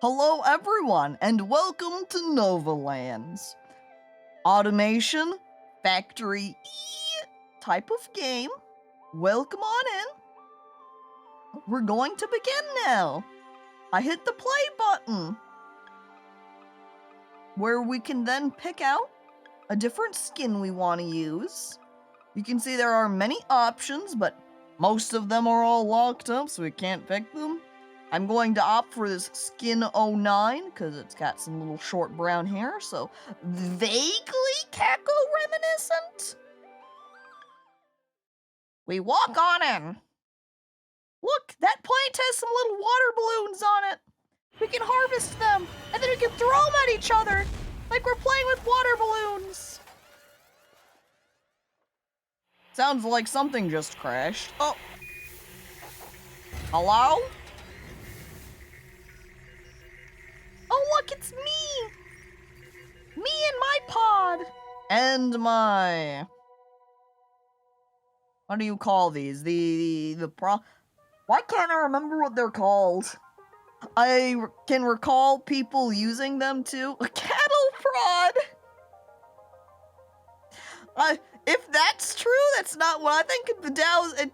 Hello everyone, and welcome to Novalands. Automation, factory type of game. Welcome on in. We're going to begin now. I hit the play button, where we can then pick out a different skin we want to use. You can see there are many options, but most of them are all locked up, so we can't pick them. I'm going to opt for this skin 09 because it's got some little short brown hair, so vaguely Caco reminiscent. We walk on in. Look, that plant has some little water balloons on it. We can harvest them, and then we can throw them at each other like we're playing with water balloons. Sounds like something just crashed. Oh. Hello? Oh, look, it's me! Me and my pod! And my... What do you call these? Why can't I remember what they're called? I can recall people using them too. A cattle prod! If that's true, that's not what I think of the dowsing...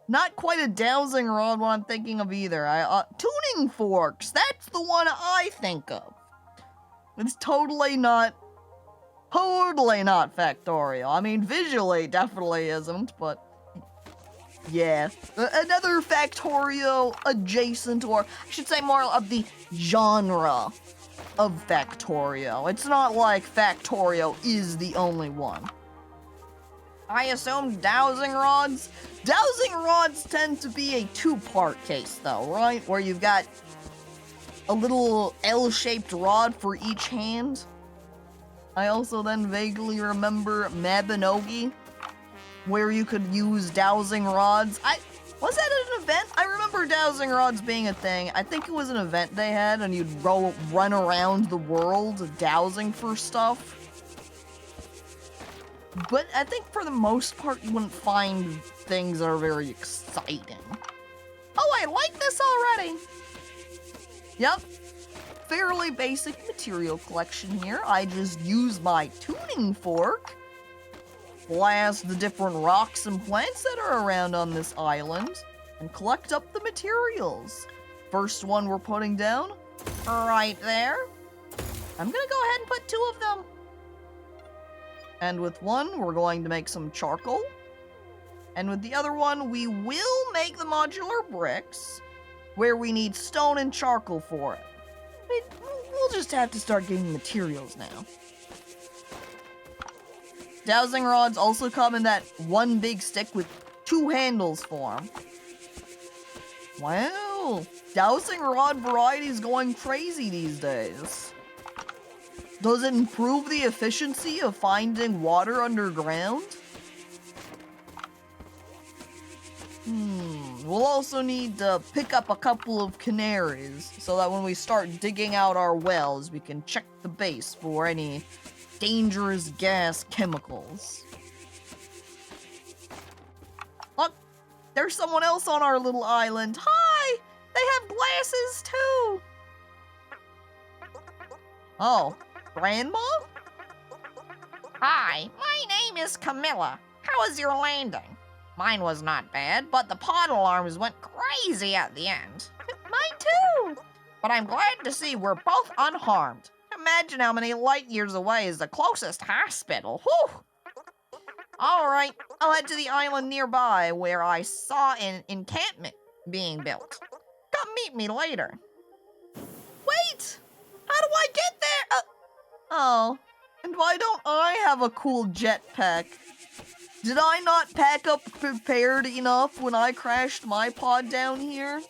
Not quite a dowsing rod what I'm thinking of either. Tuning forks, that's the one I think of. It's totally not factorial. I mean, visually definitely isn't, but yeah. Another factorial adjacent, or I should say more of the genre of factorial. It's not like factorial is the only one. I assume dowsing rods? Dowsing rods tend to be a two-part case, though, right? Where you've got a little L-shaped rod for each hand. I also then vaguely remember Mabinogi, where you could use dowsing rods. Was that an event? I remember dowsing rods being a thing. I think it was an event they had, and you'd run around the world dowsing for stuff. But I think for the most part, you wouldn't find things that are very exciting. Oh, I like this already! Yep. Fairly basic material collection here. I just use my tuning fork, blast the different rocks and plants that are around on this island, and collect up the materials. First one we're putting down, right there. I'm gonna go ahead and put 2 of them. And with one, we're going to make some charcoal. And with the other one, we will make the modular bricks, where we need stone and charcoal for it. We'll just have to start getting materials now. Dowsing rods also come in that one big stick with 2 handles for them. Wow, dowsing rod variety is going crazy these days. Does it improve the efficiency of finding water underground? We'll also need to pick up a couple of canaries, so that when we start digging out our wells, we can check the base for any dangerous gas chemicals. Look, there's someone else on our little island. Hi! They have glasses too! Oh. Grandma? Hi, my name is Camilla. How was your landing? Mine was not bad, but the pod alarms went crazy at the end. Mine too! But I'm glad to see we're both unharmed. Imagine how many light years away is the closest hospital. Whew! Alright, I'll head to the island nearby where I saw an encampment being built. Come meet me later. Wait! How do I get there? Oh, and why don't I have a cool jetpack? Did I not pack up prepared enough when I crashed my pod down here?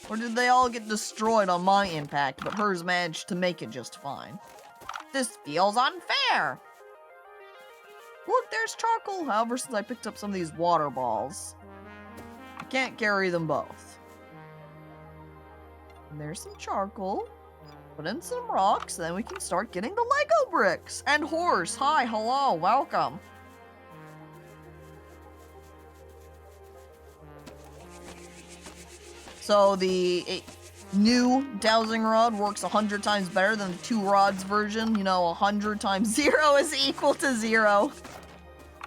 Or did they all get destroyed on my impact, but hers managed to make it just fine? This feels unfair. Look, there's charcoal. However, since I picked up some of these water balls, I can't carry them both. And there's some charcoal. Put in some rocks, then we can start getting the Lego bricks. And horse, hi, hello, welcome. So new dowsing rod works 100 times better than the 2 rods version. You know, 100 times 0 is equal to 0.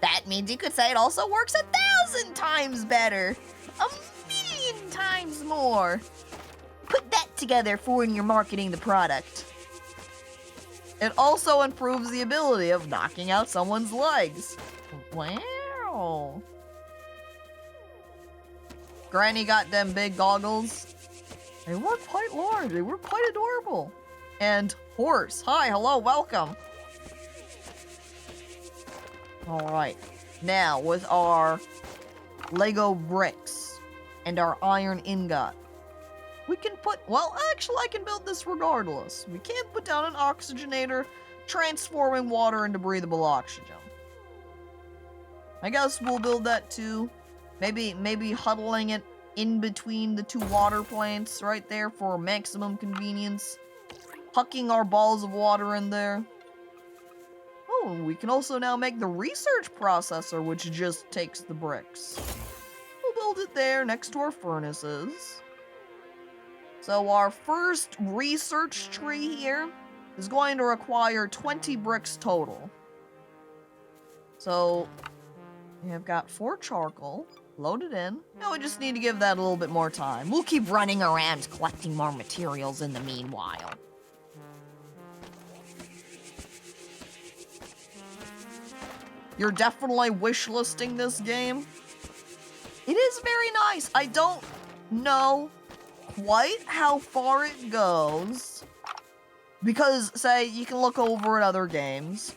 That means you could say it also works 1,000 times better. 1,000,000 times more. Put that together for when you're marketing the product. It also improves the ability of knocking out someone's legs. Wow. Granny got them big goggles. They were quite large. They were quite adorable. And horse. Hi, hello, welcome. Alright. Now, with our Lego bricks and our iron ingot, we can put... Well, actually, I can build this regardless. We can't put down an oxygenator, transforming water into breathable oxygen. I guess we'll build that too. Maybe huddling it in between the 2 water plants right there for maximum convenience. Hucking our balls of water in there. Oh, we can also now make the research processor, which just takes the bricks. We'll build it there next to our furnaces. So our first research tree here is going to require 20 bricks total. So we have got 4 charcoal loaded in. Now we just need to give that a little bit more time. We'll keep running around collecting more materials in the meanwhile. You're definitely wishlisting this game. It is very nice. I don't know quite how far it goes. Because, say, you can look over at other games.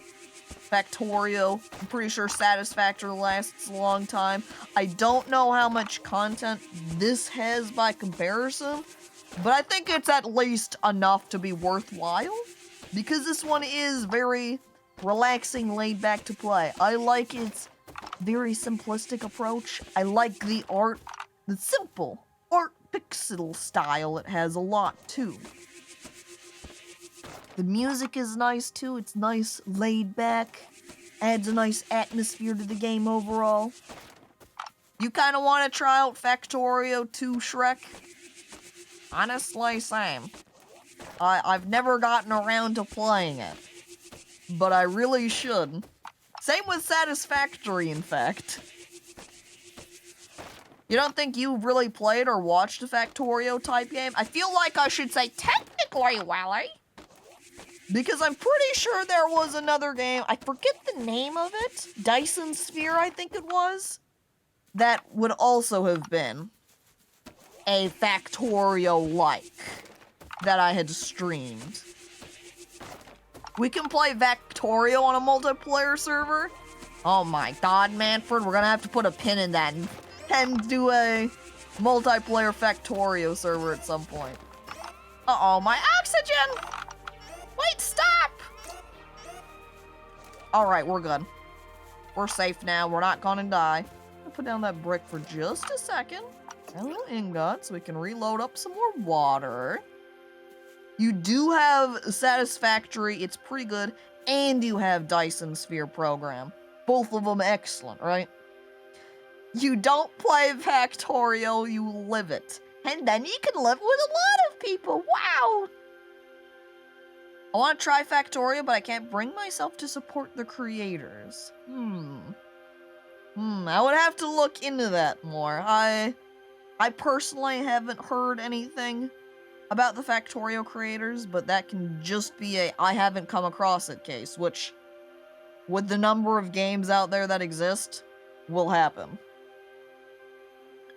Factorio, I'm pretty sure Satisfactory lasts a long time. I don't know how much content this has by comparison, but I think it's at least enough to be worthwhile. Because this one is very relaxing, laid back to play. I like its very simplistic approach. I like the art, the simple art pixel style it has a lot too. The music is nice too, it's nice, laid back, adds a nice atmosphere to the game overall. You kinda wanna try out Factorio 2, Shrek? Honestly, same. I've never gotten around to playing it, but I really should. Same with Satisfactory, in fact. You don't think you've really played or watched a Factorio type game? I feel like I should say technically, Wally. Because I'm pretty sure there was another game, I forget the name of it, Dyson Sphere I think it was, that would also have been a Factorio-like that I had streamed. We can play Factorio on a multiplayer server? Oh my god, Manfred, we're gonna have to put a pin in that and do a multiplayer Factorio server at some point. Uh-oh, my oxygen! Wait, stop! Alright, we're good. We're safe now. We're not gonna die. I'll put down that brick for just a second. And a little ingot so we can reload up some more water. You do have Satisfactory. It's pretty good. And you have Dyson Sphere program. Both of them excellent, right? You don't play Factorio, you live it. And then you can live with a lot of people. Wow! I want to try Factorio, but I can't bring myself to support the creators. I would have to look into that more. I personally haven't heard anything about the Factorio creators, but that can just be a I haven't come across it case, which, with the number of games out there that exist, will happen.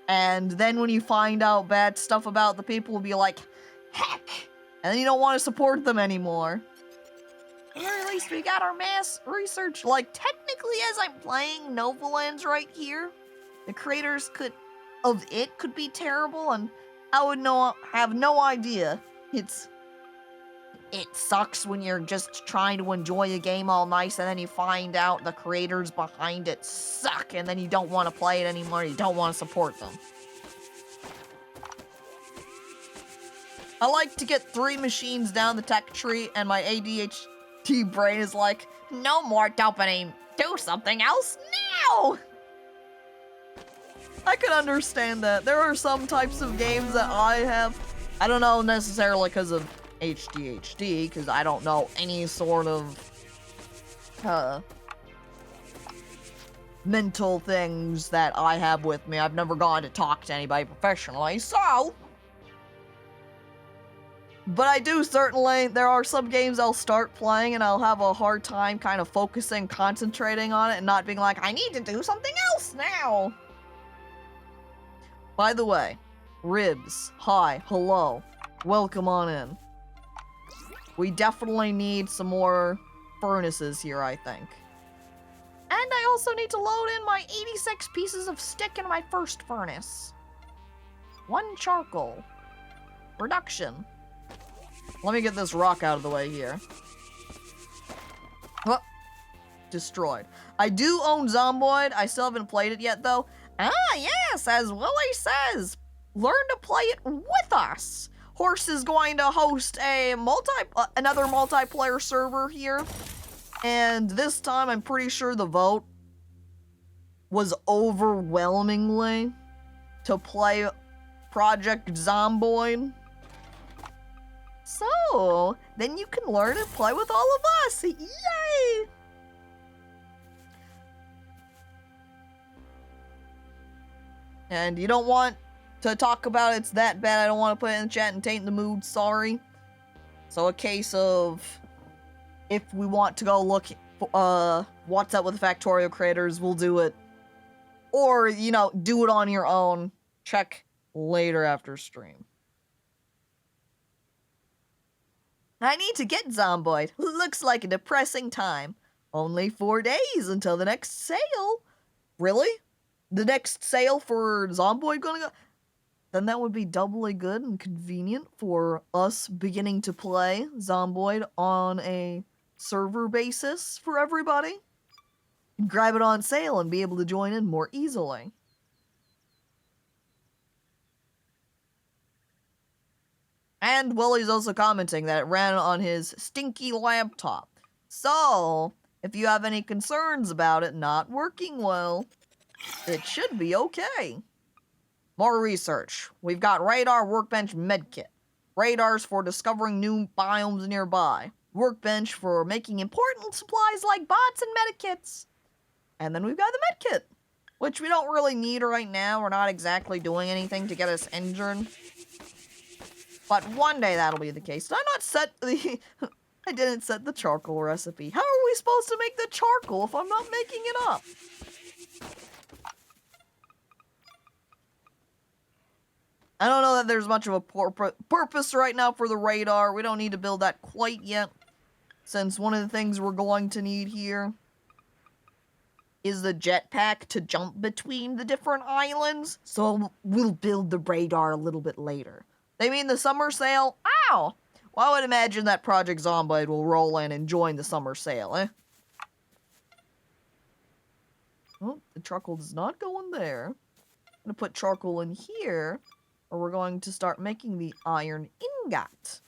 And then when you find out bad stuff about the people, will be like, heck! And then you don't want to support them anymore. Or at least we got our mass research. Like, technically, as I'm playing Novalands right here, the creators could be terrible, and I would have no idea. It sucks when you're just trying to enjoy a game all nice, and then you find out the creators behind it suck, and then you don't want to play it anymore, you don't want to support them. I like to get 3 machines down the tech tree, and my ADHD brain is like, no more dopamine, do something else now! I can understand that. There are some types of games that I have I don't know necessarily because of HDHD, because I don't know any sort of mental things that I have with me. I've never gone to talk to anybody professionally, so... But I do certainly, there are some games I'll start playing and I'll have a hard time kind of focusing, concentrating on it, and not being like, I need to do something else now! By the way, Ribs, hi, hello, welcome on in. We definitely need some more furnaces here, I think. And I also need to load in my 86 pieces of stick in my first furnace. 1 charcoal. Reduction. Let me get this rock out of the way here. Oh, destroyed. I do own Zomboid. I still haven't played it yet, though. Ah, yes, as Willie says, learn to play it with us. Horse is going to host a another multiplayer server here. And this time, I'm pretty sure the vote was overwhelmingly to play Project Zomboid. So, then you can learn and play with all of us. Yay! And you don't want to talk about it's that bad. I don't want to put it in the chat and taint the mood. Sorry. So a case of if we want to go look what's up with the Factorio creators, we'll do it. Or, you know, do it on your own. Check later after stream. I need to get Zomboid. Looks like a depressing time. Only 4 days until the next sale. Really? The next sale for Zomboid gonna go? Then that would be doubly good and convenient for us beginning to play Zomboid on a server basis for everybody. Grab it on sale and be able to join in more easily. And Willie's also commenting that it ran on his stinky laptop. So, if you have any concerns about it not working well, it should be okay. More research. We've got Radar Workbench Medkit. Radars for discovering new biomes nearby. Workbench for making important supplies like bots and medikits. And then we've got the medkit, which we don't really need right now. We're not exactly doing anything to get us injured. But one day that'll be the case. Did I not set the... I didn't set the charcoal recipe. How are we supposed to make the charcoal if I'm not making it up? I don't know that there's much of a purpose right now for the radar. We don't need to build that quite yet, since one of the things we're going to need here is the jetpack to jump between the different islands. So we'll build the radar a little bit later. They mean the summer sale? Ow! Well, I would imagine that Project Zomboid will roll in and join the summer sale, eh? Oh, the charcoal does not go in there. I'm gonna put charcoal in here, or we're going to start making the iron ingot.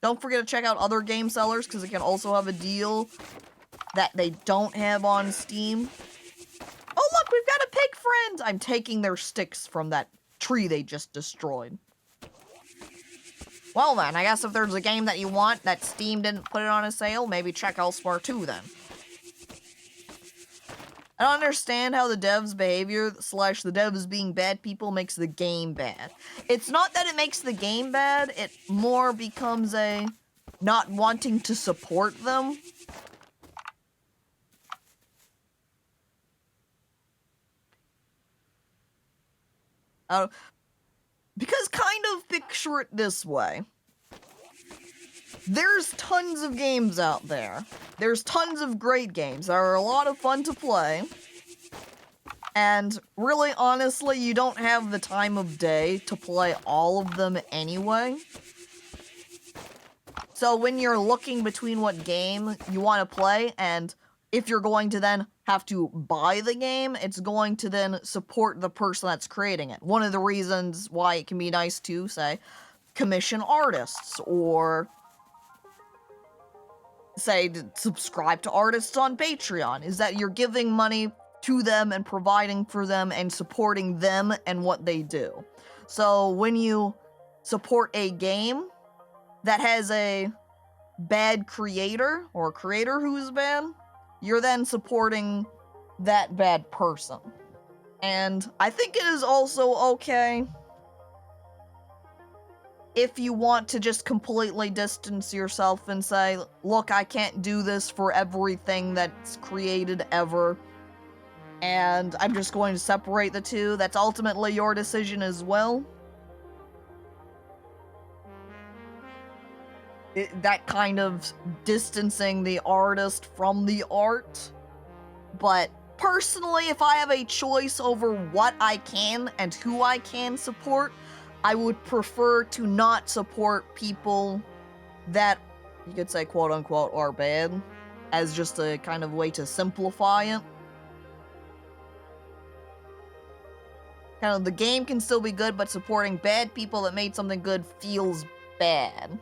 Don't forget to check out other game sellers, because it can also have a deal that they don't have on Steam. Oh look, we've got a pig friend! I'm taking their sticks from that tree they just destroyed. Well then, I guess if there's a game that you want that Steam didn't put it on a sale, maybe check elsewhere too then. I don't understand how the devs' behavior / the devs being bad people makes the game bad. It's not that it makes the game bad, it more becomes a not wanting to support them. Because kind of picture it this way. There's tons of games out there. There's tons of great games that are a lot of fun to play. And really, honestly, you don't have the time of day to play all of them anyway. So when you're looking between what game you want to play, and if you're going to then have to buy the game, it's going to then support the person that's creating it. One of the reasons why it can be nice to, say, commission artists, or say, to subscribe to artists on Patreon, is that you're giving money to them and providing for them and supporting them and what they do. So when you support a game that has a bad creator, or a creator who's bad, you're then supporting that bad person. And I think it is also okay if you want to just completely distance yourself and say, look, I can't do this for everything that's created ever, and I'm just going to separate the two. That's ultimately your decision as well. That kind of distancing the artist from the art. But personally, if I have a choice over what I can and who I can support, I would prefer to not support people that, you could say, quote-unquote, are bad, as just a kind of way to simplify it. Kind of, the game can still be good, but supporting bad people that made something good feels bad.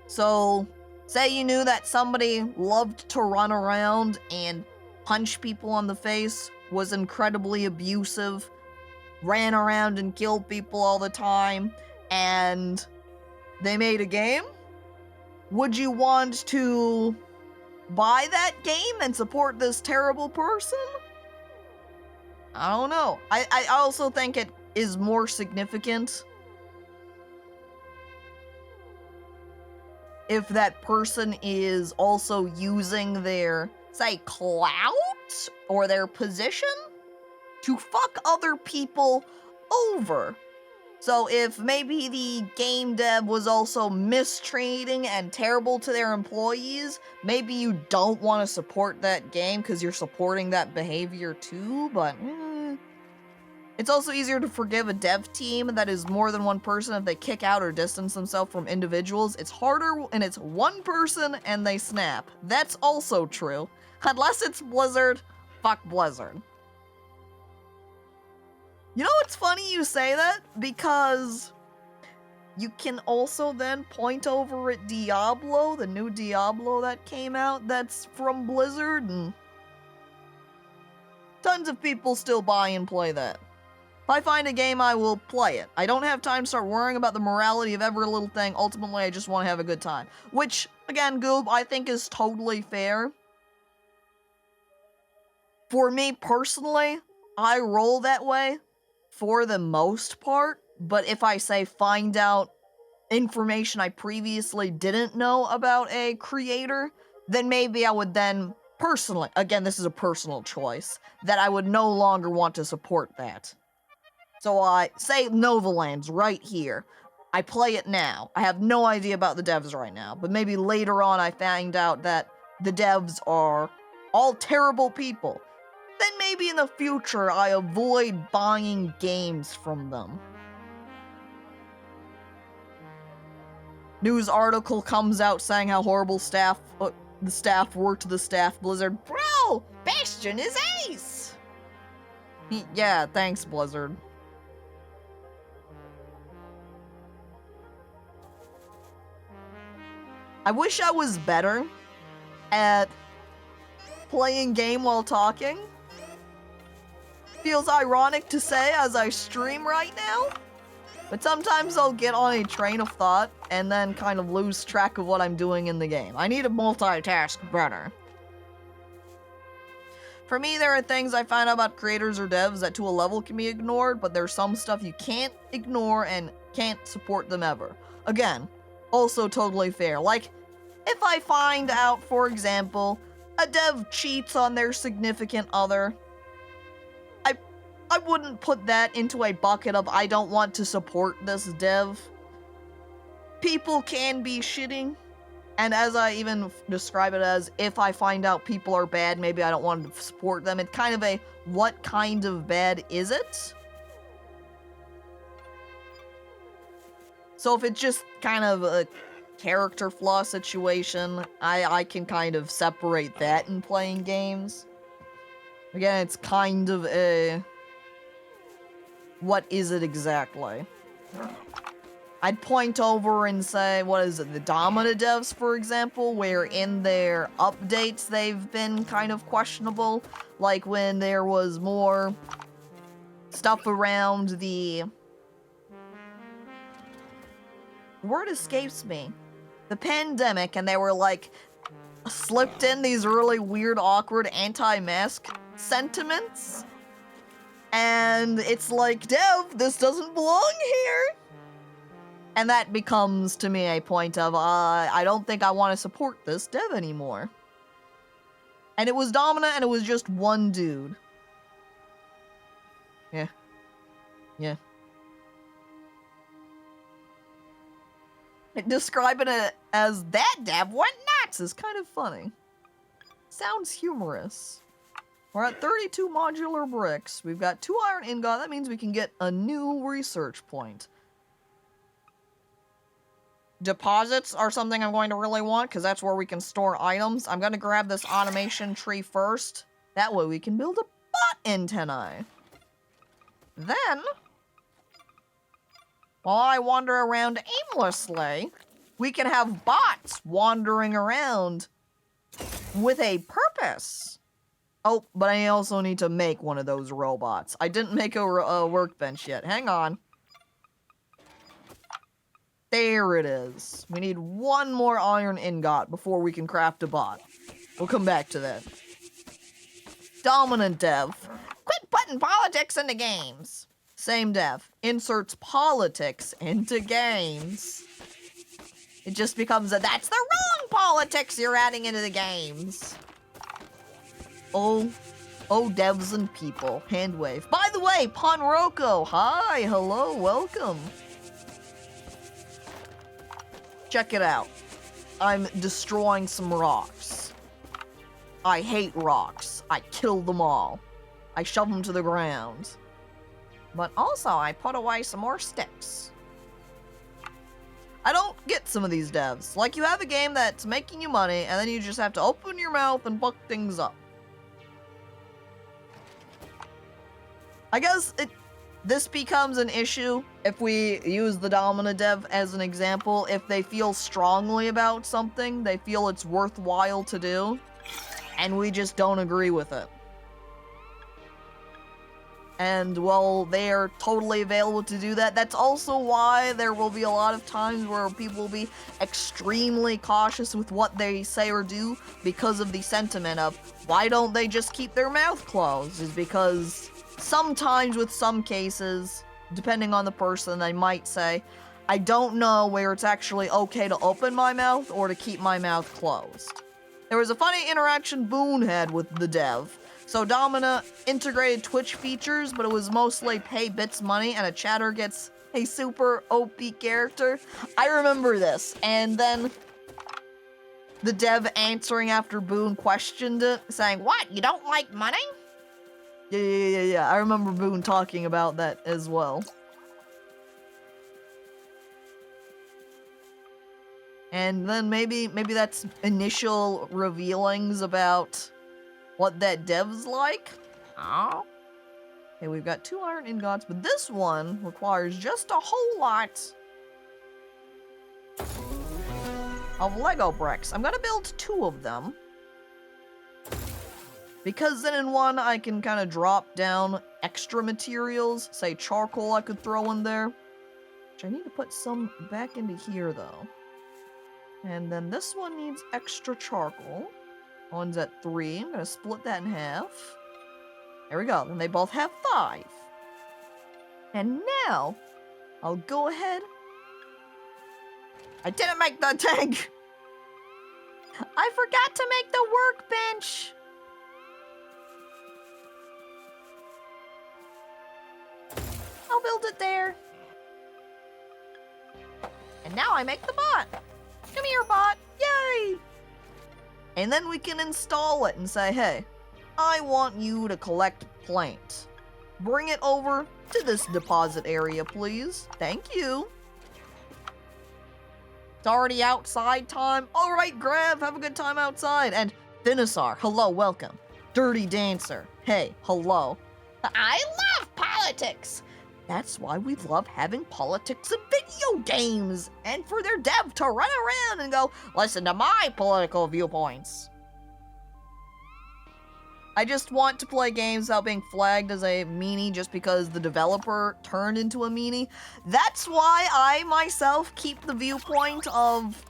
So, say you knew that somebody loved to run around and punch people on the face, was incredibly abusive, ran around and killed people all the time, and they made a game? Would you want to buy that game and support this terrible person? I don't know. I also think it is more significant if that person is also using their, say, clout or their position to fuck other people over. So if maybe the game dev was also mistreating and terrible to their employees, maybe you don't want to support that game because you're supporting that behavior too, but it's also easier to forgive a dev team that is more than one person if they kick out or distance themselves from individuals. It's harder and it's one person and they snap. That's also true. Unless it's Blizzard, fuck Blizzard. You know, it's funny you say that, because you can also then point over at Diablo, the new Diablo that came out that's from Blizzard, and tons of people still buy and play that. If I find a game, I will play it. I don't have time to start worrying about the morality of every little thing. Ultimately, I just want to have a good time. Which, again, Goob, I think is totally fair. For me personally, I roll that way for the most part, but if I say find out information I previously didn't know about a creator, then maybe I would then personally, again, this is a personal choice, that I would no longer want to support that. So I say Novalands right here. I play it now. I have no idea about the devs right now, but maybe later on I find out that the devs are all terrible people. Then maybe in the future I avoid buying games from them. News article comes out saying how horrible the staff were to the staff. Blizzard, bro, Bastion is ace! Yeah, thanks, Blizzard. I wish I was better at playing game while talking. Feels ironic to say as I stream right now, but sometimes I'll get on a train of thought and then kind of lose track of what I'm doing in the game. I need to multitask better. For me, there are things I find out about creators or devs that to a level can be ignored, but there's some stuff you can't ignore and can't support them ever. Again, also totally fair. Like, if I find out, for example, a dev cheats on their significant other, I wouldn't put that into a bucket of I don't want to support this dev. People can be shitting, and as I even describe it as, if I find out people are bad, maybe I don't want to support them. It's kind of a, what kind of bad is it? So if it's just kind of a character flaw situation, I can kind of separate that in playing games. Again, it's kind of a, what is it exactly? I'd point over and say, what is it, the Domina devs, for example, where in their updates they've been kind of questionable. Like when there was more stuff around the word escapes me. The pandemic, and they were like slipped in these really weird, awkward anti-mask sentiments. And it's like, Dev, this doesn't belong here. And that becomes, to me, a point of, I don't think I want to support this dev anymore. And it was Domina, and it was just one dude. Yeah. Yeah. Describing it as that dev went nuts is kind of funny. Sounds humorous. We're at 32 modular bricks. We've got 2 iron ingot. That means we can get a new research point. Deposits are something I'm going to really want, because that's where we can store items. I'm going to grab this automation tree first. That way we can build a bot antennae. Then, while I wander around aimlessly, we can have bots wandering around with a purpose. Oh, but I also need to make one of those robots. I didn't make a workbench yet. Hang on. There it is. We need 1 more iron ingot before we can craft a bot. We'll come back to that. Dominant dev. Quit putting politics into games. Same dev. Inserts politics into games. It just becomes that's the wrong politics you're adding into the games. Oh, devs and people. Hand wave. By the way, Ponroko. Hi, hello, welcome. Check it out. I'm destroying some rocks. I hate rocks. I kill them all. I shove them to the ground. But also, I put away some more sticks. I don't get some of these devs. Like, you have a game that's making you money, and then you just have to open your mouth and fuck things up. I guess this becomes an issue if we use the Domina dev as an example. If they feel strongly about something, they feel it's worthwhile to do, and we just don't agree with it. And, well, they are totally available to do that. That's also why there will be a lot of times where people will be extremely cautious with what they say or do because of the sentiment of, why don't they just keep their mouth closed? Is because sometimes with some cases, depending on the person, they might say, I don't know where it's actually okay to open my mouth or to keep my mouth closed. There was a funny interaction Boone had with the dev. So Domina integrated Twitch features, but it was mostly pay bits money and a chatter gets a super OP character. I remember this. And then the dev answering after Boone questioned it, saying, What, you don't like money? Yeah. I remember Boone talking about that as well. And then maybe that's initial revealings about what that dev's like. Oh. Okay, we've got 2 iron ingots, but this one requires just a whole lot of Lego bricks. I'm gonna build 2 of them, because then in one I can kind of drop down extra materials, say charcoal I could throw in there, which I need to put some back into here though. And then this one needs extra charcoal. One's at 3. I'm gonna split that in half. There we go. Then they both have 5. And now, I'll go ahead. I didn't make the tank. I forgot to make the workbench. I'll build it there. And now I make the bot. Come here, bot. Yay! And then we can install it and say, hey, I want you to collect plaint. Bring it over to this deposit area, please. Thank you. It's already outside time. All right, Grav, have a good time outside. And Finisar, hello, welcome. Dirty Dancer, hey, hello. I love politics. That's why we love having politics in video games, and for their dev to run around and go, listen to my political viewpoints. I just want to play games without being flagged as a meanie just because the developer turned into a meanie. That's why I myself keep the viewpoint of,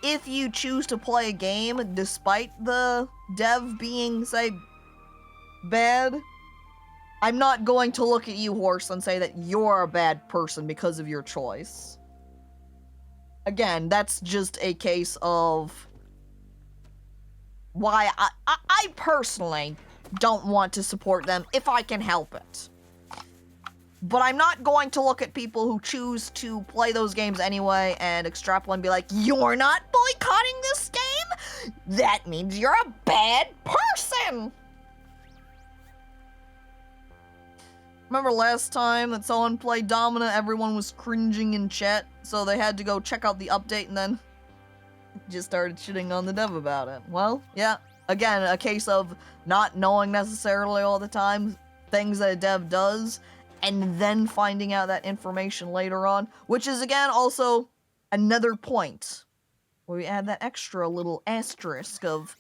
if you choose to play a game despite the dev being, say, bad, I'm not going to look at you, horse, and say that you're a bad person because of your choice. Again, that's just a case of why I personally don't want to support them if I can help it. But I'm not going to look at people who choose to play those games anyway and extrapolate and be like, you're not boycotting this game? That means you're a bad person! Remember last time that someone played Domina, everyone was cringing in chat, so they had to go check out the update and then just started shitting on the dev about it. Well, yeah, again, a case of not knowing necessarily all the time things that a dev does, and then finding out that information later on, which is, again, also another point where we add that extra little asterisk of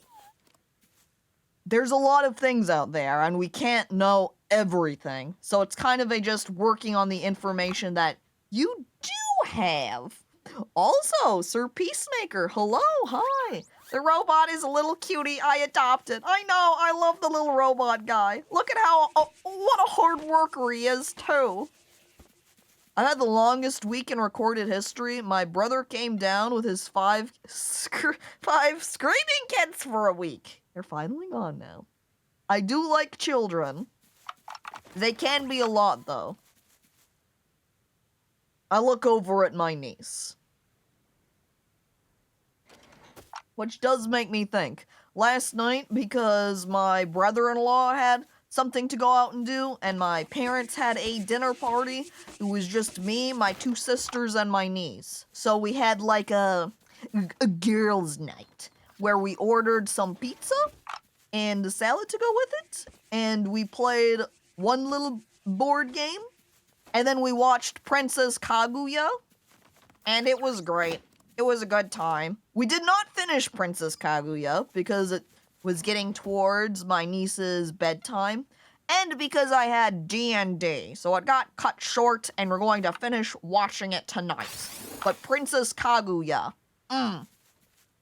there's a lot of things out there, and we can't know everything, so it's kind of a just working on the information that you do have. Also, Sir Peacemaker, hello, hi. The robot is a little cutie I adopted. I know, I love the little robot guy. Look at how, what a hard worker he is, too. I had the longest week in recorded history. My brother came down with his five screaming kids for a week. They're finally gone now. I do like children. They can be a lot, though. I look over at my niece. Which does make me think. Last night, because my brother-in-law had something to go out and do, and my parents had a dinner party, it was just me, my two sisters, and my niece. So we had like a girls' night, where we ordered some pizza and a salad to go with it, and we played one little board game, and then we watched Princess Kaguya, and it was great. It was a good time. We did not finish Princess Kaguya because it was getting towards my niece's bedtime, and because I had D&D, so it got cut short, and we're going to finish watching it tonight. But Princess Kaguya,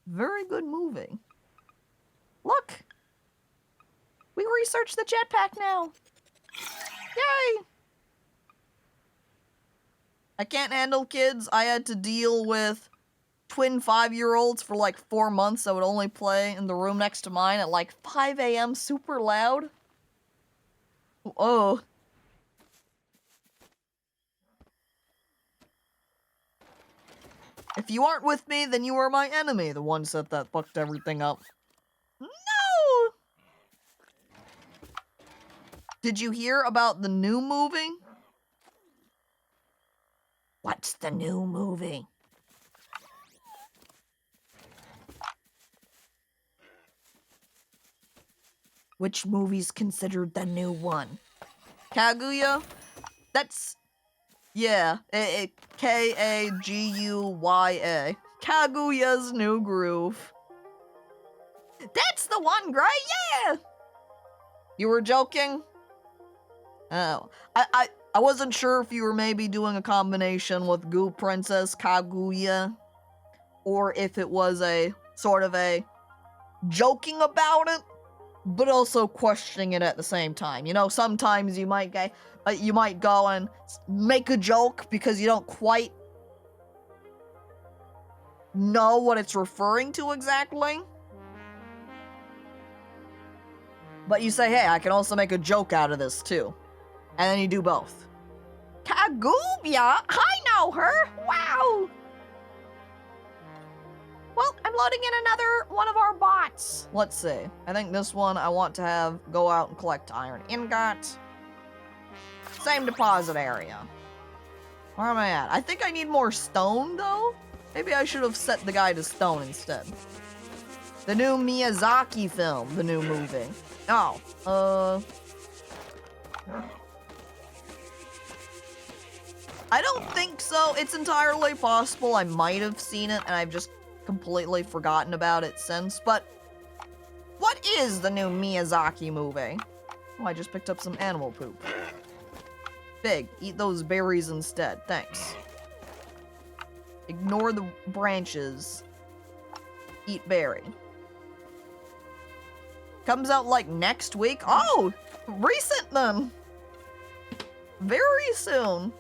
very good movie. Look! We researched the jetpack now! Yay! I can't handle kids. I had to deal with twin 5-year-olds for like 4 months that would only play in the room next to mine at like 5 a.m. super loud. Oh. If you aren't with me, then you are my enemy, the one set that fucked everything up. No! Did you hear about the new movie? What's the new movie? Which movie's considered the new one? Kaguya? That's... yeah, Kaguya. Kaguya's New Groove. That's the one, Gray, yeah! You were joking? Oh, I wasn't sure if you were maybe doing a combination with Goo Princess Kaguya, or if it was a sort of a joking about it, but also questioning it at the same time. You know, sometimes you might go and make a joke because you don't quite know what it's referring to exactly. But you say, hey, I can also make a joke out of this too. And then you do both. Kaguya? I know her! Wow! Well, I'm loading in another one of our bots. Let's see. I think this one I want to have go out and collect iron ingot. Same deposit area. Where am I at? I think I need more stone, though. Maybe I should have set the guy to stone instead. The new Miyazaki film, the new movie. Oh, I don't think so. It's entirely possible I might have seen it and I've just completely forgotten about it since, but what is the new Miyazaki movie? Oh, I just picked up some animal poop. Big, eat those berries instead, thanks. Ignore the branches. Eat berry. Comes out like next week? Oh, recent then. Very soon.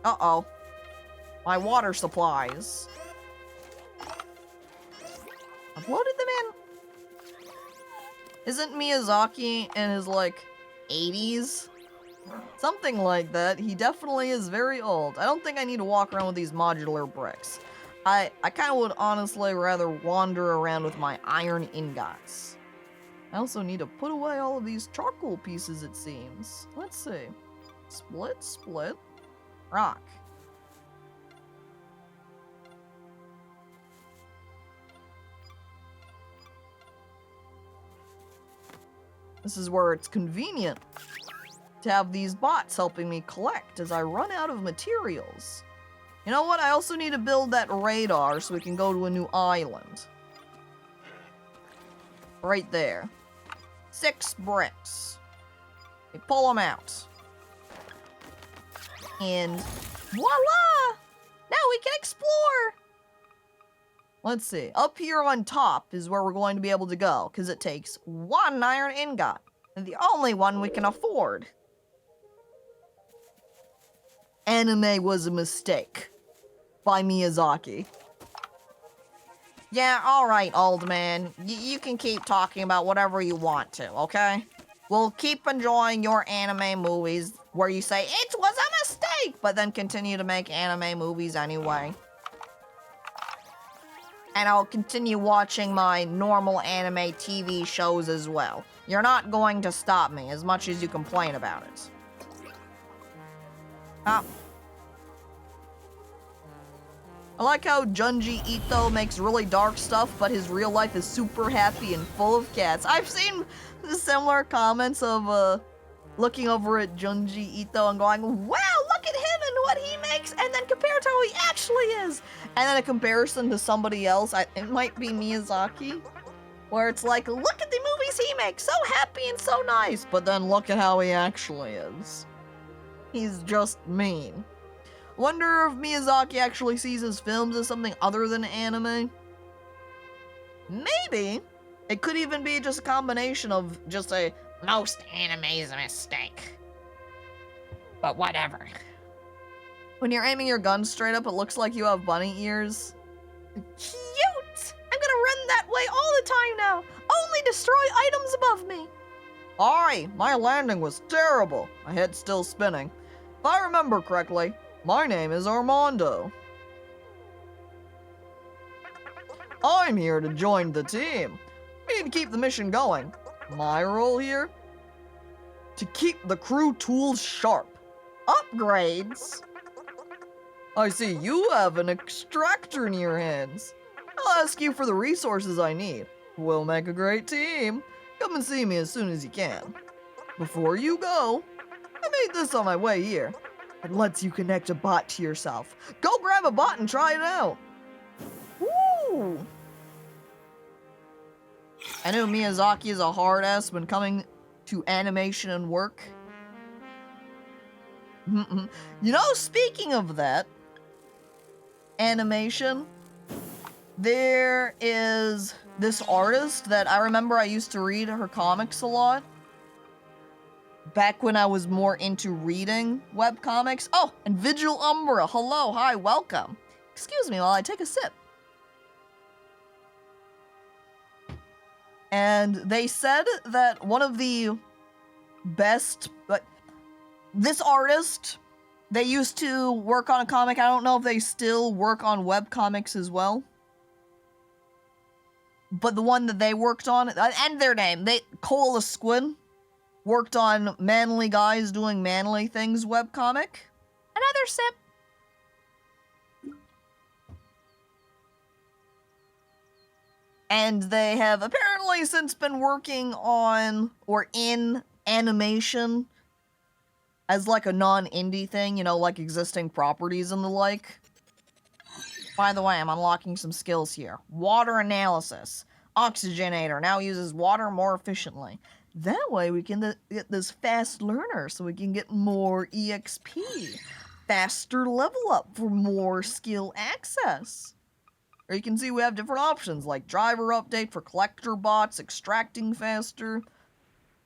Uh-oh. My water supplies. I've loaded them in. Isn't Miyazaki in his, like, 80s? Something like that. He definitely is very old. I don't think I need to walk around with these modular bricks. I kind of would honestly rather wander around with my iron ingots. I also need to put away all of these charcoal pieces, it seems. Let's see. Split, split. Rock. This is where it's convenient to have these bots helping me collect as I run out of materials. You know what? I also need to build that radar so we can go to a new island. Right there. 6 bricks. We pull them out. And voila! Now we can explore! Let's see. Up here on top is where we're going to be able to go, because it takes 1 iron ingot. And the only one we can afford. Anime was a mistake. By Miyazaki. Yeah, alright, old man. You can keep talking about whatever you want to, okay? We'll keep enjoying your anime movies where you say, it was a mistake, but then continue to make anime movies anyway. And I'll continue watching my normal anime TV shows as well. You're not going to stop me as much as you complain about it. Oh. I like how Junji Ito makes really dark stuff, but his real life is super happy and full of cats. I've seen similar comments of looking over at Junji Ito and going, wow, look at him and what he makes, and then compare to how he actually is. And then a comparison to somebody else, it might be Miyazaki, where it's like, look at the movies he makes, so happy and so nice, but then look at how he actually is. He's just mean. Wonder if Miyazaki actually sees his films as something other than anime? Maybe. It could even be just a combination of just a most anime's a mistake. But whatever. When you're aiming your gun straight up, it looks like you have bunny ears. Cute! I'm gonna run that way all the time now. Only destroy items above me. Aye, my landing was terrible. My head's still spinning. If I remember correctly, my name is Armando. I'm here to join the team. We need to keep the mission going. My role here? To keep the crew tools sharp. Upgrades? I see you have an extractor in your hands. I'll ask you for the resources I need. We'll make a great team. Come and see me as soon as you can. Before you go, I made this on my way here. It lets you connect a bot to yourself. Go grab a bot and try it out. Woo! I know Miyazaki is a hard ass when coming to animation and work. You know, speaking of that, animation, there is this artist that I remember I used to read her comics a lot. Back when I was more into reading webcomics. Oh, and Vigil Umbra. Hello, hi, welcome. Excuse me while I take a sip. And they said that one of the best, this artist, they used to work on a comic. I don't know if they still work on webcomics as well. But the one that they worked on, and their name, Koala Squid, worked on Manly Guys Doing Manly Things webcomic. Another sip. And they have apparently since been working on, or in animation, as like a non-indie thing, you know, like existing properties and the like. By the way, I'm unlocking some skills here. Water analysis. Oxygenator now uses water more efficiently. That way we can get this fast learner so we can get more EXP. Faster level up for more skill access. Or you can see we have different options like driver update for collector bots, extracting faster,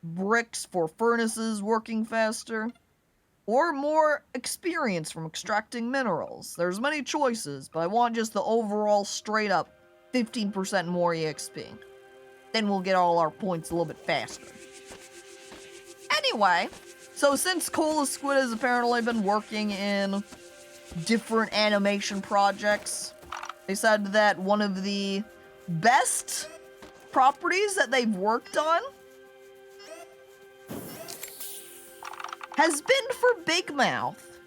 bricks for furnaces working faster, or more experience from extracting minerals. There's many choices, but I want just the overall straight up 15% more EXP. Then we'll get all our points a little bit faster. Anyway, so since Cola Squid has apparently been working in different animation projects, they said that one of the best properties that they've worked on has been for Big Mouth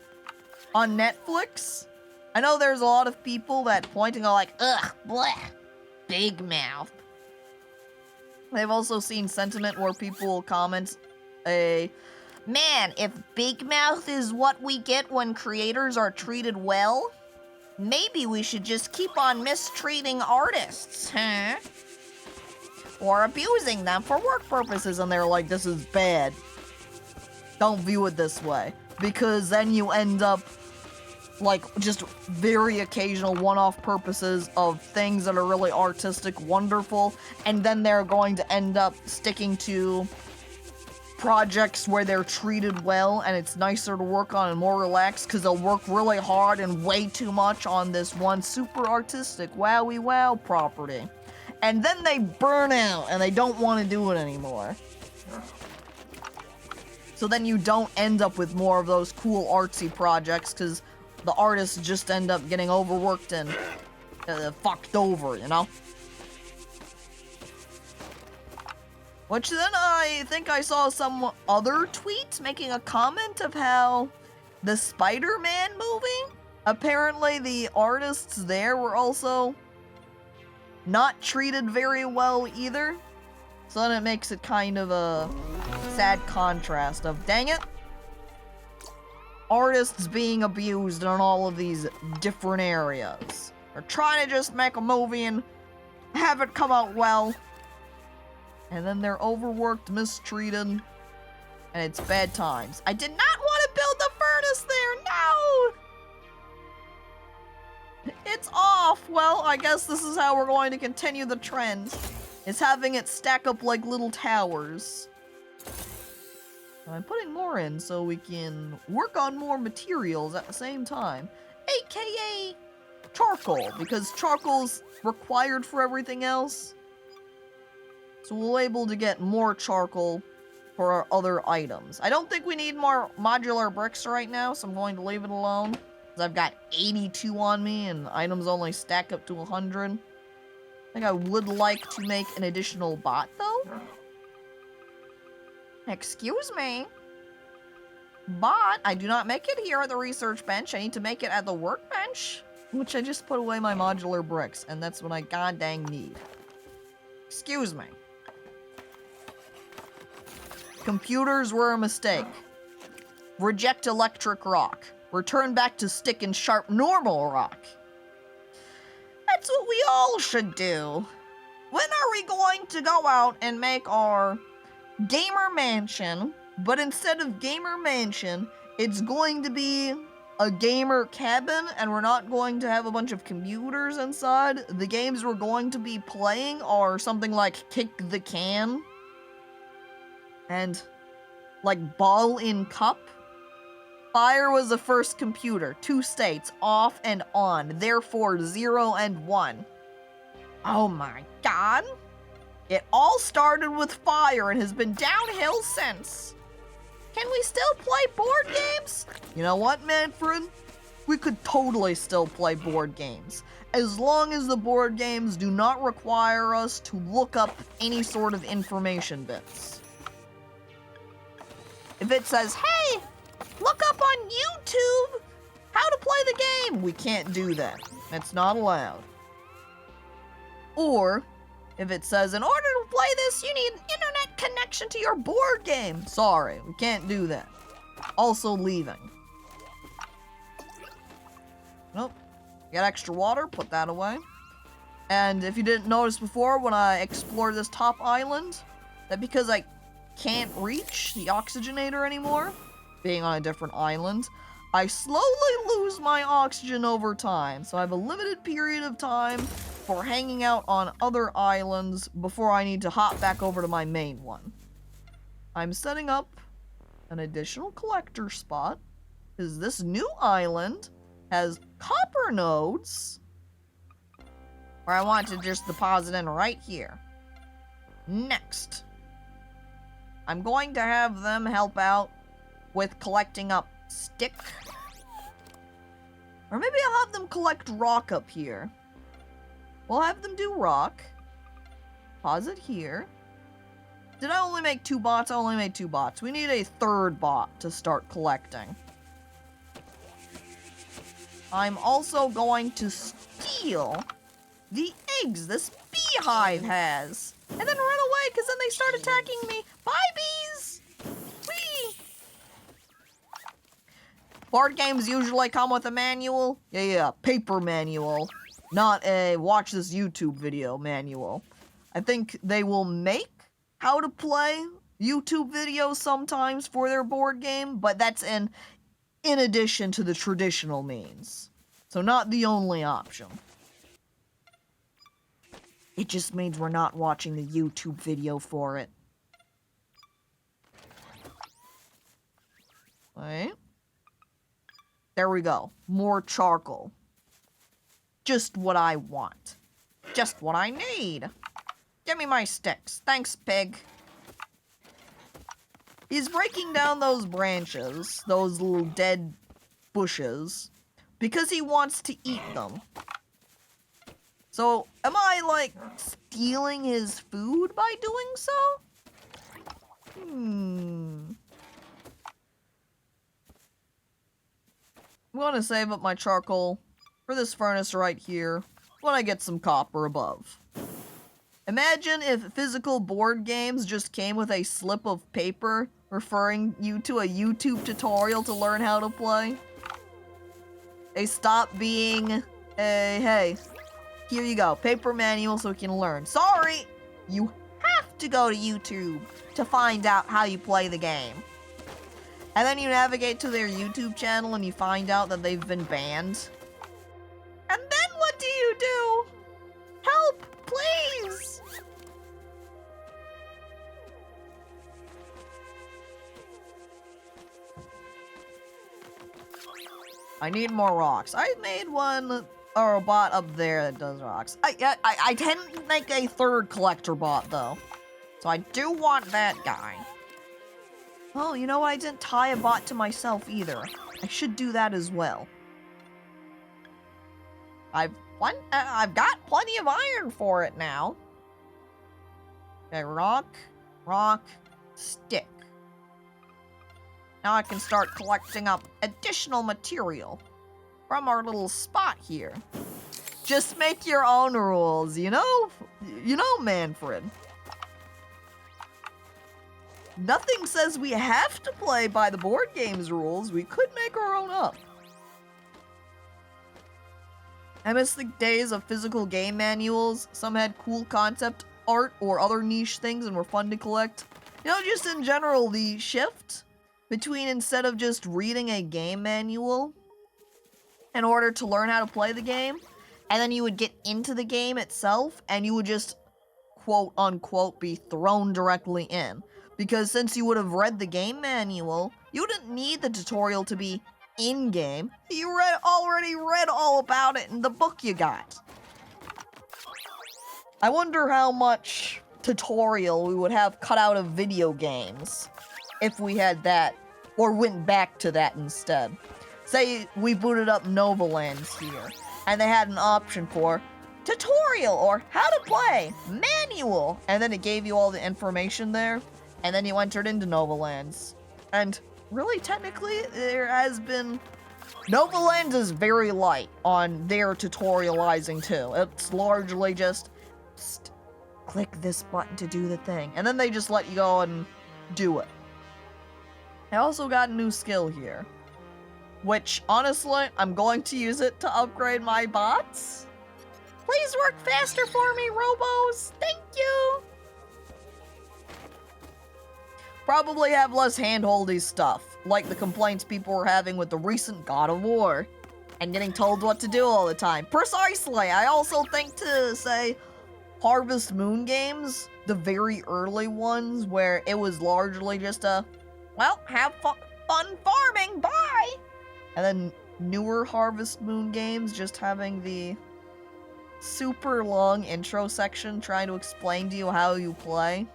on Netflix. I know there's a lot of people that pointing are like, ugh, bleh, Big Mouth. They've also seen sentiment where people comment man, if Big Mouth is what we get when creators are treated well, maybe we should just keep on mistreating artists, huh? Or abusing them for work purposes, and they're like, this is bad. Don't view it this way, because then you end up like just very occasional one-off purposes of things that are really artistic, wonderful, and then they're going to end up sticking to projects where they're treated well and it's nicer to work on and more relaxed because they'll work really hard and way too much on this one super artistic wowie wow property. And then they burn out and they don't want to do it anymore. So then you don't end up with more of those cool artsy projects because the artists just end up getting overworked and fucked over, you know? Which then I think I saw some other tweet making a comment of how the Spider-Man movie, apparently the artists there were also not treated very well either. So then it makes it kind of a sad contrast of, dang it, artists being abused in all of these different areas. They're trying to just make a movie and have it come out well. And then they're overworked, mistreated, and it's bad times. I did not want to build the furnace there, no! It's off. Well, I guess this is how we're going to continue the trend. It's having it stack up like little towers. I'm putting more in so we can work on more materials at the same time. AKA charcoal, because charcoal's required for everything else. So we'll be able to get more charcoal for our other items. I don't think we need more modular bricks right now, so I'm going to leave it alone. Because I've got 82 on me, and items only stack up to 100. I think I would like to make an additional bot, though. Excuse me. Bot, I do not make it here at the research bench. I need to make it at the workbench. Which I just put away my modular bricks, and that's what I goddamn need. Excuse me. Computers were a mistake. Reject electric rock. Return back to stick and sharp normal rock. That's what we all should do. When are we going to go out and make our gamer mansion, but instead of gamer mansion, it's going to be a gamer cabin, and we're not going to have a bunch of computers inside? The games we're going to be playing are something like Kick the Can, and like Ball in Cup. Fire was the first computer. 2 states, off and on, therefore 0 and 1. Oh my god. It all started with fire and has been downhill since. Can we still play board games? You know what, Manfred? We could totally still play board games, as long as the board games do not require us to look up any sort of information bits. If it says, hey, look up on YouTube how to play the game, we can't do that. It's not allowed. Or, if it says, in order to play this, you need internet connection to your board game. Sorry, we can't do that. Also leaving. Nope. Get extra water, put that away. And if you didn't notice before when I explored this top island, that because I can't reach the oxygenator anymore, being on a different island, I slowly lose my oxygen over time. So I have a limited period of time for hanging out on other islands before I need to hop back over to my main one. I'm setting up an additional collector spot, because this new island has copper nodes where I want to just deposit in right here. Next, I'm going to have them help out with collecting up stick. Or maybe I'll have them collect rock up here. We'll have them do rock. Deposit here. Did I only make 2 bots? I only made 2 bots. We need a 3rd bot to start collecting. I'm also going to steal the eggs this beehive has. And then run away, because then they start attacking me. Bye, bees! Whee! Board games usually come with a manual. Yeah, paper manual. Not a watch this YouTube video manual. I think they will make how to play YouTube videos sometimes for their board game, but that's in addition to the traditional means. So not the only option. It just means we're not watching the YouTube video for it. Wait. There we go. More charcoal. Just what I want. Just what I need. Give me my sticks. Thanks, pig. He's breaking down those branches, those little dead bushes, because he wants to eat them. So, am I, like, stealing his food by doing so? I'm gonna save up my charcoal for this furnace right here when I get some copper above. Imagine if physical board games just came with a slip of paper referring you to a YouTube tutorial to learn how to play. They stop being a, hey, here you go, paper manual so you can learn. Sorry, you have to go to YouTube to find out how you play the game. And then you navigate to their YouTube channel and you find out that they've been banned. And then what do you do? Help, please! I need more rocks. I made one, or a bot up there that does rocks. I tend to make a 3rd collector bot, though. So I do want that guy. Oh, you know what? I didn't tie a bot to myself either. I should do that as well. I've got plenty of iron for it now. Okay, rock, stick. Now I can start collecting up additional material from our little spot here. Just make your own rules, you know? You know, Manfred. Nothing says we have to play by the board game's rules. We could make our own up. I miss the days of physical game manuals. Some had cool concept art or other niche things and were fun to collect. You know, just in general, the shift between instead of just reading a game manual in order to learn how to play the game, and then you would get into the game itself and you would just, quote unquote, be thrown directly in. Because since you would have read the game manual, you didn't need the tutorial to be in-game. You already read all about it in the book you got. I wonder how much tutorial we would have cut out of video games if we had that, or went back to that instead. Say we booted up Novalands here, and they had an option for tutorial or how to play, manual, and then it gave you all the information there. And then you entered into Novalands. And really, technically, there has been... Novalands is very light on their tutorializing, too. It's largely just click this button to do the thing. And then they just let you go and do it. I also got a new skill here, which, honestly, I'm going to use it to upgrade my bots. Please work faster for me, Robos! Thank you! Probably have less hand-holdy stuff, like the complaints people were having with the recent God of War, and getting told what to do all the time. Precisely! I also think to say Harvest Moon games, the very early ones, where it was largely just a, well, have fun farming, bye! And then newer Harvest Moon games just having the super long intro section trying to explain to you how you play.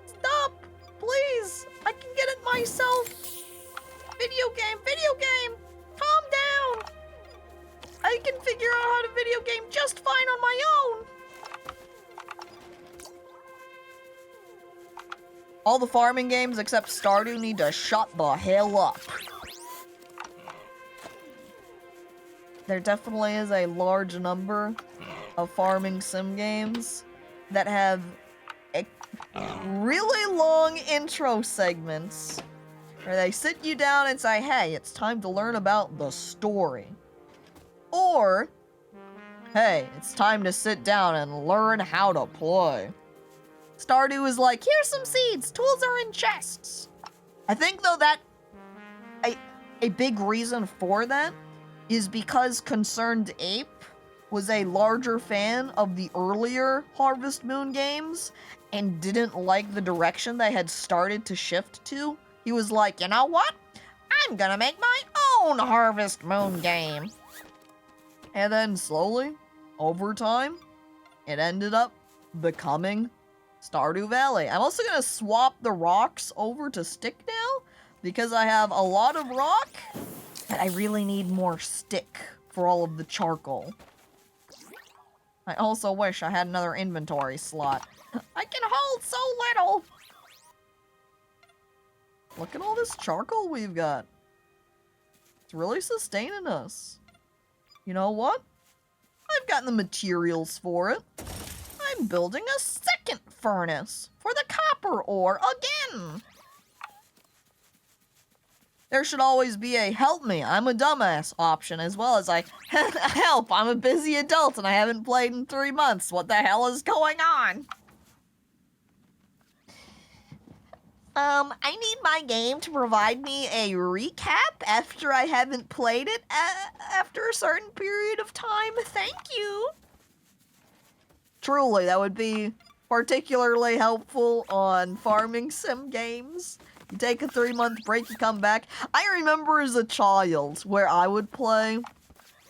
Stop! Please! I can get it myself! Video game! Calm down! I can figure out how to video game just fine on my own! All the farming games except Stardew need to shut the hell up. There definitely is a large number of farming sim games that have really long intro segments where they sit you down and say, hey, it's time to learn about the story. Or, hey, it's time to sit down and learn how to play. Stardew is like, here's some seeds, tools are in chests. I think, though, that a big reason for that is because Concerned Ape was a larger fan of the earlier Harvest Moon games and didn't like the direction they had started to shift to. He was like, you know what? I'm gonna make my own Harvest Moon game. And then slowly, over time, it ended up becoming Stardew Valley. I'm also gonna swap the rocks over to stick now because I have a lot of rock, but I really need more stick for all of the charcoal. I also wish I had another inventory slot. I can hold so little! Look at all this charcoal we've got. It's really sustaining us. You know what? I've gotten the materials for it. I'm building a second furnace for the copper ore again. There should always be a help me, I'm a dumbass option, as well as help, I'm a busy adult and I haven't played in 3 months. What the hell is going on? I need my game to provide me a recap after I haven't played it after a certain period of time. Thank you. Truly, that would be particularly helpful on farming sim games. You take a 3-month break, you come back. I remember as a child where I would play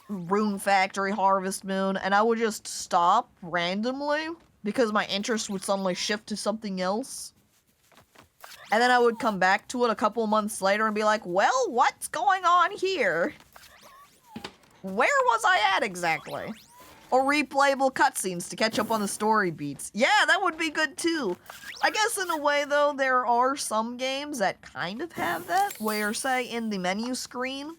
Rune Factory, Harvest Moon, and I would just stop randomly because my interest would suddenly shift to something else. And then I would come back to it a couple months later and be like, well, what's going on here? Where was I at exactly? Or replayable cutscenes to catch up on the story beats. Yeah, that would be good too. I guess in a way though, there are some games that kind of have that, where say in the menu screen,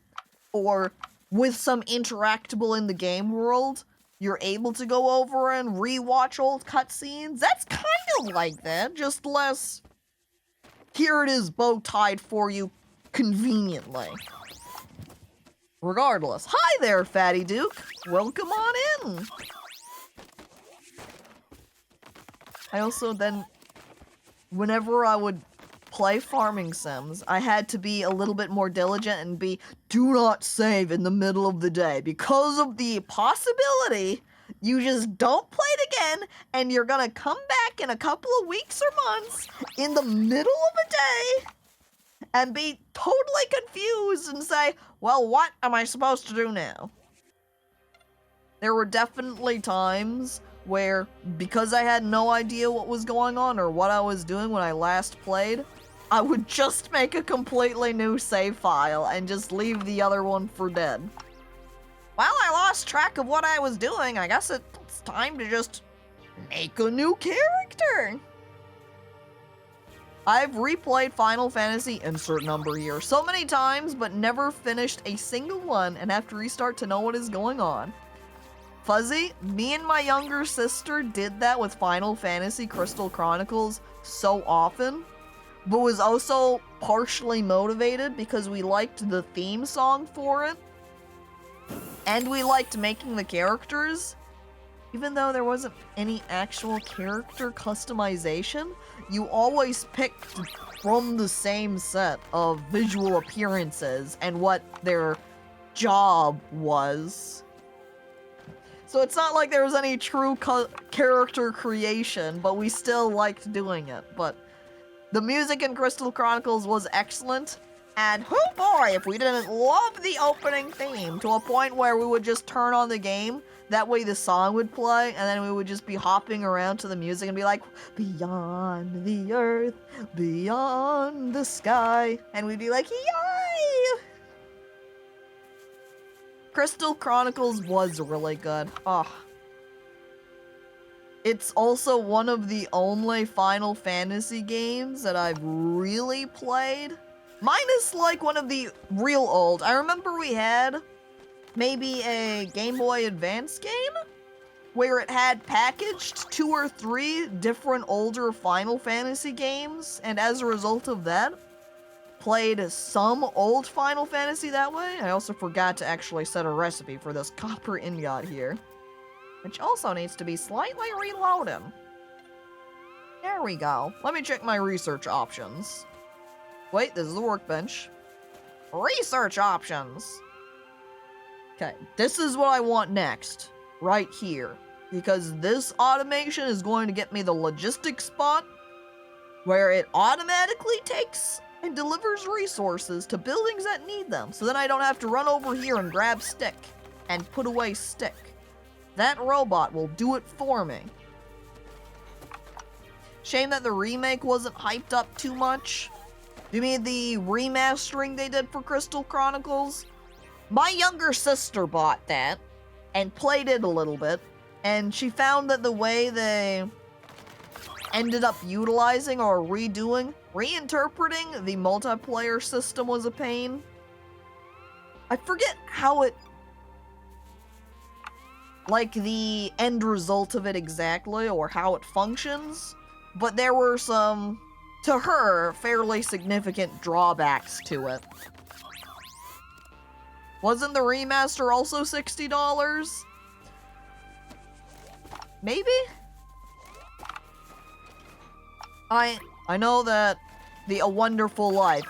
or with some interactable in the game world, you're able to go over and rewatch old cutscenes. That's kind of like that, just less, here it is bow-tied for you conveniently. Regardless. Hi there, Fatty Duke. Welcome on in. I also then, whenever I would play farming sims, I had to be a little bit more diligent and do not save in the middle of the day because of the possibility you just don't play it again and you're gonna come back in a couple of weeks or months in the middle of a day and be totally confused and say, well, what am I supposed to do now? There were definitely times where, because I had no idea what was going on or what I was doing when I last played, I would just make a completely new save file and just leave the other one for dead. Well, I lost track of what I was doing. I guess it's time to just make a new character. I've replayed Final Fantasy insert number here so many times, but never finished a single one and have to restart to know what is going on. Fuzzy, me and my younger sister did that with Final Fantasy Crystal Chronicles so often, but was also partially motivated because we liked the theme song for it. And we liked making the characters. Even though there wasn't any actual character customization, you always picked from the same set of visual appearances and what their job was. So it's not like there was any true character creation, but we still liked doing it. But the music in Crystal Chronicles was excellent. And oh boy, if we didn't love the opening theme to a point where we would just turn on the game, that way the song would play, and then we would just be hopping around to the music and be like, beyond the earth, beyond the sky, and we'd be like, yay! Crystal Chronicles was really good. Oh. It's also one of the only Final Fantasy games that I've really played. Minus, like, one of the real old. I remember we had maybe a Game Boy Advance game where it had packaged 2 or 3 different older Final Fantasy games, and as a result of that, played some old Final Fantasy that way. I also forgot to actually set a recipe for this copper ingot here, which also needs to be slightly reloaded. There we go. Let me check my research options. Wait, this is the workbench. Research options! Okay, this is what I want next. Right here. Because this automation is going to get me the logistics spot where it automatically takes and delivers resources to buildings that need them. So then I don't have to run over here and grab stick and put away stick. That robot will do it for me. Shame that the remake wasn't hyped up too much. You mean the remastering they did for Crystal Chronicles? My younger sister bought that and played it a little bit, and she found that the way they ended up utilizing or reinterpreting the multiplayer system was a pain. I forget how it, like the end result of it exactly, or how it functions, but there were some, to her, fairly significant drawbacks to it. Wasn't the remaster also $60? Maybe? I know that the A Wonderful Life,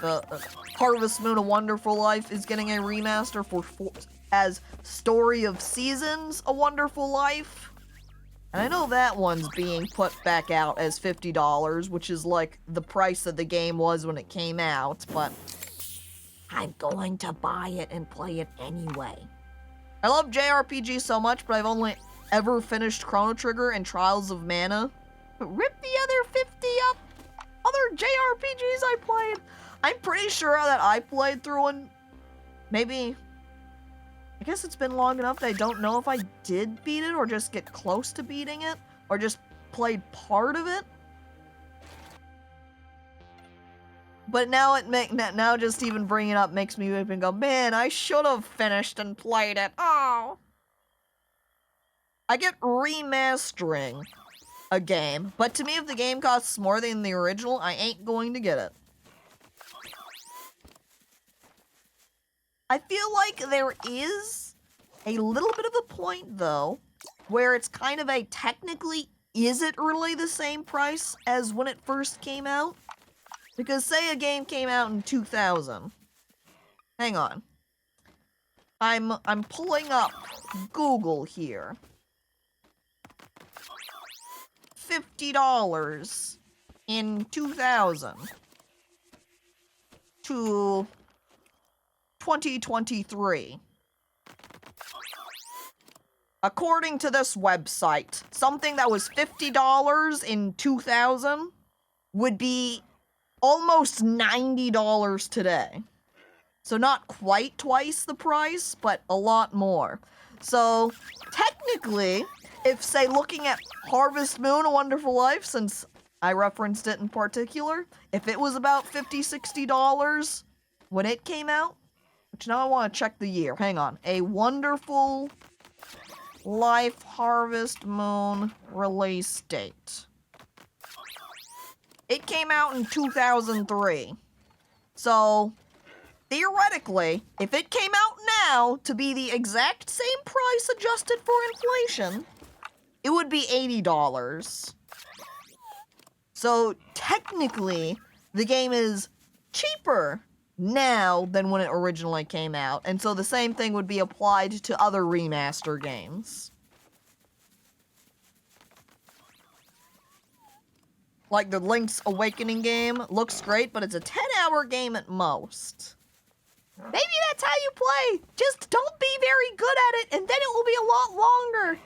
Harvest Moon A Wonderful Life is getting a remaster as Story of Seasons A Wonderful Life. And I know that one's being put back out as $50, which is like the price that the game was when it came out, but I'm going to buy it and play it anyway. I love JRPG so much, but I've only ever finished Chrono Trigger and Trials of Mana. Rip the other 50 up! Other JRPGs I played! I'm pretty sure that I played through one, maybe, I guess it's been long enough that I don't know if I did beat it or just get close to beating it, or just played part of it. But now now just even bringing it up makes me weep and go, man, I should have finished and played it. Oh. I get remastering a game, but to me, if the game costs more than the original, I ain't going to get it. I feel like there is a little bit of a point, though, where it's kind of a technically, is it really the same price as when it first came out? Because say a game came out in 2000. Hang on. I'm pulling up Google here. $50 in 2000 to 2023. According to this website, something that was $50 in 2000 would be almost $90 today. So not quite twice the price, but a lot more. So technically, if, say, looking at Harvest Moon, A Wonderful Life, since I referenced it in particular, if it was about $50, $60 when it came out, which now I want to check the year. Hang on. A Wonderful Life Harvest Moon release date. It came out in 2003. So, theoretically, if it came out now to be the exact same price adjusted for inflation, it would be $80. So, technically, the game is cheaper now than when it originally came out, and so the same thing would be applied to other remaster games. Like the Link's Awakening game looks great, but it's a 10-hour game at most. Maybe that's how you play. Just don't be very good at it, and then it will be a lot longer.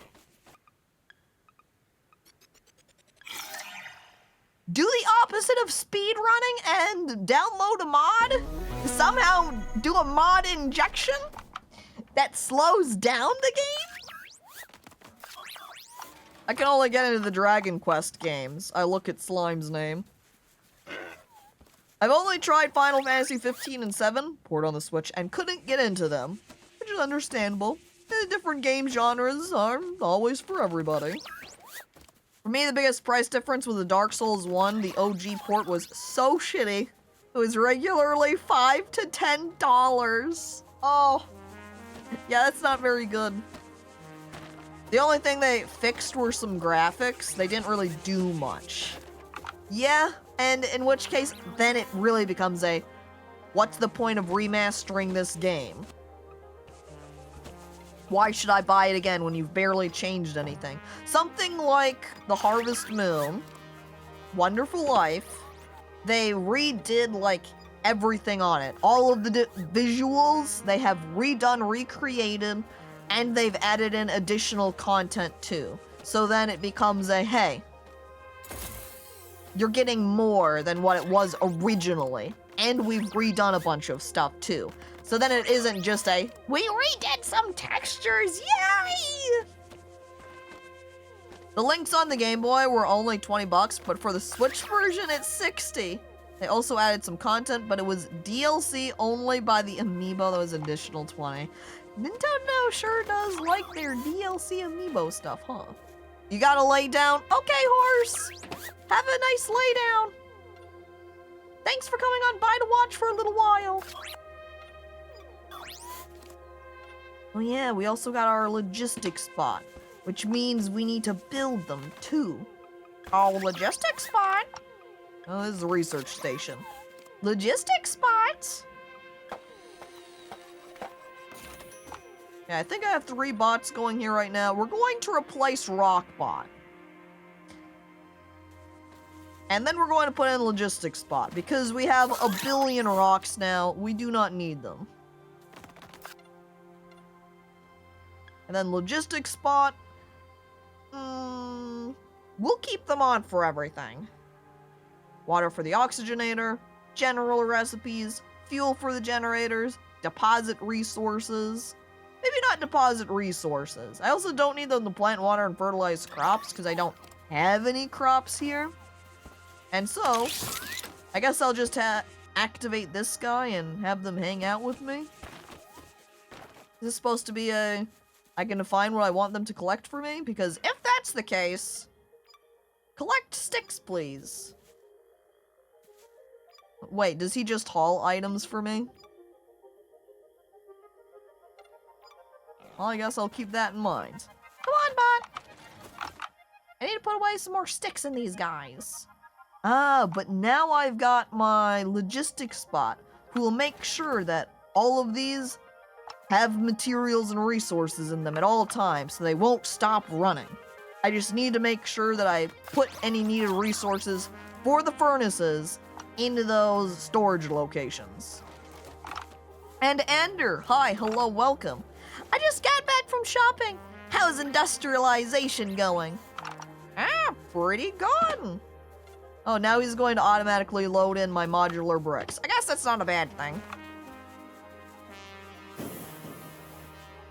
Do the opposite of speed running and download a mod? Somehow do a mod injection that slows down the game? I can only get into the Dragon Quest games. I look at Slime's name. I've only tried Final Fantasy 15 and 7, port on the Switch, and couldn't get into them, which is understandable. Different game genres are always for everybody. For me, the biggest price difference with the Dark Souls 1, the OG port, was so shitty. It was regularly $5 to $10. Oh, yeah, that's not very good. The only thing they fixed were some graphics. They didn't really do much. Yeah, and in which case, then it really becomes a, what's the point of remastering this game? Why should I buy it again when you've barely changed anything? Something like the Harvest Moon, Wonderful Life, they redid, like, everything on it. All of the visuals, they have redone, recreated, and they've added in additional content too. So then it becomes a, hey, you're getting more than what it was originally. And we've redone a bunch of stuff too. So then it isn't just a, we redid some textures, yay! The links on the Game Boy were only $20, but for the Switch version, it's $60. They also added some content, but it was DLC only by the amiibo. That was additional $20. Nintendo sure does like their DLC amiibo stuff, huh? You gotta lay down? Okay, horse! Have a nice lay down! Thanks for coming on by to watch for a little while. Oh yeah, we also got our logistics spot, which means we need to build them too. Oh, logistics spot? Oh, this is a research station. Logistics spot? Yeah, I think I have 3 bots going here right now. We're going to replace Rockbot. And then we're going to put in Logistics Spot, because we have a billion rocks now. We do not need them. And then Logistics Spot. We'll keep them on for everything. Water for the oxygenator, general recipes, fuel for the generators, deposit resources. Maybe not deposit resources. I also don't need them to plant, water, and fertilize crops, because I don't have any crops here. And so, I guess I'll just activate this guy and have them hang out with me. Is this supposed to be a... I can define what I want them to collect for me? Because if that's the case, collect sticks, please. Wait, does he just haul items for me? Well, I guess I'll keep that in mind. Come on, bot. I need to put away some more sticks in these guys. Ah, but now I've got my logistics spot, who will make sure that all of these have materials and resources in them at all times, so they won't stop running. I just need to make sure that I put any needed resources for the furnaces into those storage locations. And Ender, hi, hello, welcome. I just got back from shopping. How's industrialization going? Ah, pretty good. Oh, now he's going to automatically load in my modular bricks. I guess that's not a bad thing.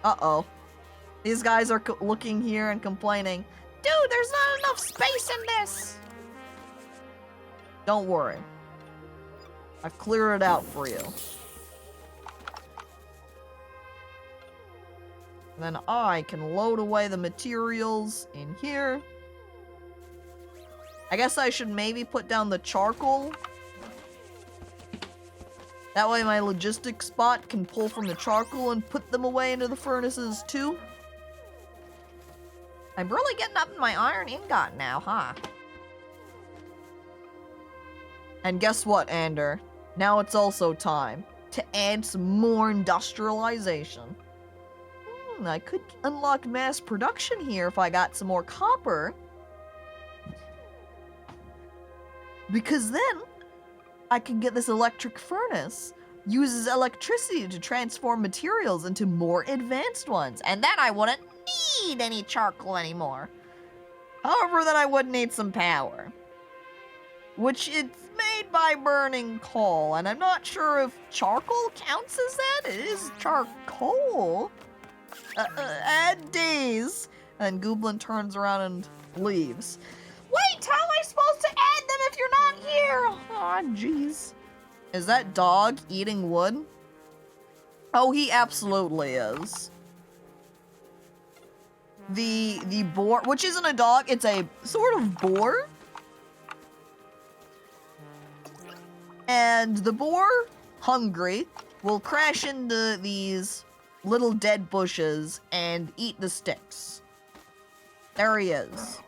Uh-oh. These guys are looking here and complaining. Dude, there's not enough space in this. Don't worry. I've cleared it out for you. And then I can load away the materials in here. I guess I should maybe put down the charcoal. That way my logistics spot can pull from the charcoal and put them away into the furnaces too. I'm really getting up in my iron ingot now, huh? And guess what, Ander? Now it's also time to add some more industrialization. I could unlock mass production here if I got some more copper. Because then I can get this electric furnace. Uses electricity to transform materials into more advanced ones. And then I wouldn't need any charcoal anymore. However, then I would need some power. Which it's made by burning coal, and I'm not sure if charcoal counts as that. It is charcoal. Add days. And Gooblin turns around and leaves. Wait, how am I supposed to add them if you're not here? Aw, jeez. Is that dog eating wood? Oh, he absolutely is. The boar, which isn't a dog, it's a sort of boar. And the boar, hungry, will crash into these little dead bushes and eat the sticks. There he is.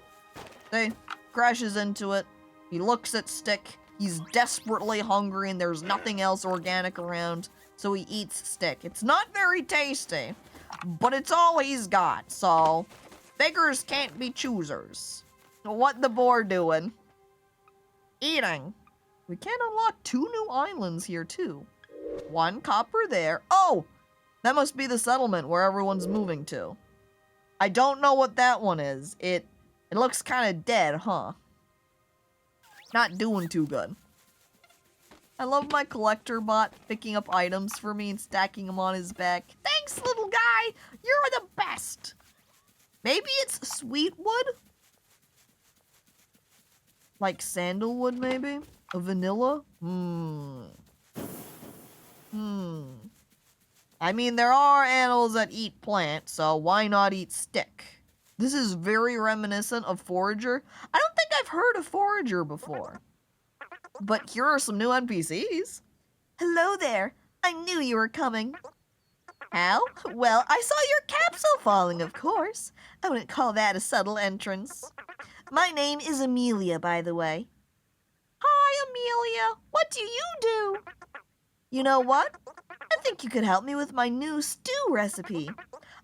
See? Crashes into it. He looks at stick. He's desperately hungry and there's nothing else organic around, so he eats stick. It's not very tasty, but it's all he's got, so beggars can't be choosers. So what the boar doing? Eating. We can unlock 2 new islands here too. 1 copper there. Oh! That must be the settlement where everyone's moving to. I don't know what that one is. It looks kind of dead, huh? Not doing too good. I love my collector bot picking up items for me and stacking them on his back. Thanks, little guy! You're the best! Maybe it's sweet wood? Like sandalwood, maybe? A vanilla? I mean, there are animals that eat plants, so why not eat stick? This is very reminiscent of Forager. I don't think I've heard of Forager before. But here are some new NPCs. Hello there. I knew you were coming. How? Well, I saw your capsule falling, of course. I wouldn't call that a subtle entrance. My name is Amelia, by the way. Hi, Amelia. What do you do? You know what? I think you could help me with my new stew recipe.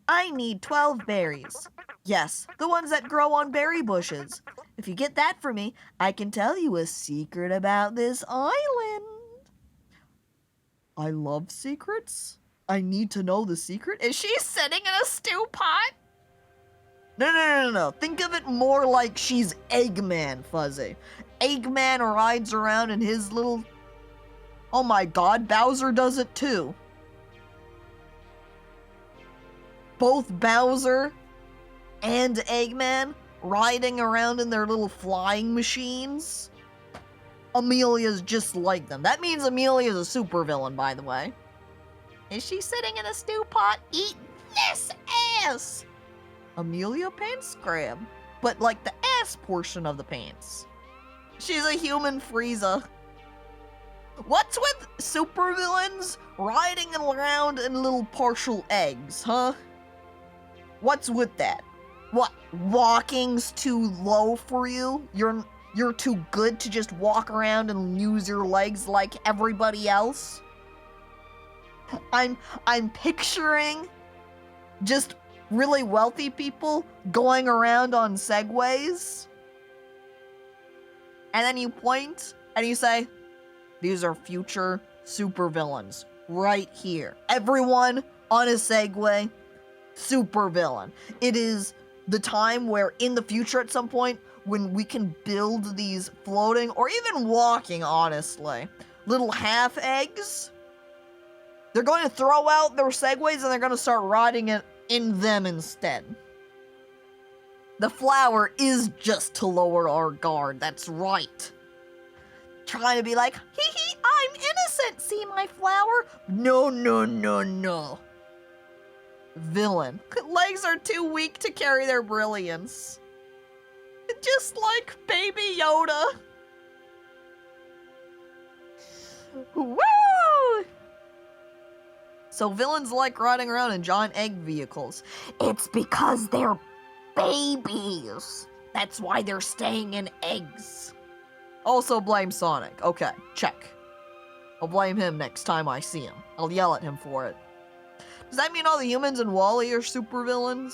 I need 12 berries. Yes, the ones that grow on berry bushes. If you get that for me, I can tell you a secret about this island. I love secrets. I need to know the secret. Is she sitting in a stew pot? No. Think of it more like she's Eggman, Fuzzy. Eggman rides around in his little... Oh my god, Bowser does it too. Both Bowser and Eggman riding around in their little flying machines. Amelia's just like them. That means Amelia's a supervillain, by the way. Is she sitting in a stew pot? Eat this ass! Amelia Pants Grab. But like the ass portion of the pants. She's a human Frieza. What's with supervillains riding around in little partial eggs, huh? What's with that? What, walking's too low for you? You're too good to just walk around and use your legs like everybody else? I'm picturing just really wealthy people going around on Segways. And then you point and you say, these are future supervillains right here. Everyone on a Segway, supervillain. It is the time where in the future at some point when we can build these floating or even walking, honestly, little half eggs. They're going to throw out their Segways and they're going to start riding it in them instead. The flower is just to lower our guard. That's right. Trying to be like, hee hee, I'm innocent. See my flower? No. Villain. Legs are too weak to carry their brilliance. just like Baby Yoda. Woo! So villains like riding around in giant egg vehicles. It's because they're babies. That's why they're staying in eggs. Also blame Sonic. Okay, check. I'll blame him next time I see him. I'll yell at him for it. Does that mean all the humans in Wall-E are supervillains?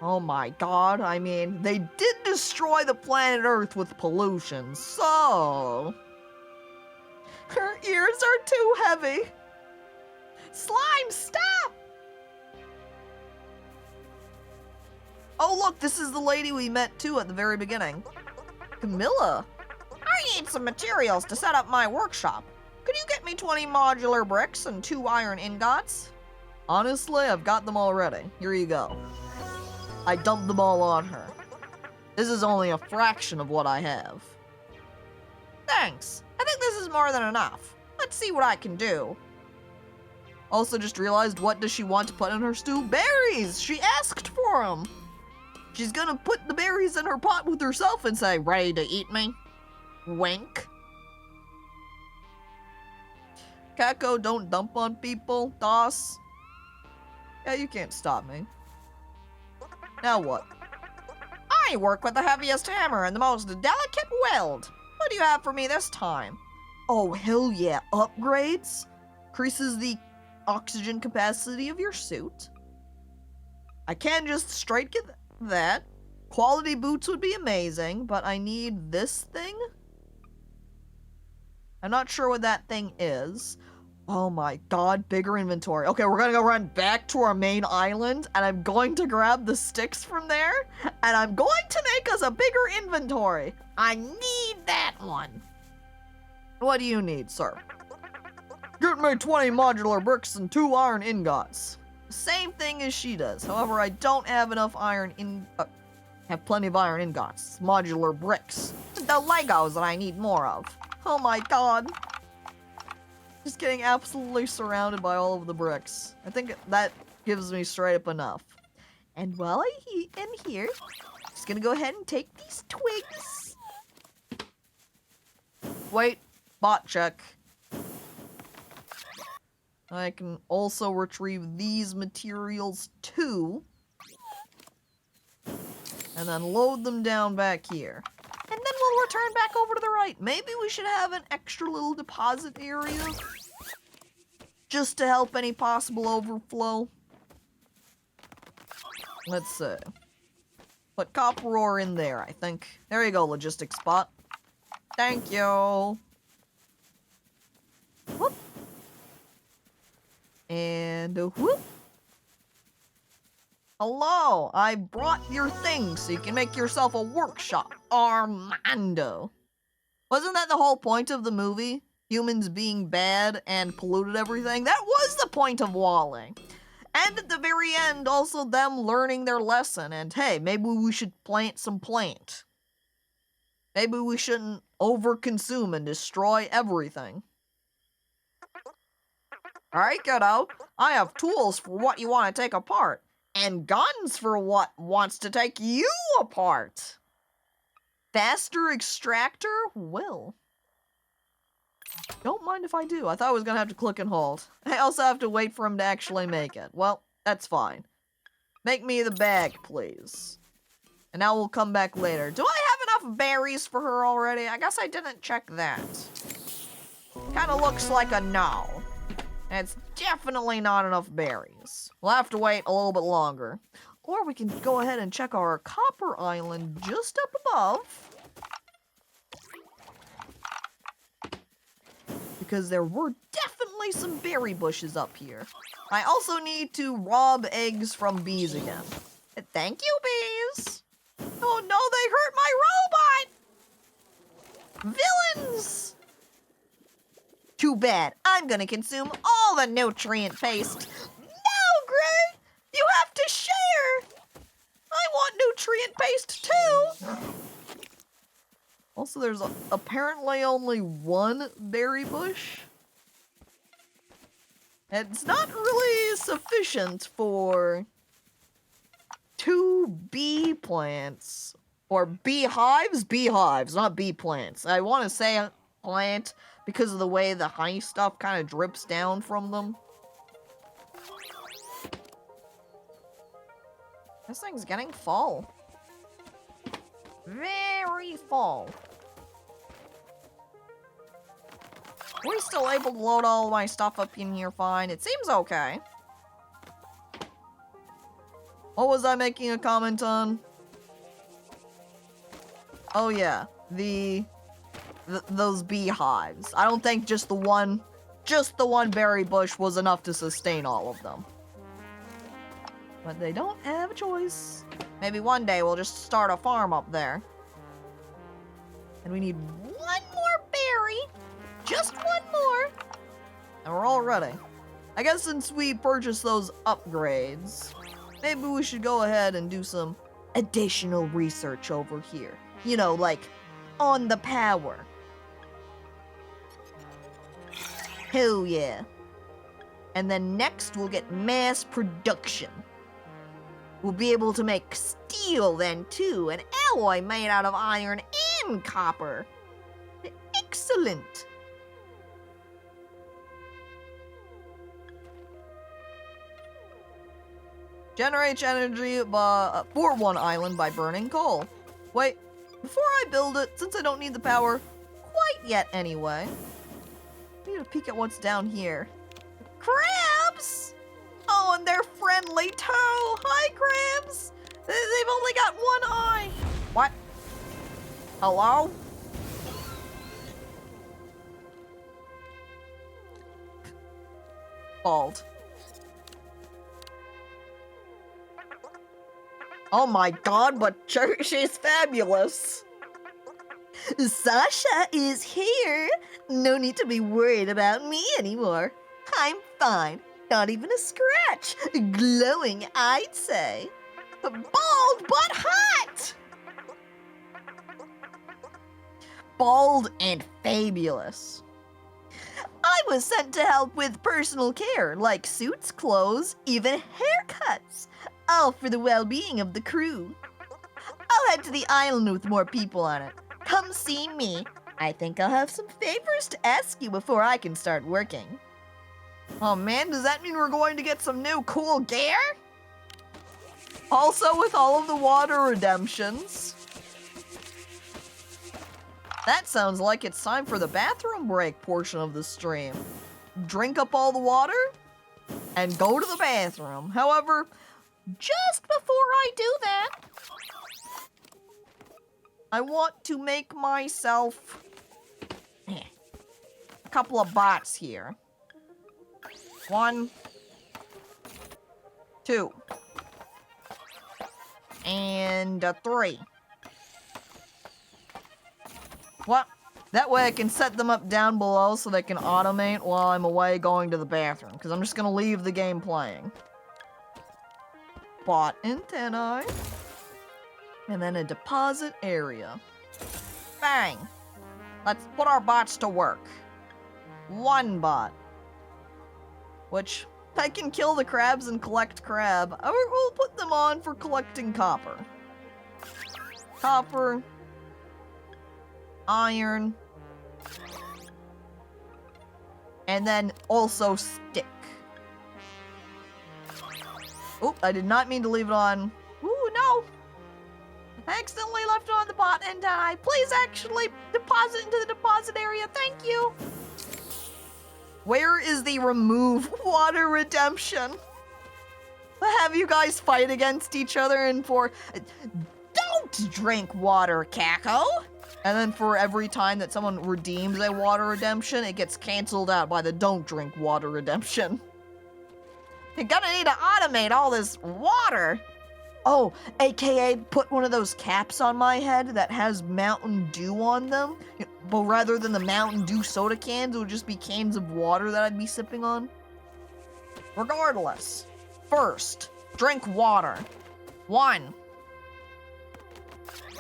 Oh my god, I mean, they did destroy the planet Earth with pollution, so... Her ears are too heavy. Slime, stop! Oh look, this is the lady we met too at the very beginning. Camilla. I need some materials to set up my workshop. Could you get me 20 modular bricks and 2 iron ingots? Honestly, I've got them already. Here you go. I dumped them all on her. This is only a fraction of what I have. Thanks. I think this is more than enough. Let's see what I can do. Also just realized, what does she want to put in her stew? Berries! She asked for them! She's gonna put the berries in her pot with herself and say, ready to eat me? Wink. Caco, don't dump on people. Doss. Yeah, you can't stop me. Now what? I work with the heaviest hammer and the most delicate weld. What do you have for me this time? Oh, hell yeah. Upgrades? Increases the oxygen capacity of your suit. I can just straight get that. Quality boots would be amazing, but I need this thing? I'm not sure what that thing is. Oh my god, bigger inventory. Okay, we're gonna go run back to our main island, and I'm going to grab the sticks from there, and I'm going to make us a bigger inventory. I need that one. What do you need, sir? Get me 20 modular bricks and 2 iron ingots. Same thing as she does. However, I don't have enough have plenty of iron ingots. Modular bricks. The Legos that I need more of. Oh my god. Just getting absolutely surrounded by all of the bricks. I think that gives me straight up enough. And while I am here, just gonna go ahead and take these twigs. Wait, bot check. I can also retrieve these materials too. And then load them down back here. And then we'll return back over to the right. Maybe we should have an extra little deposit area. Just to help any possible overflow. Let's see. Put copper ore in there, I think. There you go, logistics spot. Thank you. Whoop. And whoop. Hello, I brought your things so you can make yourself a workshop. Armando. Wasn't that the whole point of the movie? Humans being bad and polluted everything? That was the point of Wall-E. And at the very end, also them learning their lesson. And hey, maybe we should plant some plant. Maybe we shouldn't overconsume and destroy everything. Alright, kiddo. I have tools for what you want to take apart. And guns for what wants to take you apart. Faster extractor? Will. Don't mind if I do. I thought I was gonna have to click and hold. I also have to wait for him to actually make it. Well, that's fine. Make me the bag, please. And now we'll come back later. Do I have enough berries for her already? I guess I didn't check that. Kinda looks like a no. It's definitely not enough berries. We'll have to wait a little bit longer. Or we can go ahead and check our copper island just up above. Because there were definitely some berry bushes up here. I also need to rob eggs from bees again. Thank you, bees! Oh no, they hurt my robot! Villains! Too bad. I'm gonna consume all the nutrient paste. No, Gray! You have to share! I want nutrient paste too! Also, there's apparently only one berry bush. It's not really sufficient for 2 bee plants. Or beehives? Beehives, not bee plants. I want to say plant because of the way the honey stuff kind of drips down from them. This thing's getting full. Very full. Are we still able to load all of my stuff up in here fine? It seems okay. What was I making a comment on? Oh yeah, those beehives. I don't think just the one berry bush was enough to sustain all of them. But they don't have a choice. Maybe one day we'll just start a farm up there. And we need one more berry. Just one more. And we're all ready. I guess since we purchased those upgrades, maybe we should go ahead and do some additional research over here. You know, like, on the power. Hell yeah. And then next we'll get mass production. We'll be able to make steel then too, an alloy made out of iron and copper. Excellent. Generates energy for one island by burning coal. Wait, before I build it, since I don't need the power quite yet anyway, I need to peek at what's down here. Crabs! Oh, and they're friendly too! Hi, crabs! They've only got one eye! What? Hello? Bald. Oh my god, but she's fabulous! Sasha is here! No need to be worried about me anymore. I'm fine. Not even a scratch. Glowing, I'd say. Bald but hot! Bald and fabulous. I was sent to help with personal care, like suits, clothes, even haircuts. All for the well-being of the crew. I'll head to the island with more people on it. Come see me. I think I'll have some favors to ask you before I can start working. Oh man, does that mean we're going to get some new cool gear? Also with all of the water redemptions. That sounds like it's time for the bathroom break portion of the stream. Drink up all the water and go to the bathroom. However, just before I do that, I want to make myself a couple of bots here. 1, 2, and 3. Well, that way I can set them up down below so they can automate while I'm away going to the bathroom, because I'm just going to leave the game playing. Bot antennae. And then a deposit area. Bang! Let's put our bots to work. 1 bot. Which, I can kill the crabs and collect crab. We'll put them on for collecting copper. Copper. Iron. And then also stick. Oop, I did not mean to leave it on. Ooh, no! I accidentally left it on the bot and please actually deposit into the deposit area, thank you! Where is the remove water redemption? Have you guys fight against each other and for... Don't drink water, Caco! And then for every time that someone redeems a water redemption, it gets canceled out by the don't drink water redemption. You're gonna need to automate all this water! Oh, aka put one of those caps on my head that has Mountain Dew on them. But rather than the Mountain Dew soda cans, it would just be cans of water that I'd be sipping on. Regardless, first, drink water. 1,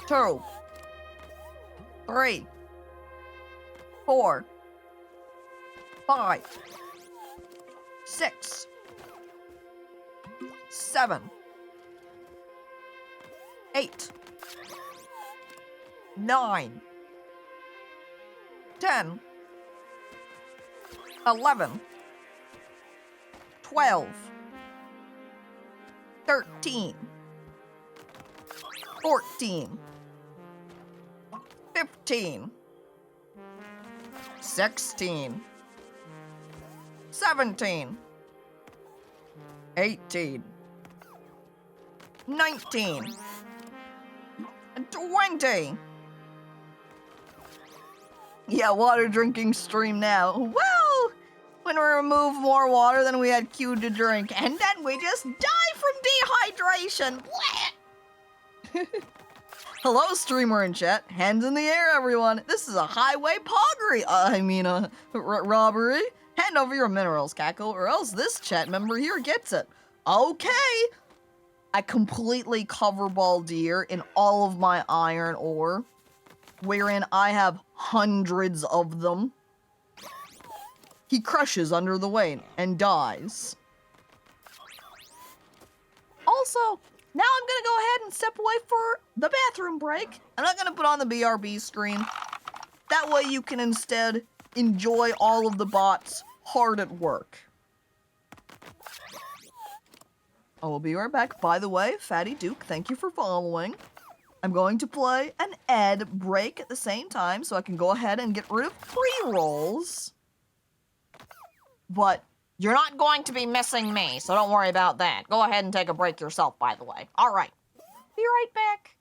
2, 3, 4, 5, 6, 7, 8, 9, 10, 11, 12, 13, 14, 15, 16, 17, 18, 19, 20. Yeah, water drinking stream now. Well, when we remove more water than we had queued to drink, and then we just die from dehydration. Blech. Hello, streamer in chat. Hands in the air, everyone. This is a highway robbery. Hand over your minerals, Caco, or else this chat member here gets it. Okay. I completely cover Baldir in all of my iron ore, wherein I have hundreds of them. He crushes under the weight and dies. Also, now I'm gonna go ahead and step away for the bathroom break. I'm not gonna put on the BRB screen. That way you can instead enjoy all of the bots hard at work. I will be right back. By the way, Fatty Duke, thank you for following. I'm going to play an ad break at the same time so I can go ahead and get rid of pre-rolls. But You're not going to be missing me, so don't worry about that. Go ahead and take a break yourself, by the way. All right. Be right back.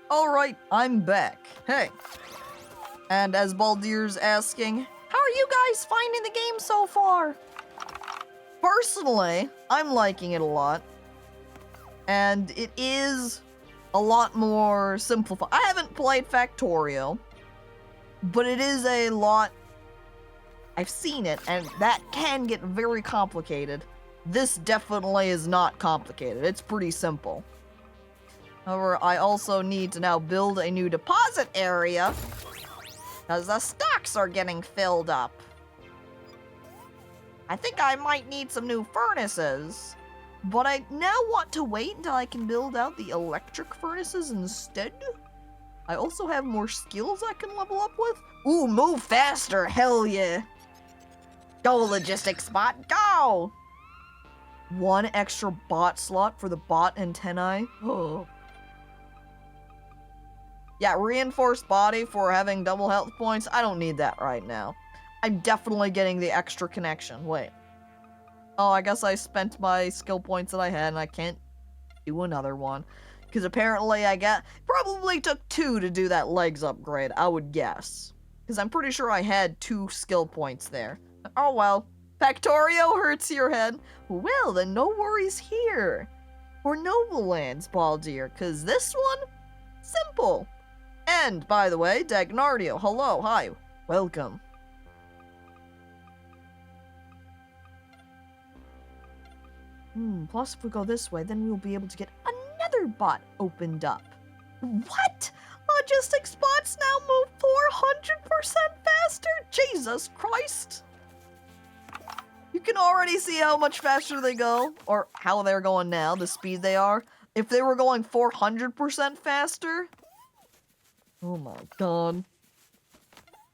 Alright, I'm back. Hey. And as Baldir's asking, how are you guys finding the game so far? Personally, I'm liking it a lot. And it is a lot more simplified. I haven't played Factorio, but it is a lot... I've seen it, and that can get very complicated. This definitely is not complicated. It's pretty simple. However, I also need to now build a new deposit area, because the stocks are getting filled up. I think I might need some new furnaces, but I now want to wait until I can build out the electric furnaces instead. I also have more skills I can level up with. Ooh, move faster, hell yeah. Go, logistics bot, go! 1 extra bot slot for the bot antennae. Oh. Yeah, reinforced body for having double health points. I don't need that right now. I'm definitely getting the extra connection. Wait. Oh, I guess I spent my skill points that I had and I can't do another one. Because apparently probably took 2 to do that legs upgrade, I would guess. Because I'm pretty sure I had 2 skill points there. Oh well. Factorio hurts your head. Well, then no worries here. For Noble Lands, Baldir, because this one, simple. And, by the way, Dagnardio, hello, hi, welcome. Plus if we go this way, then we'll be able to get another bot opened up. What? Logistics bots now move 400% faster? Jesus Christ. You can already see how much faster they go, or how they're going now, the speed they are. If they were going 400% faster... Oh my god.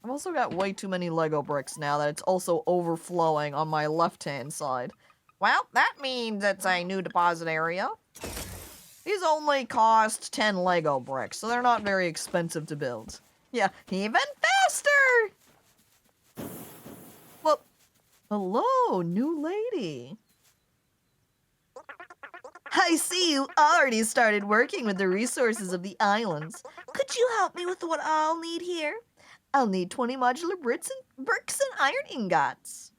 I've also got way too many Lego bricks now that it's also overflowing on my left-hand side. Well, that means it's a new deposit area. These only cost 10 Lego bricks, so they're not very expensive to build. Yeah, even faster! Well, hello, new lady. I see you already started working with the resources of the islands. Could you help me with what I'll need here? I'll need 20 modular bricks and iron ingots.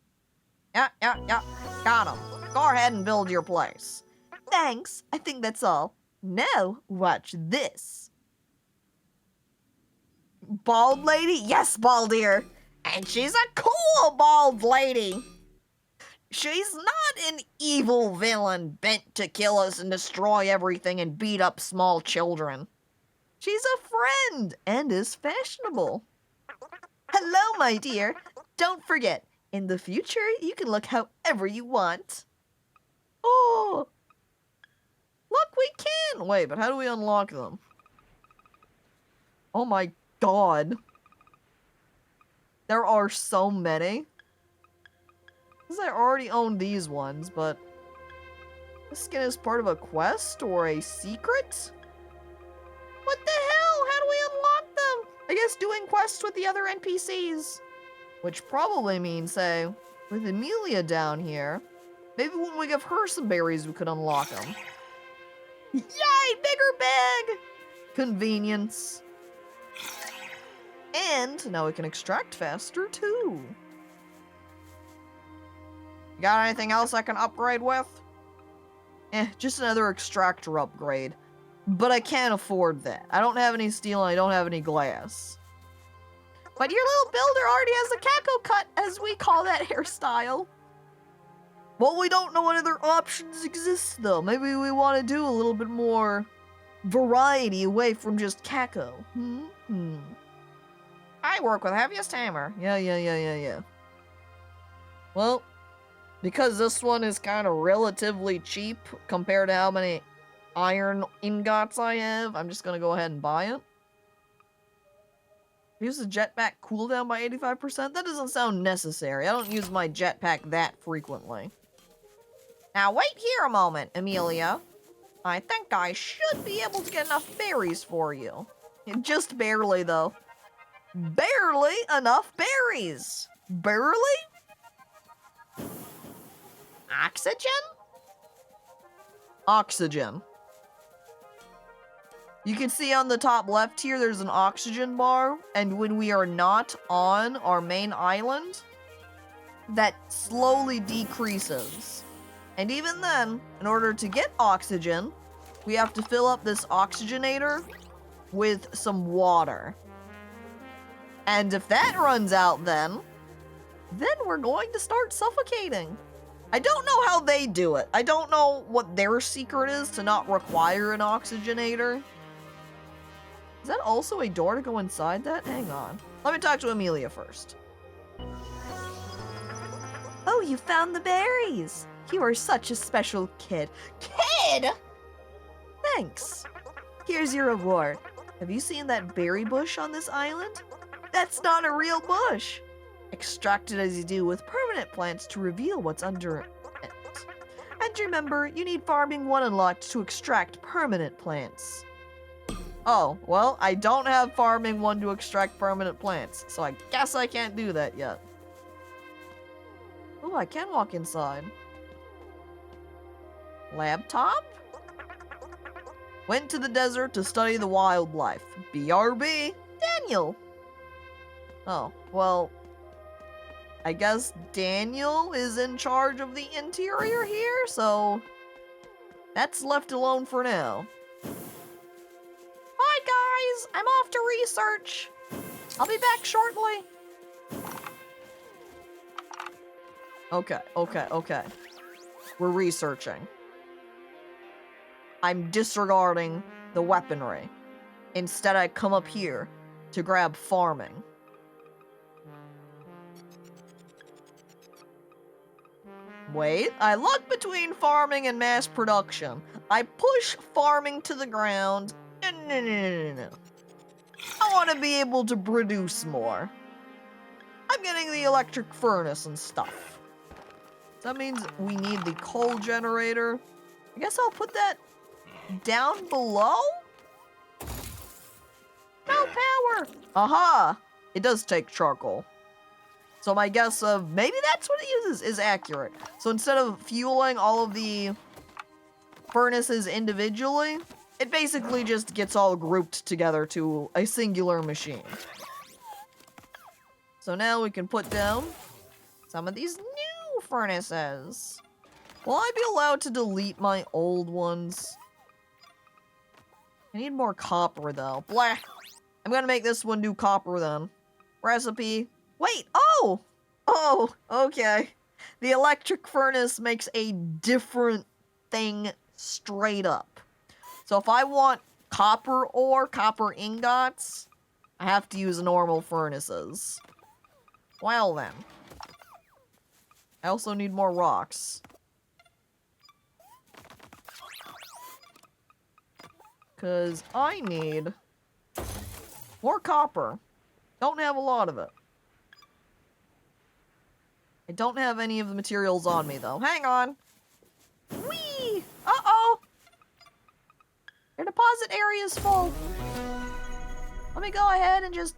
Yeah, got 'em. Go ahead and build your place. Thanks, I think that's all. Now, watch this. Bald lady? Yes, Baldir. And she's a cool bald lady. She's not an evil villain bent to kill us and destroy everything and beat up small children. She's a friend and is fashionable. Hello, my dear. Don't forget, in the future, you can look however you want. Oh, look, we can. Wait, but how do we unlock them? Oh my god. There are so many. Because I already own these ones, but this skin is part of a quest or a secret? What the hell? How do we unlock them? I guess doing quests with the other NPCs. Which probably means, say, with Amelia down here, maybe when we give her some berries, we could unlock them. Yay! Bigger bag! Convenience. And now we can extract faster, too. You got anything else I can upgrade with? Just another extractor upgrade. But I can't afford that. I don't have any steel and I don't have any glass. But your little builder already has a caco cut, as we call that hairstyle. Well, we don't know what other options exist, though. Maybe we want to do a little bit more variety away from just caco. I work with heaviest hammer. Yeah. Well, because this one is kind of relatively cheap compared to how many iron ingots I have, I'm just going to go ahead and buy it. Use the jetpack cooldown by 85%? That doesn't sound necessary. I don't use my jetpack that frequently. Now wait here a moment, Amelia. I think I should be able to get enough berries for you. Just barely, though. Barely enough berries. Barely? Oxygen? Oxygen. You can see on the top left here, there's an oxygen bar, and when we are not on our main island, that slowly decreases. And even then, in order to get oxygen, we have to fill up this oxygenator with some water. And if that runs out then we're going to start suffocating. I don't know how they do it. I don't know what their secret is to not require an oxygenator. Is that also a door to go inside that? Hang on. Let me talk to Amelia first. Oh, you found the berries. You are such a special kid. Kid? Thanks. Here's your reward. Have you seen that berry bush on this island? That's not a real bush. Extract it as you do with permanent plants to reveal what's under it. And remember, you need farming 1 unlocked to extract permanent plants. Oh, well, I don't have farming 1 to extract permanent plants, so I guess I can't do that yet. Oh, I can walk inside. Laptop? Went to the desert to study the wildlife. BRB. Daniel. Oh, well, I guess Daniel is in charge of the interior here, so that's left alone for now. Bye, guys. I'm off to research. I'll be back shortly. Okay. We're researching. I'm disregarding the weaponry. Instead, I come up here to grab farming. Wait, I look between farming and mass production. I push farming to the ground. No. I want to be able to produce more. I'm getting the electric furnace and stuff. That means we need the coal generator. I guess I'll put that down below? No power! Aha! It does take charcoal. So my guess of maybe that's what it uses is accurate. So instead of fueling all of the furnaces individually, it basically just gets all grouped together to a singular machine. So now we can put down some of these new furnaces. Will I be allowed to delete my old ones? I need more copper though. Blah. I'm gonna make this one do copper then. Recipe. Wait, oh, okay. The electric furnace makes a different thing straight up. So if I want copper ore, copper ingots, I have to use normal furnaces. Well then. I also need more rocks. Because I need more copper. Don't have a lot of it. I don't have any of the materials on me, though. Hang on. Whee! Uh-oh! Your deposit area's full. Let me go ahead and just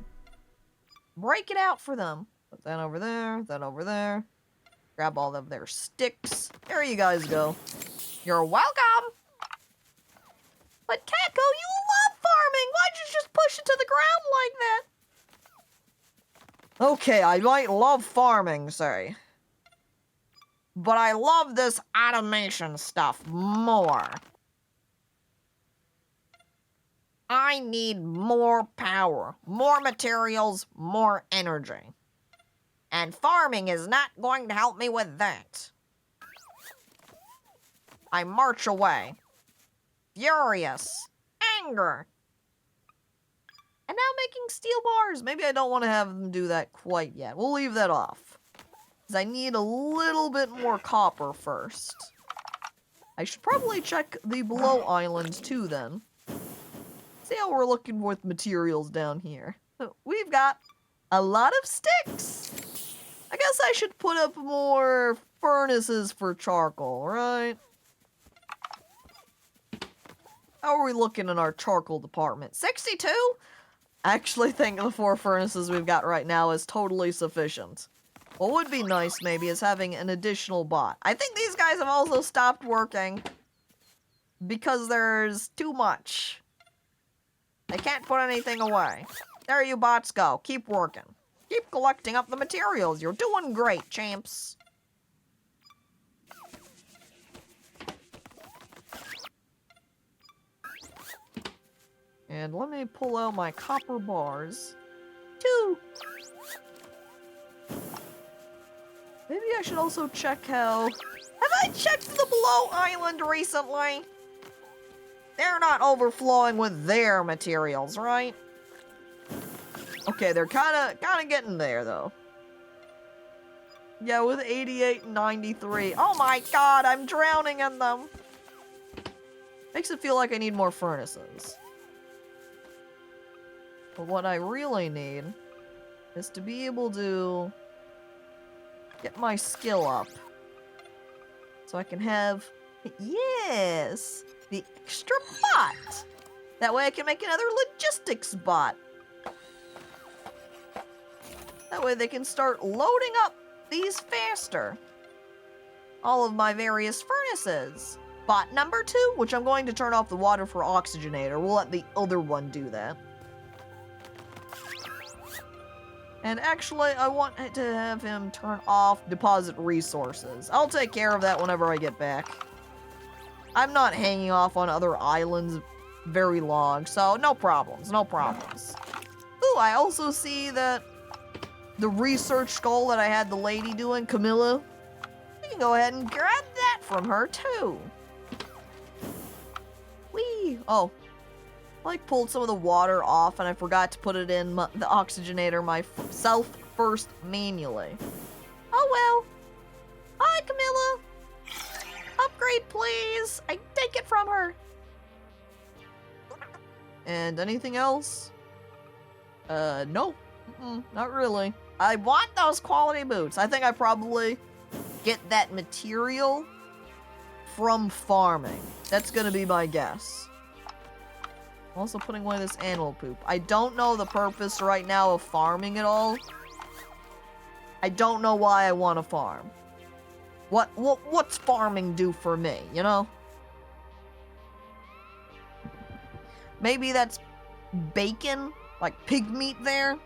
break it out for them. Put that over there, that over there. Grab all of their sticks. There you guys go. You're welcome! But Caco, you love farming! Why'd you just push it to the ground like that? Okay, I might love farming, say. But I love this automation stuff more. I need more power, more materials, more energy. And farming is not going to help me with that. I march away. Furious. Anger. And now making steel bars. Maybe I don't want to have them do that quite yet. We'll leave that off. Because I need a little bit more copper first. I should probably check the below island too then. See how we're looking with materials down here. We've got a lot of sticks. I guess I should put up more furnaces for charcoal, right? How are we looking in our charcoal department? 62? I actually think the 4 furnaces we've got right now is totally sufficient. What would be nice, maybe, is having an additional bot. I think these guys have also stopped working because there's too much. They can't put anything away. There you bots go. Keep working. Keep collecting up the materials. You're doing great, champs. And let me pull out my copper bars. 2. Maybe I should also check how... Have I checked the below island recently? They're not overflowing with their materials, right? Okay, they're kinda getting there, though. Yeah, with 88 and 93. Oh my god, I'm drowning in them. Makes it feel like I need more furnaces. But what I really need is to be able to get my skill up. So I can have, yes, the extra bot. That way I can make another logistics bot. That way they can start loading up these faster. All of my various furnaces. Bot number 2, which I'm going to turn off the water for oxygenator. We'll let the other one do that. And actually, I want to have him turn off deposit resources. I'll take care of that whenever I get back. I'm not hanging off on other islands very long, so no problems, no problems. Ooh, I also see that the research skull that I had the lady doing, Camilla, we can go ahead and grab that from her too. Whee! Oh. I pulled some of the water off and I forgot to put it in the oxygenator myself first manually. Oh well. Hi, Camilla. Upgrade, please. I take it from her. And anything else? No. Not really. I want those quality boots. I think I probably get that material from farming. That's gonna be my guess. Also putting away this animal poop. I don't know the purpose right now of farming at all. I don't know why I want to farm. What's farming do for me, you know? Maybe that's bacon, like pig meat there.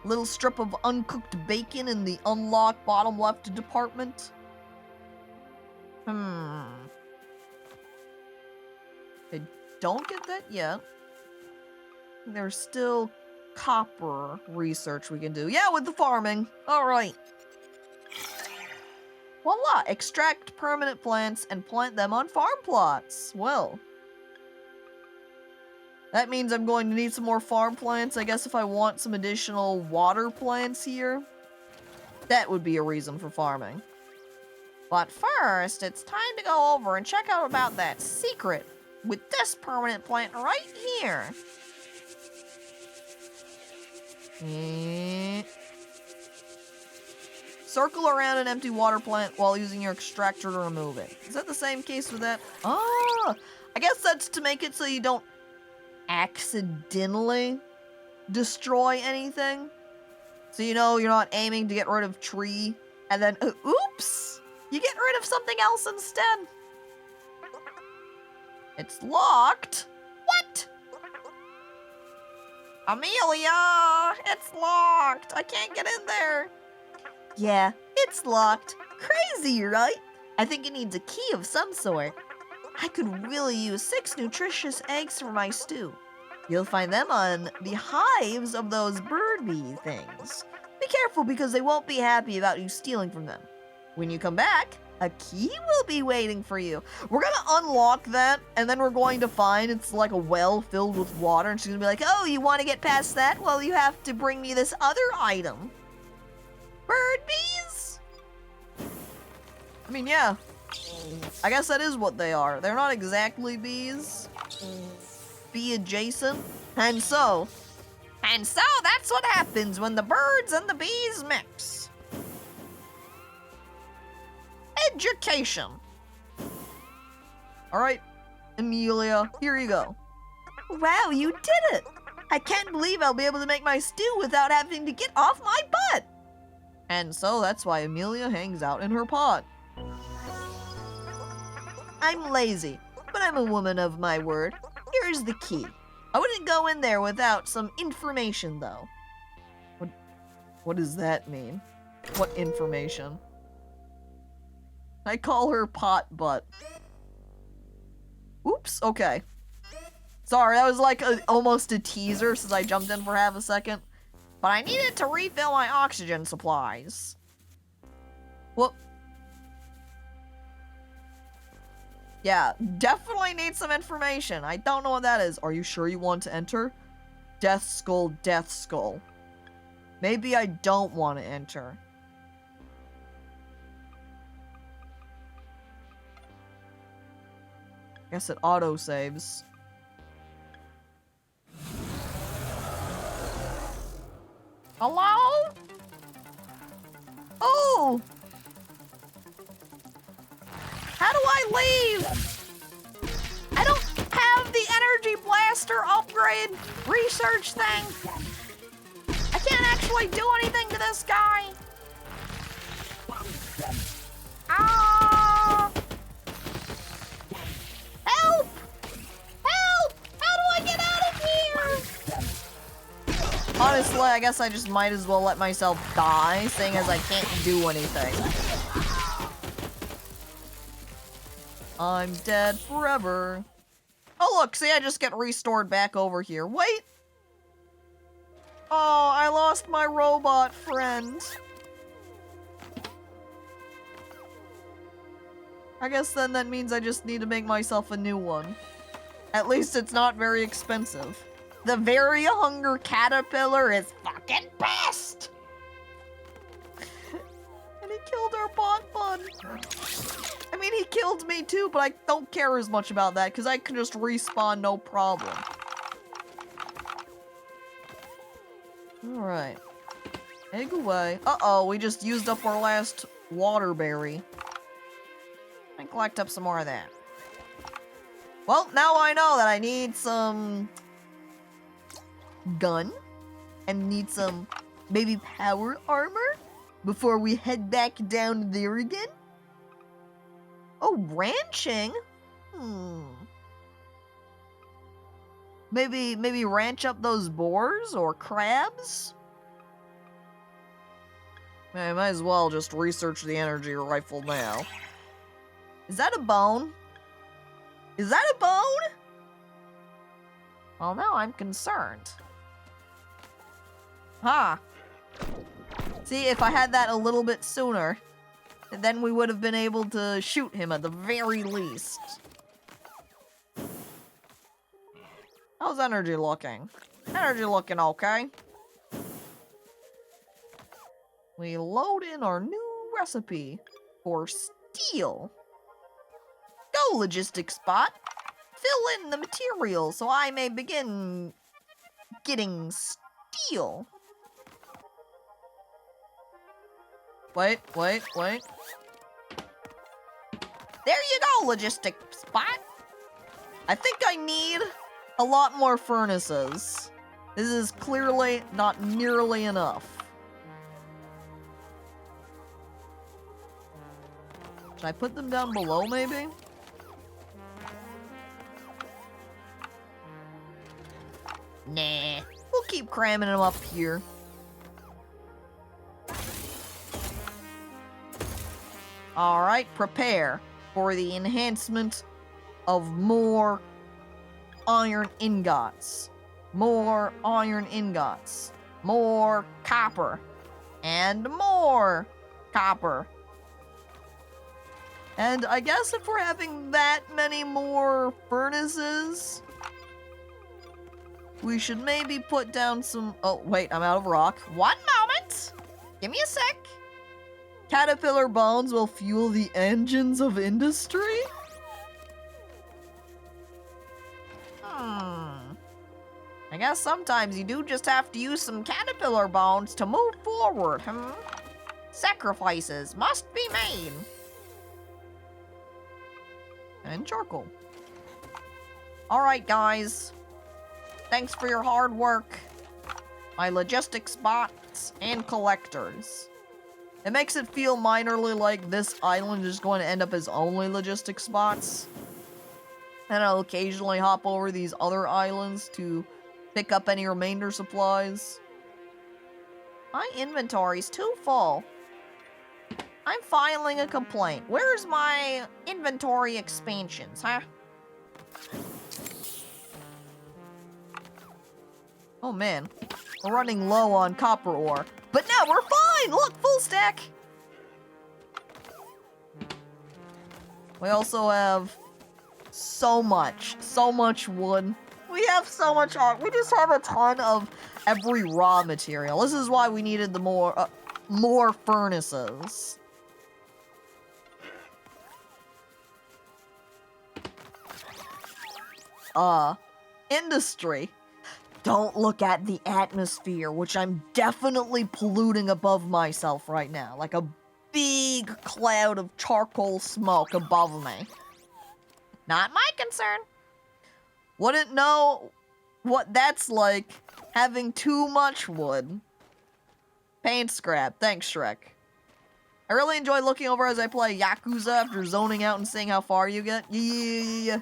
Little strip of uncooked bacon in the unlocked bottom left department. Don't get that yet. There's still copper research we can do. Yeah, with the farming. Alright. Voila! Extract permanent plants and plant them on farm plots. Well. That means I'm going to need some more farm plants. I guess if I want some additional water plants here, that would be a reason for farming. But first, it's time to go over and check out about that secret with this permanent plant right here. Circle around an empty water plant while using your extractor to remove it. Is that the same case with that? Ah, I guess that's to make it so you don't accidentally destroy anything. So you know you're not aiming to get rid of tree and then, oops, you get rid of something else instead. It's locked? What? Amelia, it's locked. I can't get in there. Yeah, it's locked. Crazy, right? I think it needs a key of some sort. I could really use 6 nutritious eggs for my stew. You'll find them on the hives of those bird bee things. Be careful because they won't be happy about you stealing from them. When you come back, a key will be waiting for you. We're gonna unlock that, and then we're going to find it's like a well filled with water, and she's gonna be like, oh, you want to get past that? Well, you have to bring me this other item. Bird bees? I mean, yeah. I guess that is what they are. They're not exactly bees. Bee adjacent. And so that's what happens when the birds and the bees mix. Education. Alright, Amelia, here you go. Wow, you did it! I can't believe I'll be able to make my stew without having to get off my butt! And so that's why Amelia hangs out in her pot. I'm lazy, but I'm a woman of my word. Here's the key. I wouldn't go in there without some information, though. What does that mean? What information? I call her Pot Butt. Oops, okay. Sorry, that was like almost a teaser since I jumped in for half a second. But I needed to refill my oxygen supplies. Whoop. Yeah, definitely need some information. I don't know what that is. Are you sure you want to enter? Death Skull, Death Skull. Maybe I don't want to enter. Guess it auto-saves. Hello? Oh! How do I leave? I don't have the energy blaster upgrade research thing. I can't actually do anything to this guy. Ah! Help! Help! How do I get out of here? Honestly, I guess I just might as well let myself die, seeing as I can't do anything. I'm dead forever. Oh look, see, I just get restored back over here. Wait! Oh, I lost my robot friend. I guess then that means I just need to make myself a new one. At least it's not very expensive. The very hunger caterpillar is fucking pissed! And he killed our bot bud. I mean, he killed me too, but I don't care as much about that because I can just respawn no problem. Alright. Egg away. Uh-oh, we just used up our last water berry. I collect up some more of that. Well, now I know that I need some gun and need some maybe power armor before we head back down there again. Oh, ranching? Maybe ranch up those boars or crabs? I might as well just research the energy rifle now. Is that a bone? Is that a bone? Well, now I'm concerned. Huh. See, if I had that a little bit sooner, then we would have been able to shoot him at the very least. How's energy looking? Energy looking okay. We load in our new recipe for steel. Go, logistics spot. Fill in the material so I may begin getting steel. Wait. There you go, logistic spot. I think I need a lot more furnaces. This is clearly not nearly enough. Should I put them down below, maybe? Nah. We'll keep cramming them up here. Alright, prepare for the enhancement of more iron ingots. More iron ingots. More copper. And more copper. And I guess if we're having that many more furnaces, we should maybe put down some... Oh, wait, I'm out of rock. One moment. Give me a sec. Caterpillar bones will fuel the engines of industry? I guess sometimes you do just have to use some caterpillar bones to move forward, Sacrifices must be made. And charcoal. Alright, guys. Thanks for your hard work. My logistics bots and collectors. It makes it feel minorly like this island is going to end up as only logistics spots. And I'll occasionally hop over these other islands to pick up any remainder supplies. My inventory's too full. I'm filing a complaint. Where's my inventory expansions, huh? Oh man, we're running low on copper ore. But no, we're fine! Look, full stack! We also have so much wood. We have so much art. We just have a ton of every raw material. This is why we needed the more furnaces. Industry. Don't look at the atmosphere, which I'm definitely polluting above myself right now. Like a big cloud of charcoal smoke above me. Not my concern. Wouldn't know what that's like having too much wood. Paint scrap. Thanks, Shrek. I really enjoy looking over as I play Yakuza after zoning out and seeing how far you get. Yeah.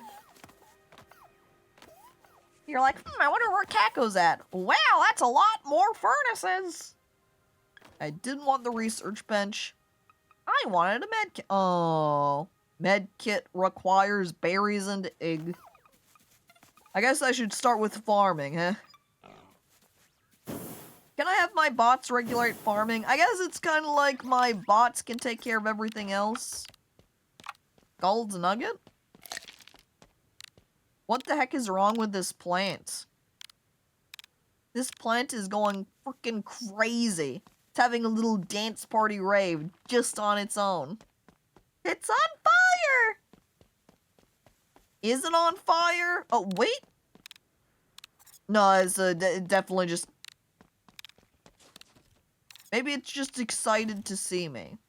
You're like, I wonder where Caco's at. Wow, that's a lot more furnaces. I didn't want the research bench. I wanted a med kit. Oh, med kit requires berries and egg. I guess I should start with farming, huh? Can I have my bots regulate farming? I guess it's kind of like my bots can take care of everything else. Gold's nugget? What the heck is wrong with this plant? This plant is going freaking crazy. It's having a little dance party rave just on its own. It's on fire! Is it on fire? Oh, wait. No, it's definitely just... Maybe it's just excited to see me.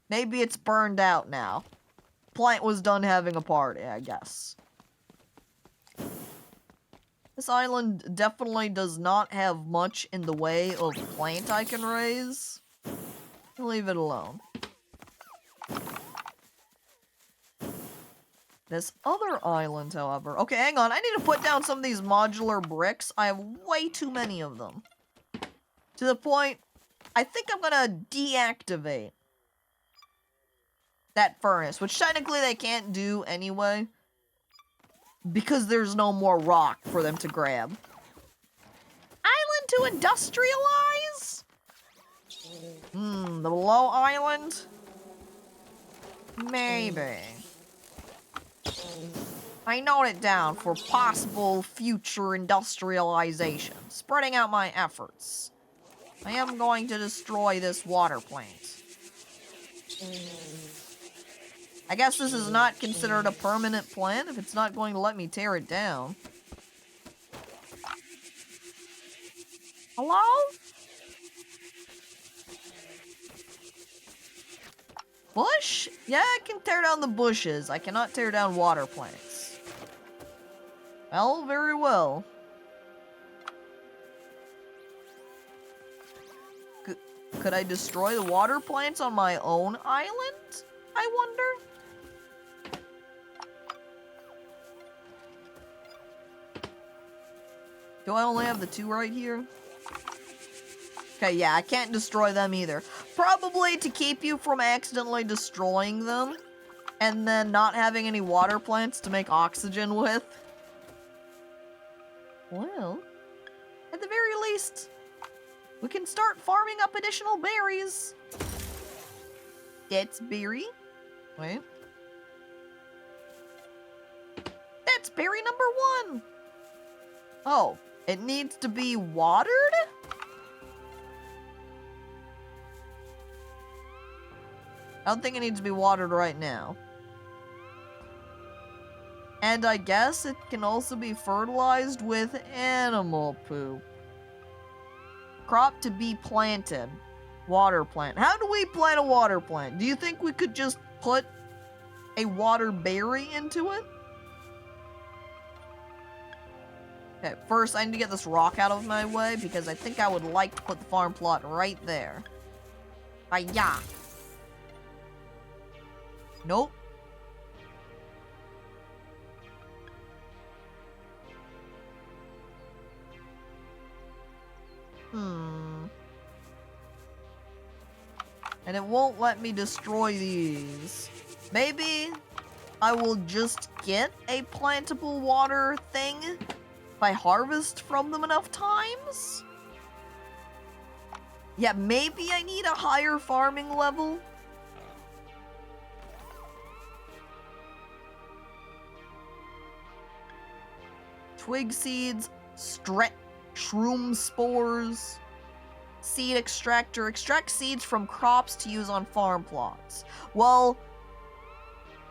Maybe it's burned out now. Plant was done having a party, I guess. This island definitely does not have much in the way of plant I can raise. Leave it alone. This other island, however... Okay, hang on. I need to put down some of these modular bricks. I have way too many of them. To the point, I think I'm gonna deactivate that furnace, which technically they can't do anyway, because there's no more rock for them to grab. Island to industrialize? The below island? Maybe. I note it down for possible future industrialization, spreading out my efforts. I am going to destroy this water plant. I guess this is not considered a permanent plant if it's not going to let me tear it down. Hello? Bush? Yeah, I can tear down the bushes. I cannot tear down water plants. Well, very well. Could I destroy the water plants on my own island? I wonder? Do I only have the two right here? Okay, yeah, I can't destroy them either. Probably to keep you from accidentally destroying them, and then not having any water plants to make oxygen with. Well, at the very least, we can start farming up additional berries. That's berry. Wait. That's berry number 1. Oh, it needs to be watered? I don't think it needs to be watered right now. And I guess it can also be fertilized with animal poop. Crop to be planted. Water plant. How do we plant a water plant? Do you think we could just put a water berry into it? Okay, first I need to get this rock out of my way because I think I would like to put the farm plot right there. Hi-ya. Nope. And it won't let me destroy these. Maybe I will just get a plantable water thing if I harvest from them enough times? Yeah, maybe I need a higher farming level. Twig seeds, shroom spores, seed extractor. Extract seeds from crops to use on farm plots. Well,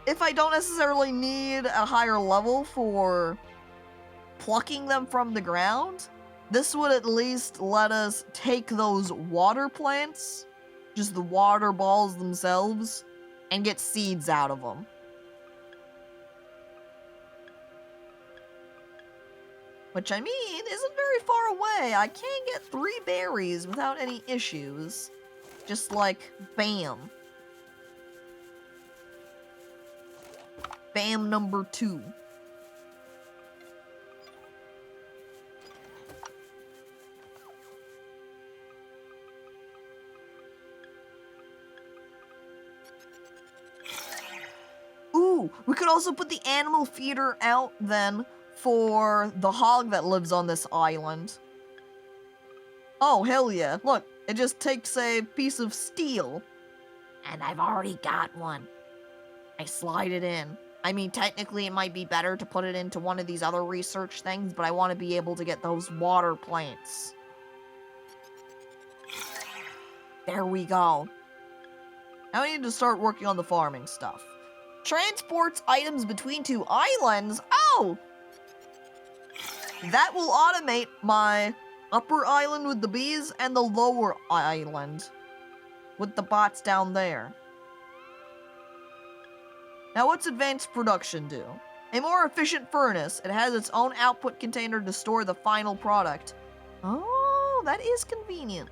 if I don't necessarily need a higher level for plucking them from the ground, this would at least let us take those water plants, just the water balls themselves, and get seeds out of them. Which, I mean, isn't very far away. I can get 3 berries without any issues. Just like, bam. Bam number 2. Ooh, we could also put the animal feeder out then for the hog that lives on this island. Oh, hell yeah. Look, it just takes a piece of steel. And I've already got one. I slide it in. I mean, technically it might be better to put it into one of these other research things, but I want to be able to get those water plants. There we go. Now we need to start working on the farming stuff. Transports items between 2 islands? Oh! That will automate my upper island with the bees and the lower island with the bots down there. Now what's advanced production do? A more efficient furnace. It has its own output container to store the final product. Oh, that is convenient.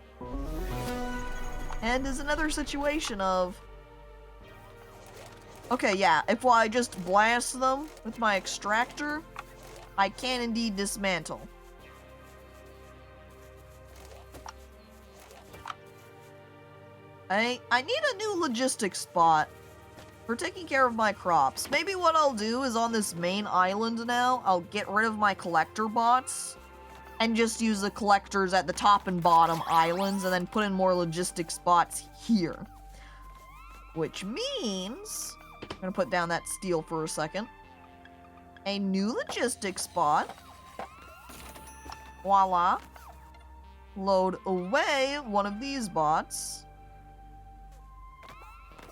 And is another situation of... Okay, yeah, if I just blast them with my extractor, I can indeed dismantle. I need a new logistics spot for taking care of my crops. Maybe what I'll do is on this main island now, I'll get rid of my collector bots and just use the collectors at the top and bottom islands and then put in more logistics spots here. Which means... I'm gonna put down that steel for a second. A new logistics spot. Voila. Load away one of these bots.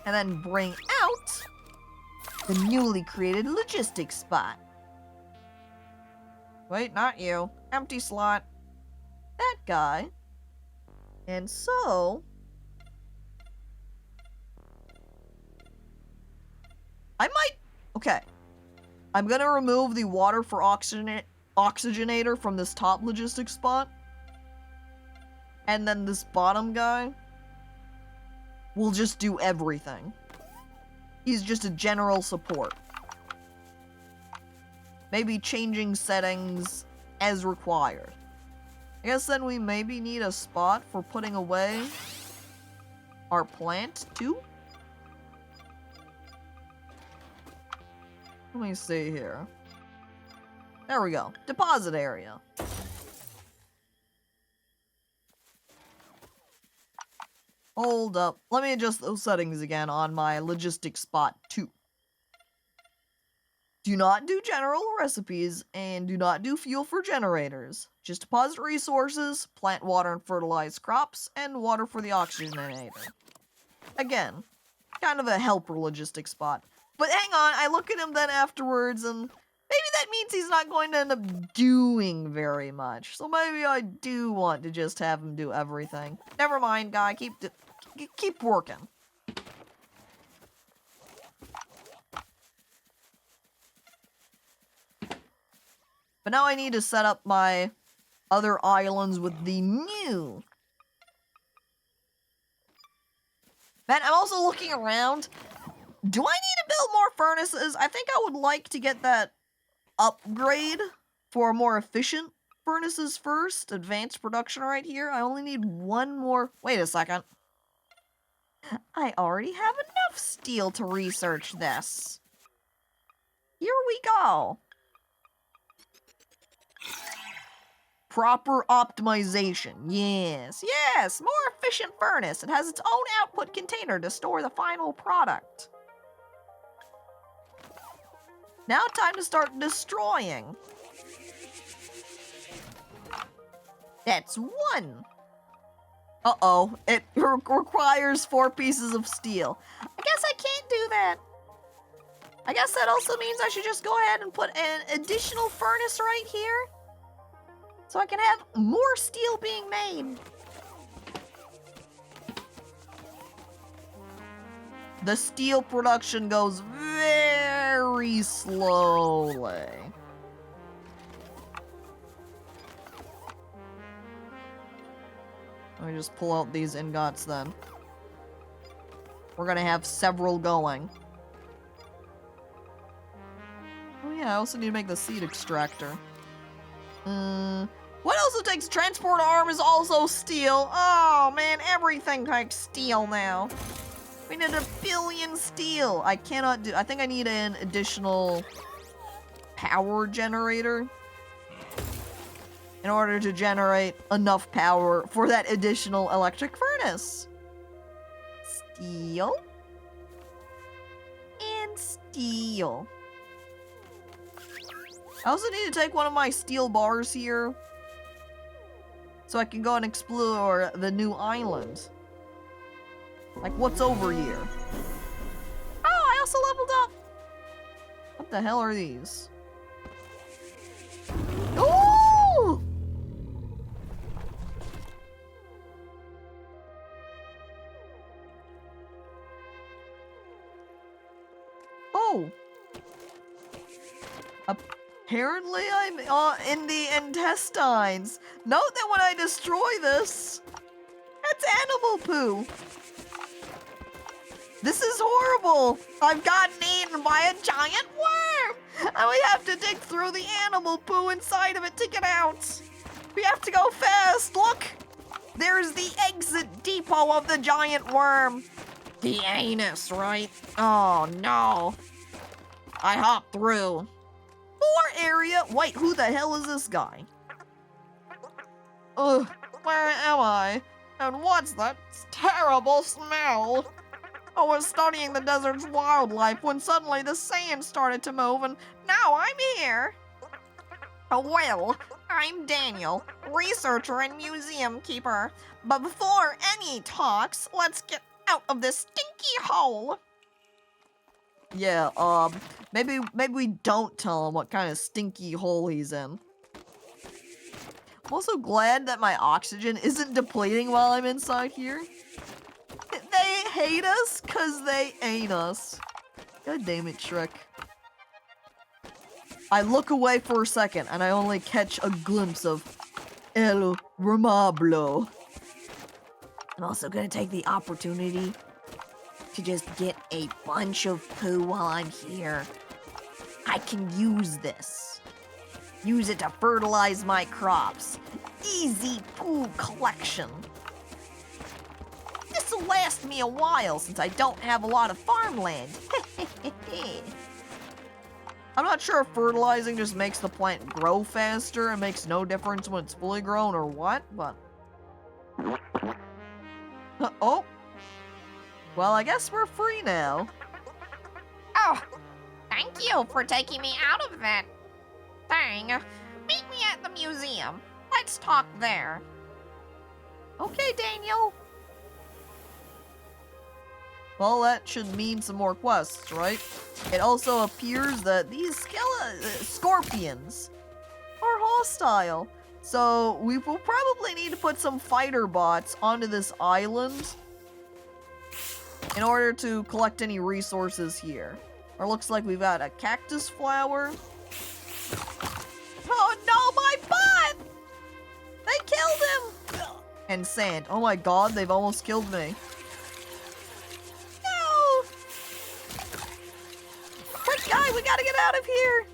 And then bring out the newly created logistics spot. Wait, not you. Empty slot. That guy. And so... I might... Okay. I'm gonna remove the water for oxygenator from this top logistics spot. And then this bottom guy will just do everything. He's just a general support. Maybe changing settings as required. I guess then we maybe need a spot for putting away our plant too? Let me see here. There we go. Deposit area. Hold up. Let me adjust those settings again on my logistics spot 2. Do not do general recipes, and do not do fuel for generators. Just deposit resources, plant water and fertilize crops, and water for the oxygenator. Again, kind of a helper logistics spot. But hang on, I look at him then afterwards, and maybe that means he's not going to end up doing very much. So maybe I do want to just have him do everything. Never mind, guy. Keep working. But now I need to set up my other islands with the new... Man, I'm also looking around. Do I need to build more furnaces? I think I would like to get that upgrade for more efficient furnaces first. Advanced production right here. I only need one more... Wait a second. I already have enough steel to research this. Here we go. Proper optimization. Yes, yes, more efficient furnace. It has its own output container to store the final product. Now time to start destroying. That's one. Uh-oh, it requires 4 pieces of steel. I guess I can't do that. I guess that also means I should just go ahead and put an additional furnace right here, so I can have more steel being made. The steel production goes very slowly. Let me just pull out these ingots then. We're gonna have several going. Oh yeah, I also need to make the seed extractor. What also takes transport arm is also steel. Oh man, everything takes steel now. We need 1 billion steel. I cannot do, I think I need an additional power generator in order to generate enough power for that additional electric furnace. Steel. And steel. I also need to take one of my steel bars here, so I can go and explore the new island. Like, what's over here? Oh, I also leveled up! What the hell are these? Ooh! Oh! Apparently I'm in the intestines. Note that when I destroy this, it's animal poo. This is horrible. I've gotten eaten by a giant worm, and we have to dig through the animal poo inside of it to get out. We have to go fast. Look, there's the exit depot of the giant worm. The anus, right? Oh no. I hopped through. More area. Wait, who the hell is this guy? Ugh, where am I? And what's that terrible smell? I was studying the desert's wildlife when suddenly the sand started to move, and now I'm here. Well, I'm Daniel, researcher and museum keeper. But before any talks, let's get out of this stinky hole. Yeah, maybe we don't tell him what kind of stinky hole he's in. I'm also glad that my oxygen isn't depleting while I'm inside here. They hate us because they ain't us. God damn it, Shrek. I look away for a second and I only catch a glimpse of El Remablo. I'm also gonna take the opportunity to just get a bunch of poo while I'm here. I can use this. Use it to fertilize my crops. Easy poo collection. This'll last me a while since I don't have a lot of farmland. I'm not sure if fertilizing just makes the plant grow faster and makes no difference when it's fully grown or what, but... Oh! Well, I guess we're free now. Oh, thank you for taking me out of that thing. Meet me at the museum. Let's talk there. Okay, Daniel. Well, that should mean some more quests, right? It also appears that these scorpions are hostile. So we will probably need to put some fighter bots onto this island in order to collect any resources here. Or looks like we've got a cactus flower. Oh no, my bot! They killed him! And sand. Oh my god, they've almost killed me. No! Quick, guy, we gotta get out of here!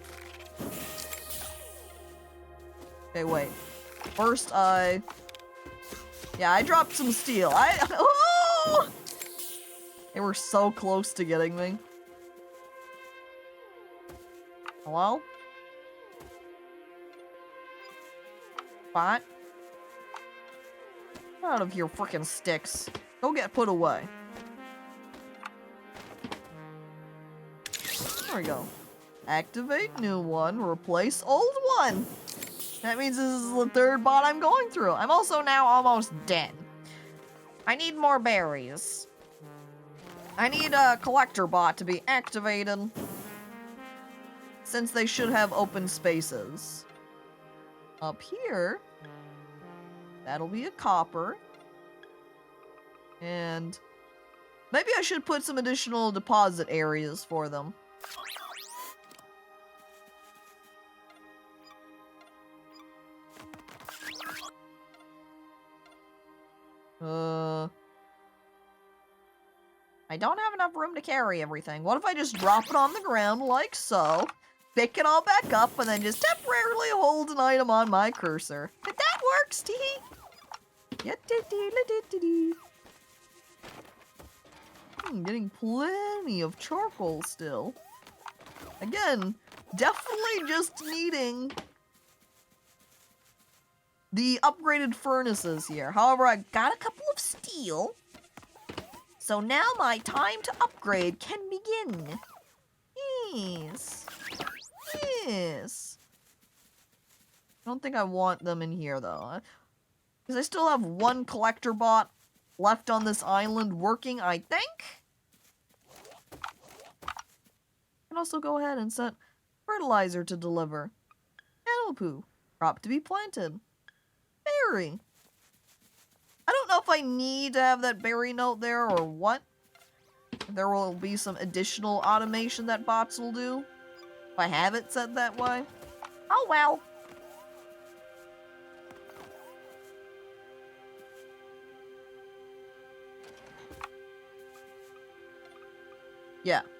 Okay, wait. First, yeah, I dropped some steel. Oh! They were so close to getting me. Hello? Bot? Get out of here, frickin' sticks. Go get put away. There we go. Activate new one, replace old one. That means this is the third bot I'm going through. I'm also now almost dead. I need more berries. I need a collector bot to be activated, since they should have open spaces. Up here, that'll be a copper. And maybe I should put some additional deposit areas for them. I don't have enough room to carry everything. What if I just drop it on the ground like so, pick it all back up, and then just temporarily hold an item on my cursor? If that works, tee. Getting plenty of charcoal still. Again, definitely just needing the upgraded furnaces here. However, I got a couple of steel. So now my time to upgrade can begin. Yes. Yes. I don't think I want them in here, though. Because I still have one collector bot left on this island working, I think. I can also go ahead and set fertilizer to deliver. Animal poo. Crop to be planted. Berry. I don't know if I need to have that berry note there or what. There will be some additional automation that bots will do. If I have it set that way. Oh well.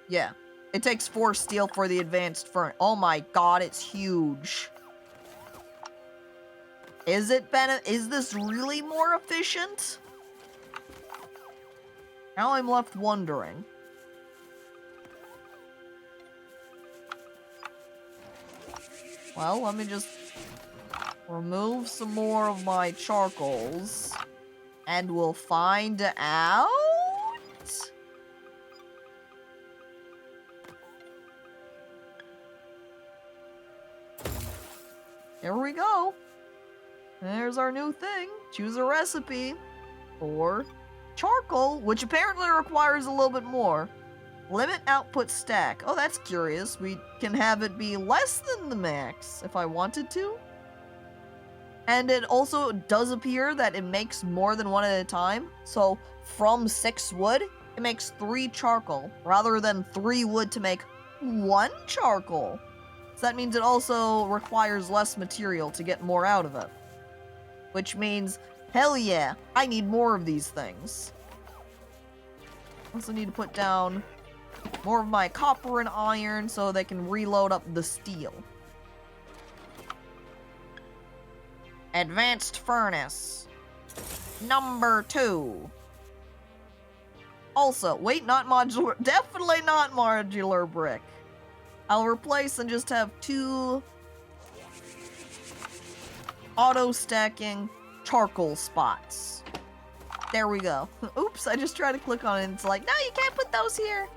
Yeah. It takes 4 steel for the advanced furnace. Oh my god, it's huge. Is this really more efficient? Now I'm left wondering. Well, let me just remove some more of my charcoals, and we'll find out. Here we go. There's our new thing. Choose a recipe for charcoal, which apparently requires a little bit more. Limit output stack. Oh, that's curious. We can have it be less than the max if I wanted to. And it also does appear that it makes more than one at a time. So from 6 wood, it makes 3 charcoal rather than 3 wood to make 1 charcoal. So that means it also requires less material to get more out of it. Which means, hell yeah, I need more of these things. Also need to put down more of my copper and iron so they can reload up the steel. Advanced furnace. Number 2. Also, wait, not modular. Definitely not modular brick. I'll replace and just have 2 auto-stacking charcoal spots. There we go. Oops, I just tried to click on it and it's like, no, you can't put those here.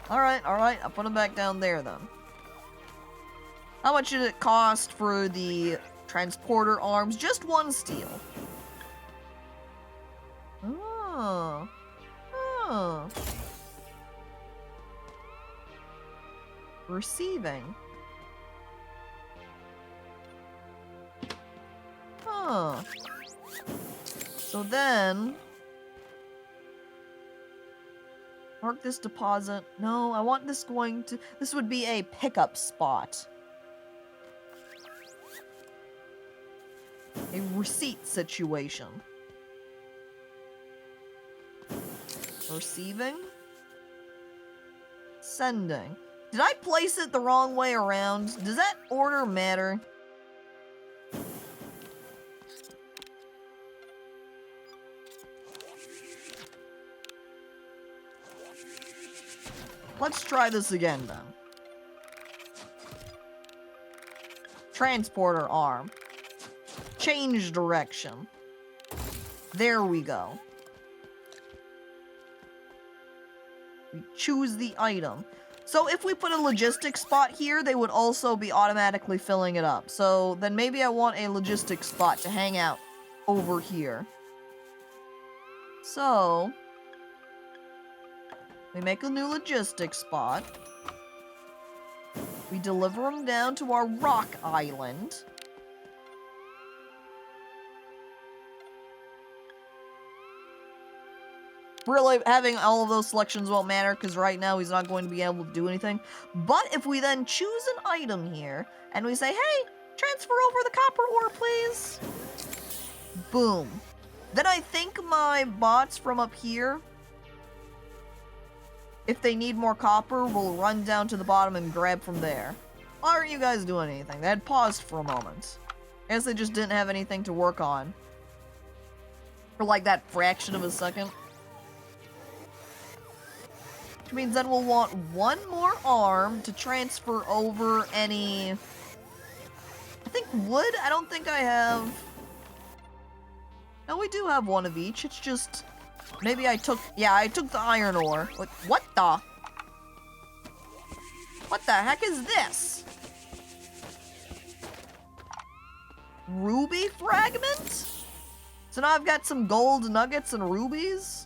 Alright, I'll put them back down there then. How much did it cost for the transporter arms? Just 1 steel. Oh. Receiving. So then, mark this deposit. No, I want this this would be a pickup spot. A receipt situation. Receiving. Sending. Did I place it the wrong way around? Does that order matter? let's try this again then. Transporter arm. Change direction. There we go. We choose the item. So if we put a logistics spot here, they would also be automatically filling it up. So then maybe I want a logistics spot to hang out over here. So we make a new logistics spot. We deliver them down to our rock island. Really, having all of those selections won't matter, because right now he's not going to be able to do anything. But if we then choose an item here, and we say, hey, transfer over the copper ore, please. Boom. Then I think my bots from up here, if they need more copper, will run down to the bottom and grab from there. Why aren't you guys doing anything? They had paused for a moment. I guess they just didn't have anything to work on. For like that fraction of a second. Which means then we'll want one more arm to transfer over any... I think wood? I don't think I have... No, we do have one of each. It's just... Maybe I took... Yeah, I took the iron ore. What the... What the heck is this? Ruby fragment? So now I've got some gold nuggets and rubies?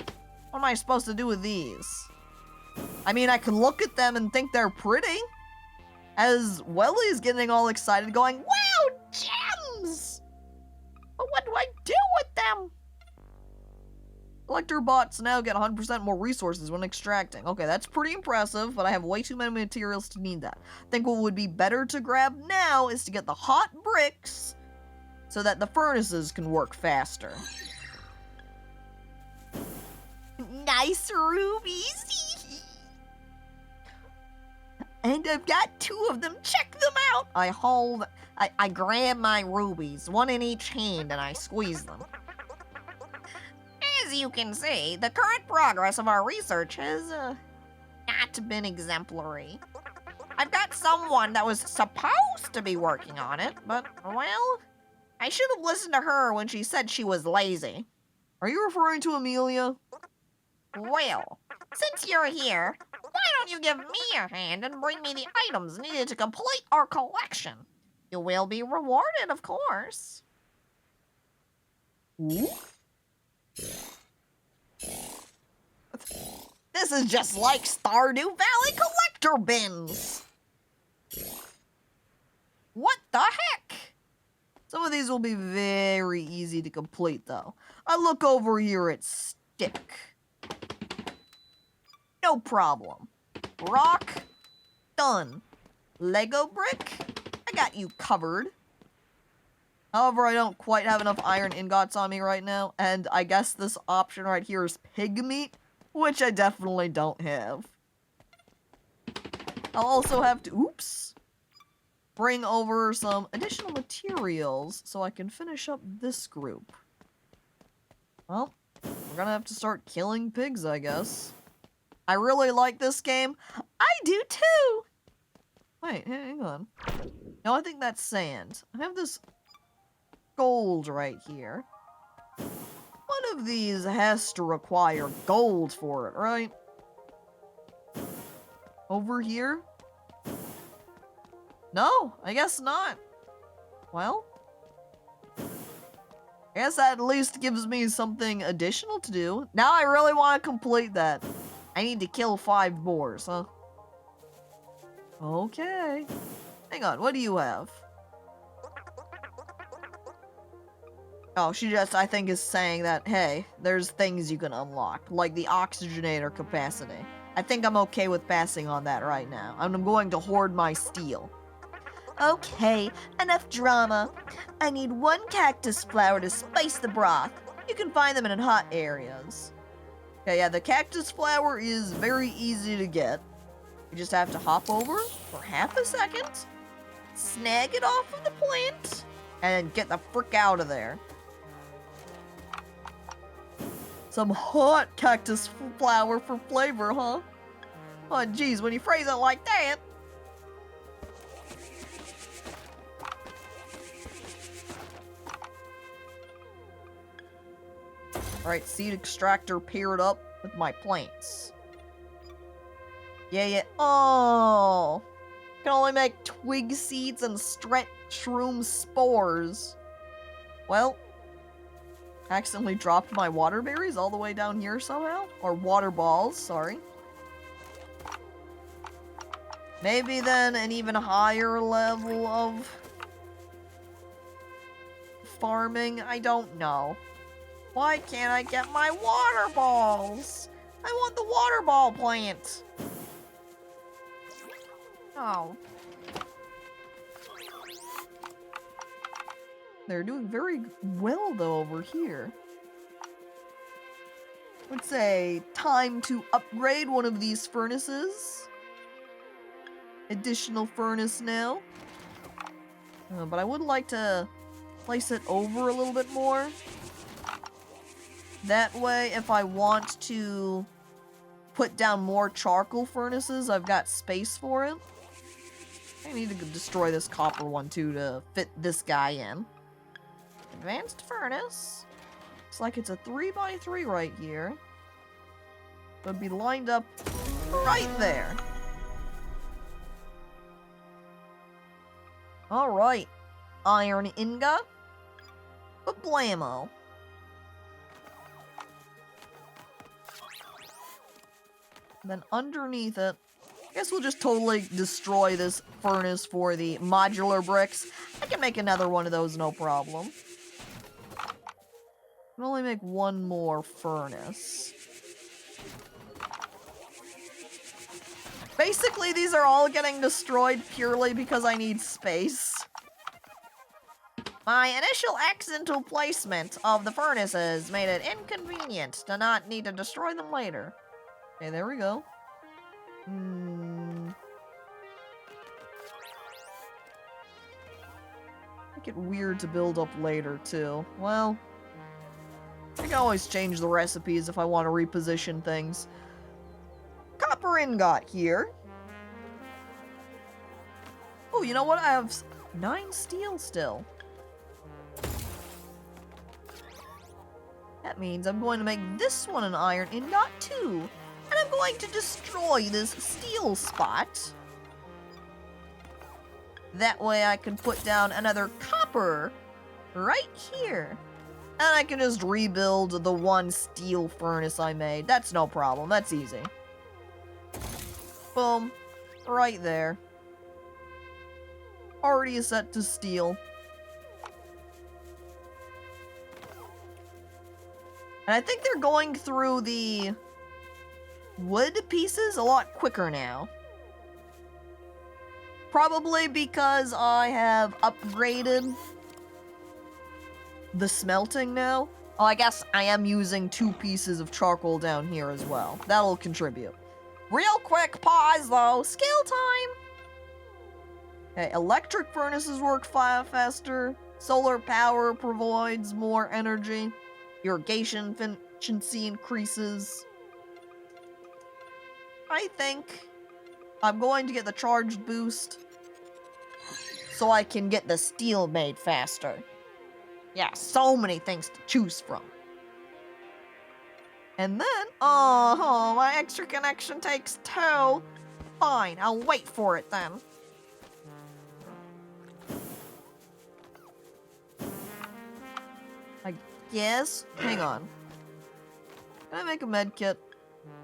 What am I supposed to do with these? I mean, I can look at them and think they're pretty. As Welly's getting all excited, going, wow, gems! But what do I do with them? Collector bots now get 100% more resources when extracting. Okay, that's pretty impressive, but I have way too many materials to need that. I think what would be better to grab now is to get the hot bricks so that the furnaces can work faster. Nice rubies! And I've got 2 of them. Check them out! I grab my rubies, 1 in each hand, and I squeeze them. As you can see, the current progress of our research has not been exemplary. I've got someone that was supposed to be working on it, but, well, I should have listened to her when she said she was lazy. Are you referring to Amelia? Well, since you're here, why don't you give me a hand and bring me the items needed to complete our collection? You will be rewarded, of course. Ooh. This is just like Stardew Valley collector bins! What the heck? Some of these will be very easy to complete, though. I look over here at stick. No problem. Rock, done. Lego brick, I got you covered. However, I don't quite have enough iron ingots on me right now, and I guess this option right here is pig meat, which I definitely don't have. I'll also have to, oops, bring over some additional materials so I can finish up this group. Well, we're gonna have to start killing pigs, I guess. I really like this game. I do too! Wait, hang on. No, I think that's sand. I have this gold right here. One of these has to require gold for it, right? Over here? No, I guess not. Well, I guess that at least gives me something additional to do. Now I really want to complete that. I need to kill 5 boars, huh? Okay. Hang on, what do you have? Oh, she just, I think, is saying that, hey, there's things you can unlock, like the oxygenator capacity. I think I'm okay with passing on that right now. I'm going to hoard my steel. Okay, enough drama. I need 1 cactus flower to spice the broth. You can find them in hot areas. Okay, yeah, the cactus flower is very easy to get. You just have to hop over for half a second, snag it off of the plant, and get the frick out of there. Some hot cactus flower for flavor, huh? Oh, geez, when you phrase it like that. Alright, seed extractor paired up with my plants. Yeah. Oh! Can only make twig seeds and stretch shroom spores. Well, I accidentally dropped my water berries all the way down here somehow. Or water balls, sorry. Maybe then an even higher level of farming? I don't know. Why can't I get my water balls? I want the water ball plant. Oh. They're doing very well, though, over here. Would say time to upgrade one of these furnaces. Additional furnace now. But I would like to place it over a little bit more. That way, if I want to put down more charcoal furnaces, I've got space for it. I need to destroy this copper one, too, to fit this guy in. Advanced furnace. Looks like it's a 3x3 right here. Would be lined up right there. Alright. Iron ingot. Blammo. Then underneath it, I guess we'll just totally destroy this furnace for the modular bricks. I can make another one of those, no problem. I can only make one more furnace. Basically, these are all getting destroyed purely because I need space. My initial accidental placement of the furnaces made it inconvenient to not need to destroy them later. Okay, there we go. Make it weird to build up later, too. Well, I can always change the recipes if I want to reposition things. Copper ingot here. Oh, you know what? I have 9 steel still. That means I'm going to make this one an iron ingot, too. And I'm going to destroy this steel spot. That way I can put down another copper right here. And I can just rebuild the one steel furnace I made. That's no problem. That's easy. Boom. Right there. Already set to steel. And I think they're going through the wood pieces a lot quicker now. Probably because I have upgraded the smelting now. Oh, I guess I am using 2 pieces of charcoal down here as well. That'll contribute. Real quick pause though. Skill time! Okay, electric furnaces work faster. Solar power provides more energy. Irrigation efficiency increases. I think I'm going to get the charged boost so I can get the steel made faster. Yeah, so many things to choose from. And then, oh, my extra connection takes 2. Fine, I'll wait for it then. I guess, hang on. Can I make a med kit?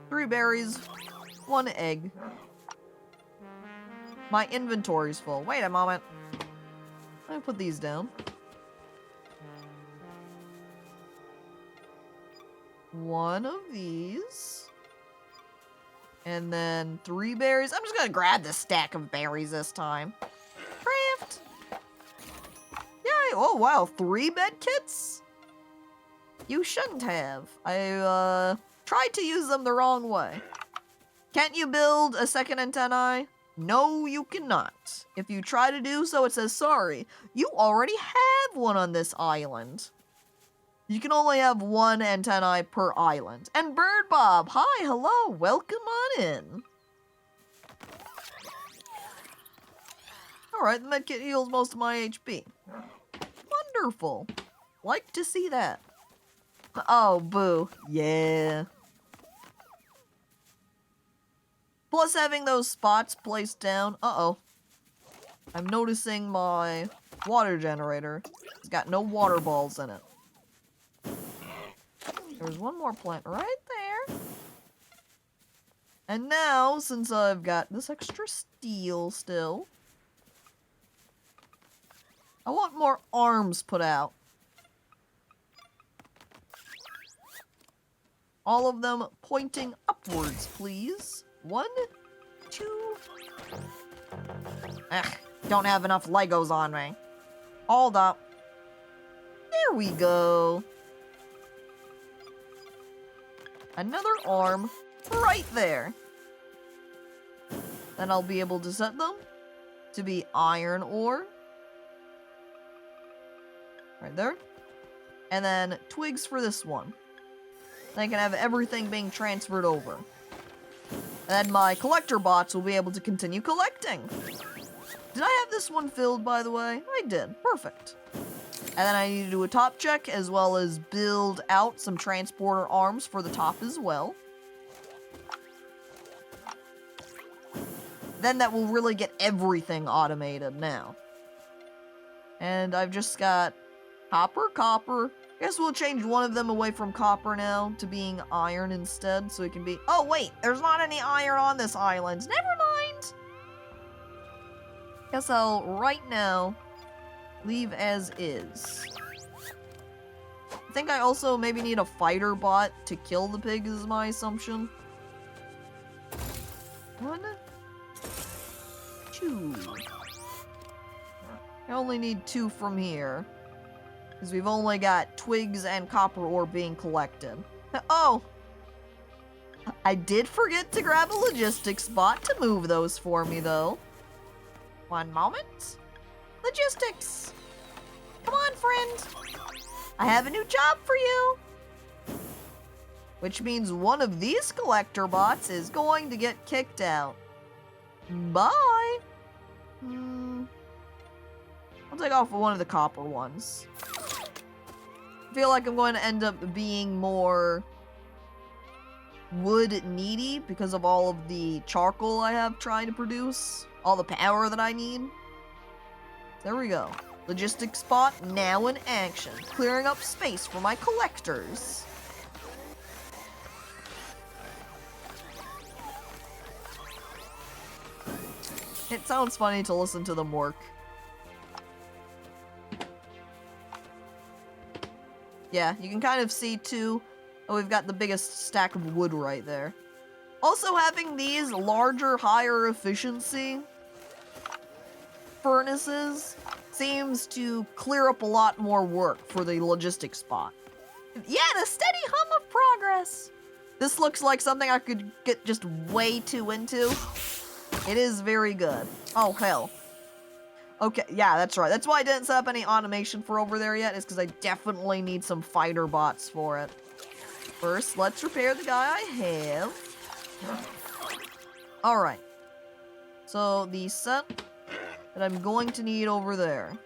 3 berries. 1 egg. My inventory's full. Wait a moment. Let me put these down. 1 of these. And then 3 berries. I'm just gonna grab this stack of berries this time. Craft! Yay! Oh wow, 3 med kits? You shouldn't have. I tried to use them the wrong way. Can't you build a second antennae? No, you cannot. If you try to do so, it says, sorry, you already have one on this island. You can only have 1 antennae per island. And Bird Bob, hi, hello, welcome on in. Alright, the medkit heals most of my HP. Wonderful. Like to see that. Oh, boo. Yeah. Plus having those spots placed down. Uh-oh. I'm noticing my water generator. It's got no water balls in it. There's one more plant right there. And now, since I've got this extra steel still, I want more arms put out. All of them pointing upwards, please. 1, 2... Ugh, don't have enough Legos on me. Hold up. There we go. Another arm right there. Then I'll be able to set them to be iron ore. Right there. And then twigs for this one. Then I can have everything being transferred over. And my collector bots will be able to continue collecting. Did I have this one filled, by the way? I did. Perfect. And then I need to do a top check, as well as build out some transporter arms for the top as well. Then that will really get everything automated now. And I've just got copper, copper. Guess we'll change one of them away from copper now to being iron instead, so it can be... Oh, wait, there's not any iron on this island. Never mind. Guess I'll, right now, leave as is. I think I also maybe need a fighter bot to kill the pig, is my assumption. 1, 2. I only need 2 from here. Because we've only got twigs and copper ore being collected. Oh! I did forget to grab a logistics bot to move those for me, though. One moment. Logistics! Come on, friend! I have a new job for you! Which means one of these collector bots is going to get kicked out. Bye! I'll take off one of the copper ones. I feel like I'm going to end up being more wood needy because of all of the charcoal I have trying to produce. All the power that I need. There we go. Logistics spot now in action. Clearing up space for my collectors. It sounds funny to listen to them work. Yeah, you can kind of see too. Oh, we've got the biggest stack of wood right there. Also, having these larger, higher efficiency furnaces seems to clear up a lot more work for the logistics spot. Yeah, the steady hum of progress. This looks like something I could get just way too into. It is very good. Oh, hell. Okay, yeah, that's right. That's why I didn't set up any automation for over there yet, is because I definitely need some fighter bots for it. First, let's repair the guy I have. Alright. So, the set that I'm going to need over there.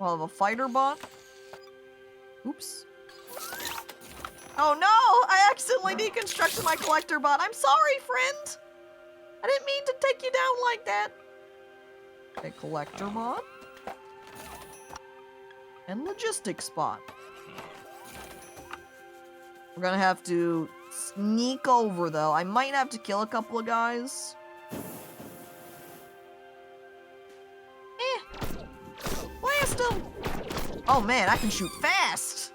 I'll have a fighter bot. Oops. Oh no! I accidentally deconstructed my collector bot. I'm sorry, friend! I didn't mean to take you down like that. Okay, collector bot. And logistics spot. We're gonna have to sneak over, though. I might have to kill a couple of guys. Blast him! Oh man, I can shoot fast!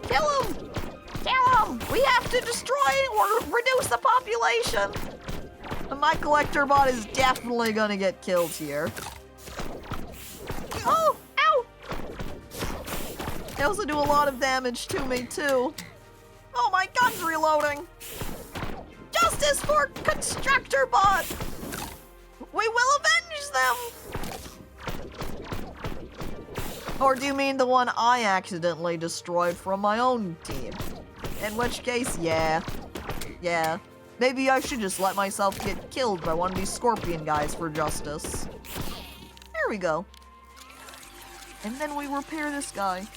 Kill him! Kill him! We have to destroy or reduce the population! And my collector bot is definitely gonna get killed here. Oh! Ow! They also do a lot of damage to me, too. Oh, my gun's reloading! Justice for Constructor Bot! We will avenge them! Or do you mean the one I accidentally destroyed from my own team? In which case, yeah. Yeah. Maybe I should just let myself get killed by one of these scorpion guys for justice. There we go. And then we repair this guy.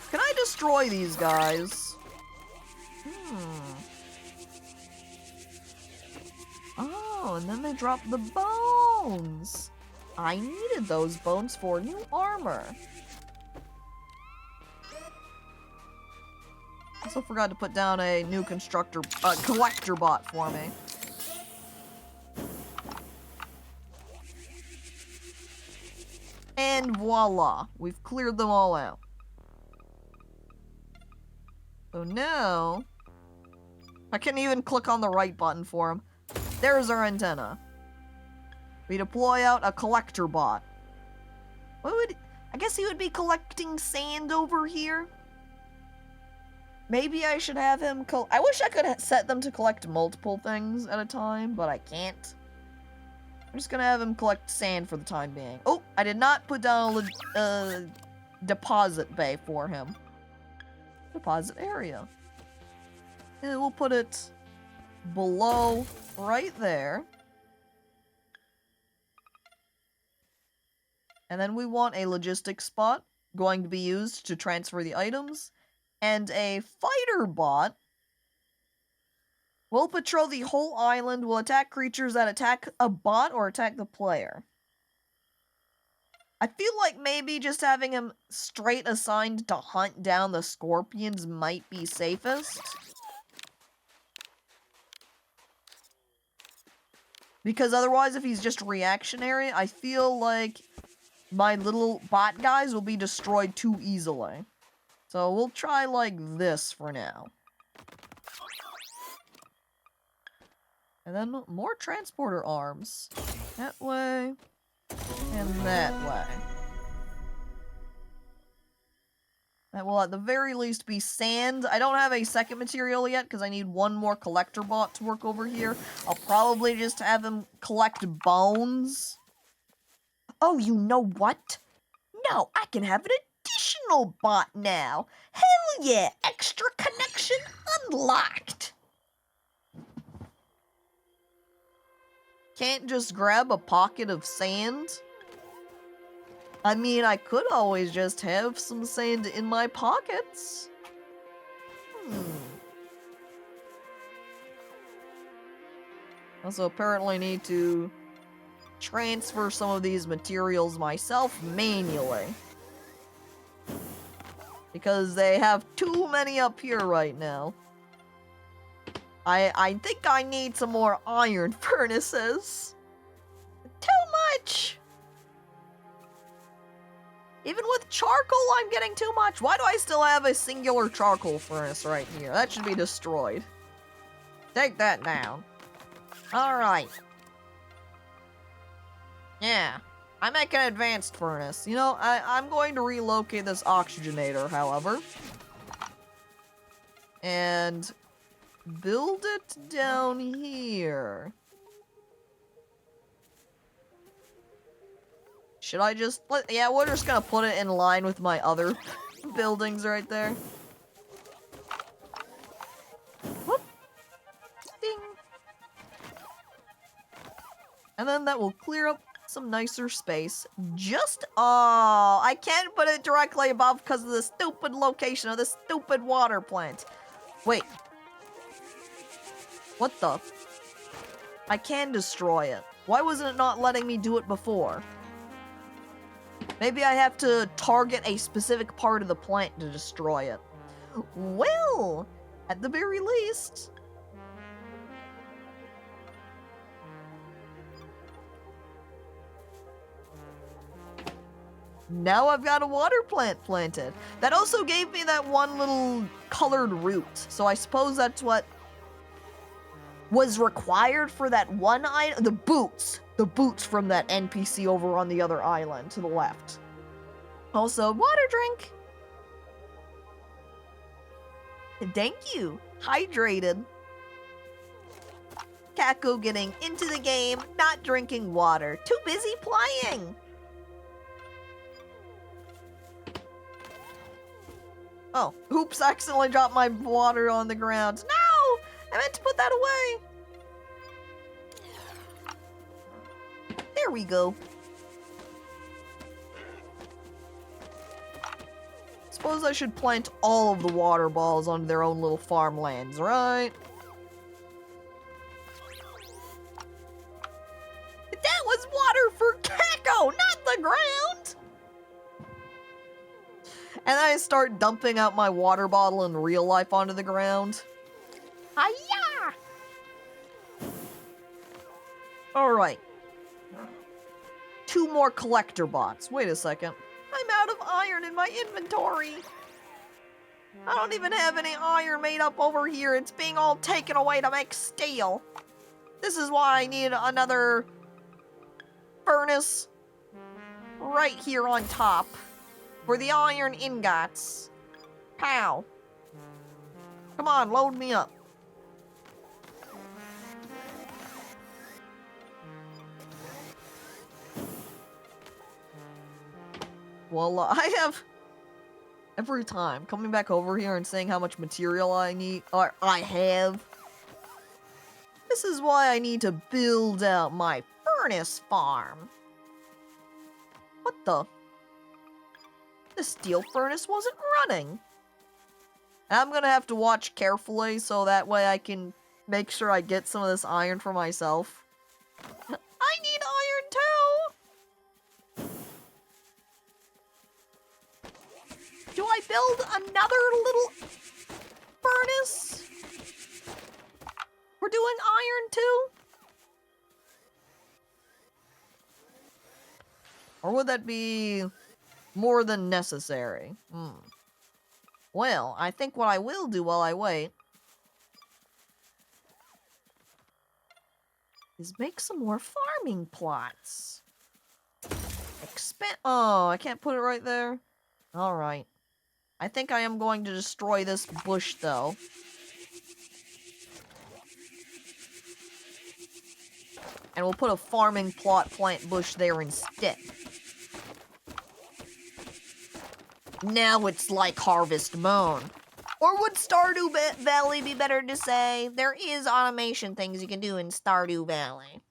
Can I destroy these guys? Oh, and then they drop the bones. I needed those bones for new armor. Also forgot to put down a new collector bot for me. And voila, we've cleared them all out. So now, I can't even click on the right button for him. There's our antenna. We deploy out a collector bot. I guess he would be collecting sand over here? Maybe I should have him I wish I could set them to collect multiple things at a time, but I can't. I'm just gonna have him collect sand for the time being. Oh, I did not put down a deposit bay for him. Deposit area. And we'll put it below, right there. And then we want a logistics spot going to be used to transfer the items. And a fighter bot will patrol the whole island, will attack creatures that attack a bot or attack the player. I feel like maybe just having him straight assigned to hunt down the scorpions might be safest. Because otherwise, if he's just reactionary, I feel like my little bot guys will be destroyed too easily. So we'll try like this for now. And then more transporter arms. That way. And that way. That will at the very least be sand. I don't have a second material yet because I need one more collector bot to work over here. I'll probably just have him collect bones. Oh, you know what? No, I can have an additional bot now. Hell yeah, extra connection unlocked. Can't just grab a pocket of sand? I mean, I could always just have some sand in my pockets. Also, apparently need to transfer some of these materials myself manually. Because they have too many up here right now. I think I need some more iron furnaces. Too much! Even with charcoal, I'm getting too much. Why do I still have a singular charcoal furnace right here? That should be destroyed. Take that down. Alright. Yeah. I make an advanced furnace. You know, I'm going to relocate this oxygenator, however. And build it down here. Should I just... yeah, we're just gonna put it in line with my other buildings right there. Whoop. Ding. And then that will clear up some nicer space. Just... oh, I can't put it directly above because of the stupid location of this stupid water plant. Wait. What the... I can destroy it. Why wasn't it not letting me do it before? Maybe I have to target a specific part of the plant to destroy it. Well, at the very least... now I've got a water plant planted. That also gave me that one little colored root. So I suppose that's what was required for that one item. The boots. The boots from that NPC over on the other island to the left. Also, water drink. Thank you. Hydrated. Caco getting into the game, not drinking water. Too busy playing. Oh, oops, accidentally dropped my water on the ground. No! I meant to put that away. There we go. Suppose I should plant all of the water balls on their own little farmlands, right? That was water for Caco, not the ground! And I start dumping out my water bottle in real life onto the ground. Hiya! Alright. 2 more collector bots. Wait a second. I'm out of iron in my inventory. I don't even have any iron made up over here. It's being all taken away to make steel. This is why I need another furnace right here on top for the iron ingots. Pow. Come on, load me up. Well, I have, every time, coming back over here and saying how much material I need, or I have. This is why I need to build out my furnace farm. What the? The steel furnace wasn't running. I'm gonna have to watch carefully so that way I can make sure I get some of this iron for myself. I need iron too! Do I build another little furnace? We're doing iron too? Or would that be more than necessary? Well, I think what I will do while I wait is make some more farming plots. Oh, I can't put it right there? Alright. I think I am going to destroy this bush, though. And we'll put a farming plant bush there instead. Now it's like Harvest Moon. Or would Stardew Valley be better to say? There is automation things you can do in Stardew Valley.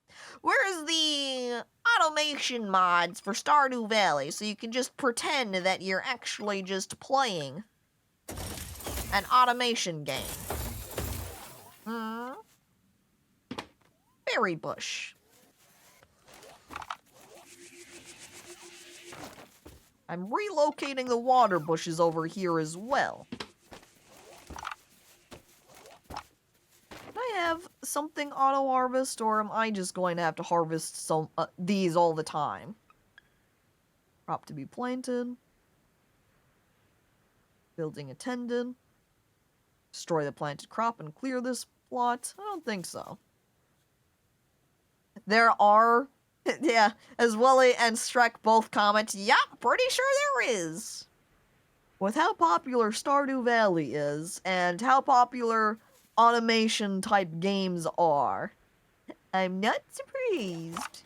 Where's the automation mods for Stardew Valley so you can just pretend that you're actually just playing an automation game? Berry bush. I'm relocating the water bushes over here as well. I have something auto-harvest, or am I just going to have to harvest some these all the time? Crop to be planted. Building attended. Destroy the planted crop and clear this plot? I don't think so. There are... yeah, as Willie and Shrek both comment, yep, pretty sure there is. With how popular Stardew Valley is, and how popular automation type games are, I'm not surprised.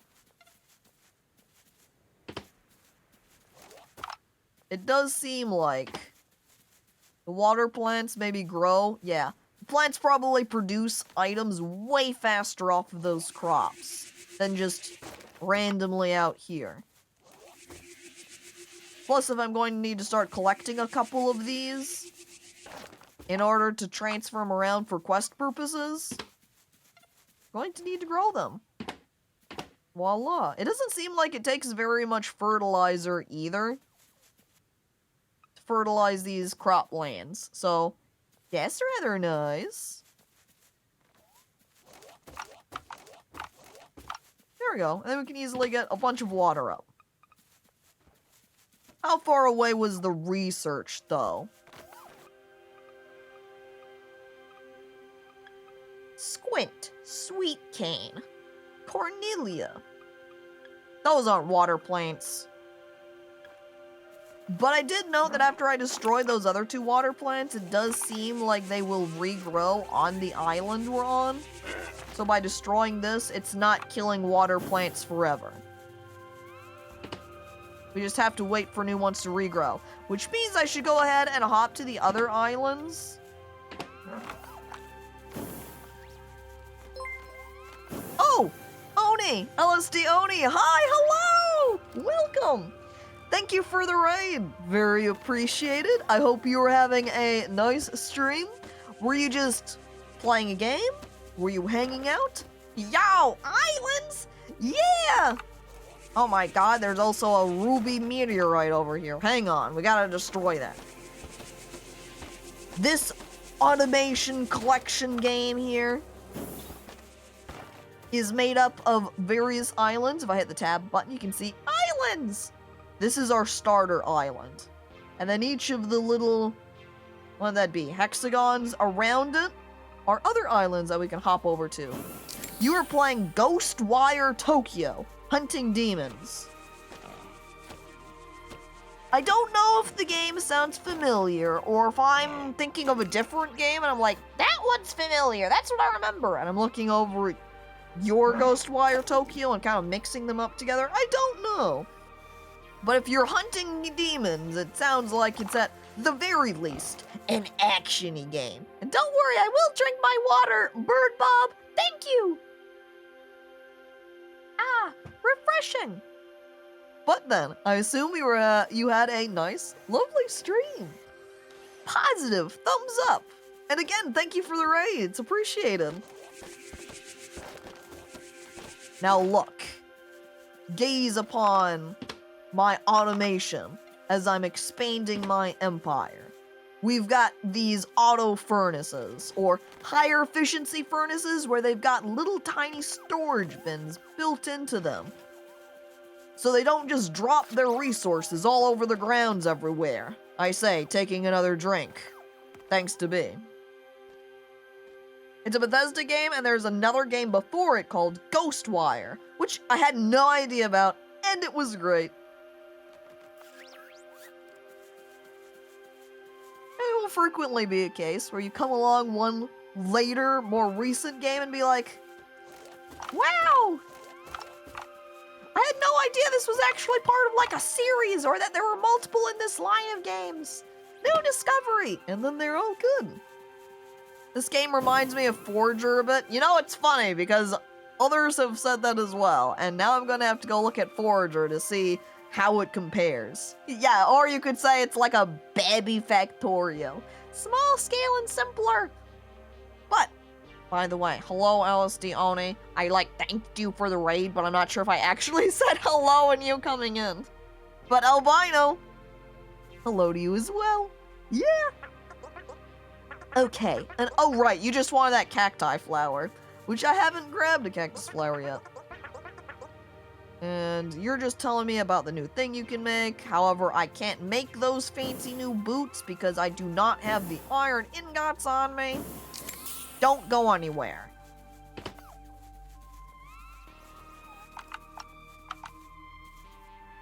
It does seem like the water plants maybe grow. Yeah, plants probably produce items way faster off of those crops than just randomly out here. Plus, if I'm going to need to start collecting a couple of these in order to transfer them around for quest purposes, I'm going to need to grow them. Voila. It doesn't seem like it takes very much fertilizer either to fertilize these croplands, so that's rather nice. There we go. And then we can easily get a bunch of water up. How far away was the research, though? Squint, Sweet Cane, Cornelia. Those aren't water plants. But I did note that after I destroyed those other 2 water plants, it does seem like they will regrow on the island we're on. So by destroying this, it's not killing water plants forever. We just have to wait for new ones to regrow. Which means I should go ahead and hop to the other islands Oni! LSD Oni! Hi, hello! Welcome! Thank you for the raid. Very appreciated. I hope you were having a nice stream. Were you just playing a game? Were you hanging out? Yo, islands! Yeah! Oh my god, there's also a ruby meteorite over here. Hang on, we gotta destroy that. This automation collection game here is made up of various islands. If I hit the tab button, you can see islands! This is our starter island. And then each of the little, what would that be, hexagons around it are other islands that we can hop over to. You are playing Ghostwire Tokyo, Hunting Demons. I don't know if the game sounds familiar, or if I'm thinking of a different game and I'm like, that one's familiar, that's what I remember. And I'm looking over at your Ghostwire Tokyo and kind of mixing them up together. I don't know. But if you're hunting demons, it sounds like it's at the very least an action-y game. And don't worry, I will drink my water, Bird Bob. Thank you. Ah, refreshing. But then, I assume you had a nice, lovely stream. Positive, thumbs up. And again, thank you for the raids, appreciated. Now look, gaze upon my automation as I'm expanding my empire. We've got these auto furnaces, or higher efficiency furnaces, where they've got little tiny storage bins built into them. So they don't just drop their resources all over the grounds everywhere. I say, taking another drink. Thanks to B. It's a Bethesda game, and there's another game before it called Ghostwire, which I had no idea about, and it was great. It will frequently be a case where you come along one later, more recent game and be like, wow! I had no idea this was actually part of like a series, or that there were multiple in this line of games. New discovery! And then they're all good. This game reminds me of Forger a bit. You know, it's funny because others have said that as well, and now I'm gonna have to go look at Forger to see how it compares. Yeah, or you could say it's like a baby Factorio. Small scale and simpler. But, by the way, hello LSD Oni. I thanked you for the raid, but I'm not sure if I actually said hello and you coming in. But Albino, hello to you as well. Yeah. Okay, and oh right, you just wanted that cacti flower, which I haven't grabbed a cactus flower yet. And you're just telling me about the new thing you can make. However, I can't make those fancy new boots because I do not have the iron ingots on me. Don't go anywhere.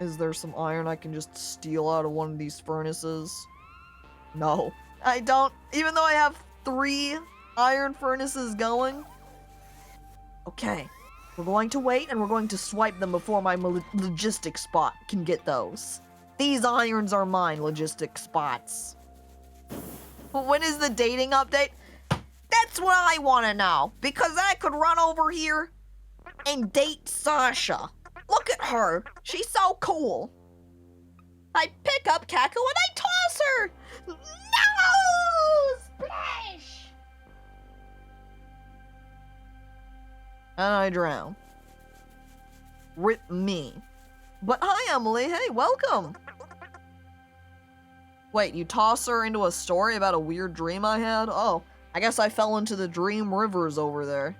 Is there some iron I can just steal out of one of these furnaces? No, I don't. Even though I have 3 iron furnaces going. Okay. We're going to wait, and we're going to swipe them before my logistic spot can get those. These irons are mine, logistic spots. When is the dating update? That's what I want to know, because I could run over here and date Sasha. Look at her. She's so cool. I pick up Caco and I toss her. No! Splash! And I drown. Rip me. But hi, Emily. Hey, welcome. Wait, you toss her into a story about a weird dream I had? Oh, I guess I fell into the dream rivers over there.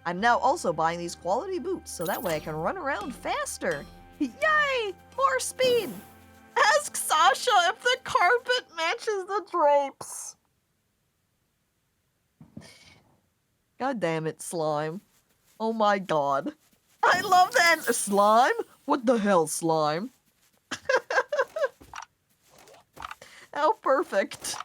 I'm now also buying these quality boots, so that way I can run around faster. Yay! More speed! Ask Sasha if the carpet matches the drapes. God damn it, slime. Oh my god. I love that. Slime? What the hell, slime? How perfect.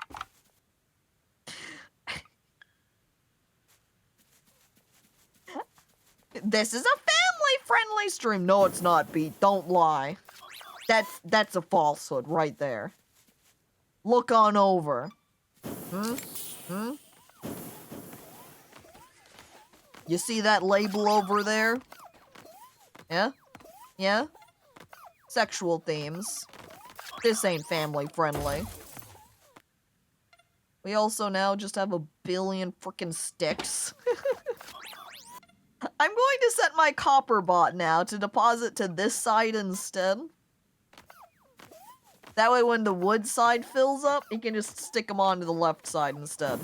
This is a family-friendly stream. No, it's not, Pete. Don't lie. That's a falsehood right there. Look on over. You see that label over there? Yeah? Yeah? Sexual themes. This ain't family friendly. We also now just have a billion frickin' sticks. I'm going to set my copper bot now to deposit to this side instead. That way when the wood side fills up, you can just stick them onto the left side instead.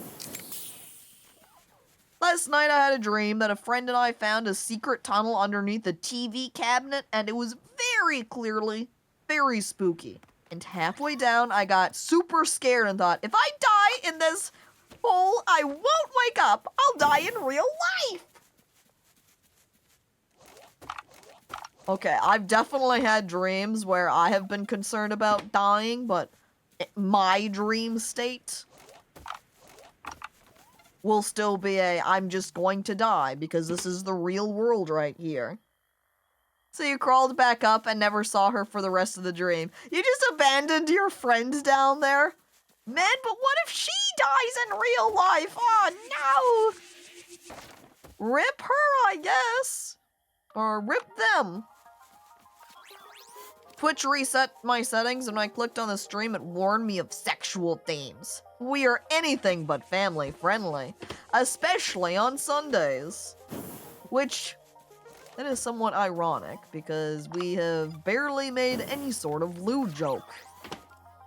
Last night I had a dream that a friend and I found a secret tunnel underneath the TV cabinet, and it was very clearly very spooky. And halfway down, I got super scared and thought, if I die in this hole, I won't wake up. I'll die in real life. Okay, I've definitely had dreams where I have been concerned about dying, but my dream state will still be I'm just going to die because this is the real world right here. So you crawled back up and never saw her for the rest of the dream. You just abandoned your friend down there? Man, but what if she dies in real life? Oh, no! Rip her, I guess. Or rip them. Twitch reset my settings, and when I clicked on the stream, it warned me of sexual themes. We are anything but family friendly, especially on Sundays. Which, that is somewhat ironic, because we have barely made any sort of lewd joke.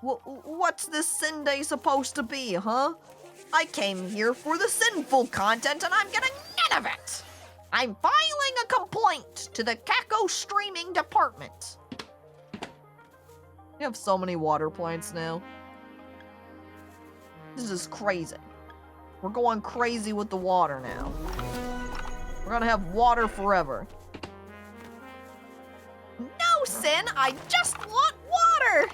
What's this Sunday supposed to be, huh? I came here for the sinful content, and I'm getting none of it! I'm filing a complaint to the Caco streaming department. We have so many water plants now. This is crazy. We're going crazy with the water now. We're gonna have water forever. No, Sin! I just want water!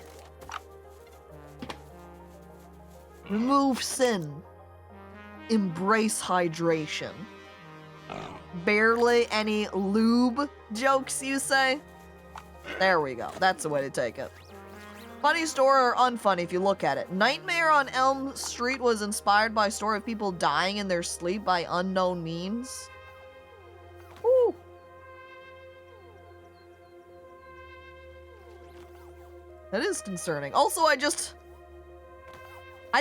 Remove sin. Embrace hydration. Barely any lube jokes, you say? There we go. That's the way to take it. Funny story or unfunny if you look at it. Nightmare on Elm Street was inspired by a story of people dying in their sleep by unknown means. Woo. That is concerning. Also, I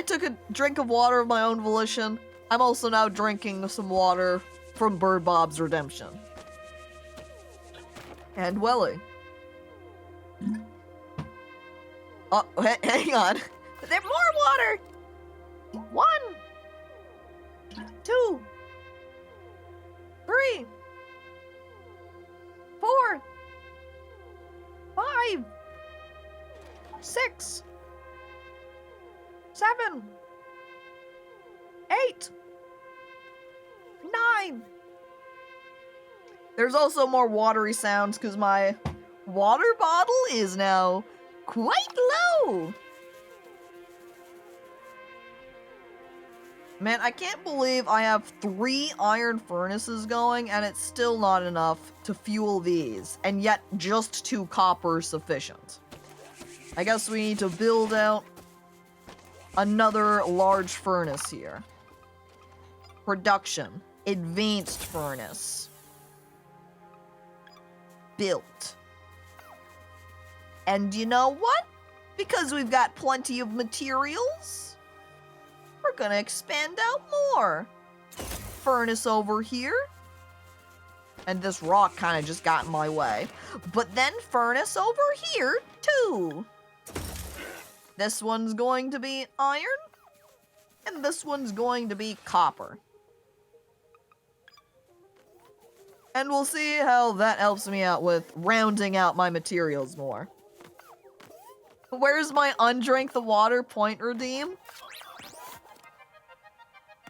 took a drink of water of my own volition. I'm also now drinking some water from Bird Bob's Redemption. And Welly. Oh, hang on. There's more water! 1, 2, 3, 4, 5, 6, 7, 8, 9. There's also more watery sounds because my water bottle is now quite low. Man, I can't believe I have 3 iron furnaces going and it's still not enough to fuel these, and yet just 2 copper is sufficient. I guess we need to build out another large furnace here. Production. Advanced furnace. Built. And you know what? Because we've got plenty of materials, we're gonna expand out more. Furnace over here. And this rock kind of just got in my way. But then furnace over here, too. This one's going to be iron. And this one's going to be copper. And we'll see how that helps me out with rounding out my materials more. Where's my undrink the water point redeem?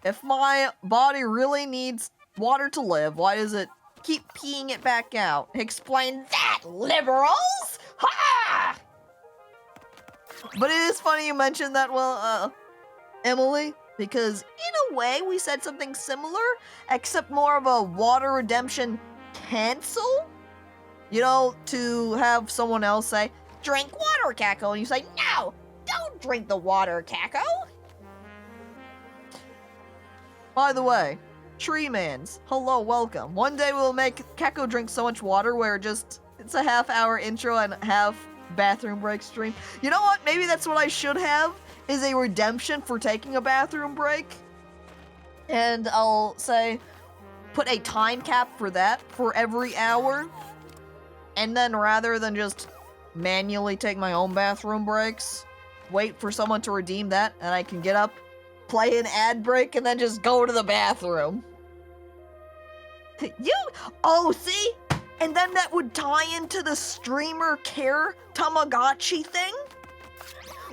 If my body really needs water to live, why does it keep peeing it back out? Explain that, liberals! Ha! But it is funny you mentioned that, well, Emily, because in a way we said something similar, except more of a water redemption cancel. You know, to have someone else say, drink water, Caco, and you say, no, don't drink the water, Caco. By the way, Treemans, hello, welcome. One day we'll make Keko drink so much water where it's a half-hour intro and half bathroom break stream. You know what? Maybe that's what I should have, is a redemption for taking a bathroom break. And I'll say, put a time cap for that for every hour. And then rather than just manually take my own bathroom breaks, wait for someone to redeem that, and I can get up, play an ad break, and then just go to the bathroom. Oh, see? And then that would tie into the streamer care Tamagotchi thing?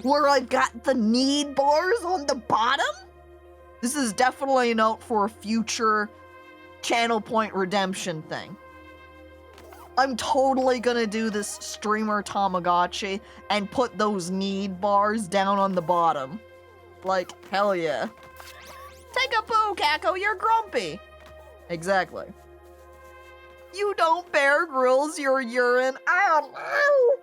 Where I've got the need bars on the bottom? This is definitely a note for a future channel point redemption thing. I'm totally gonna do this streamer Tamagotchi and put those need bars down on the bottom. Like, hell yeah. Take a poo, Kako, you're grumpy. Exactly. You don't Bear Grylls your urine. Ow.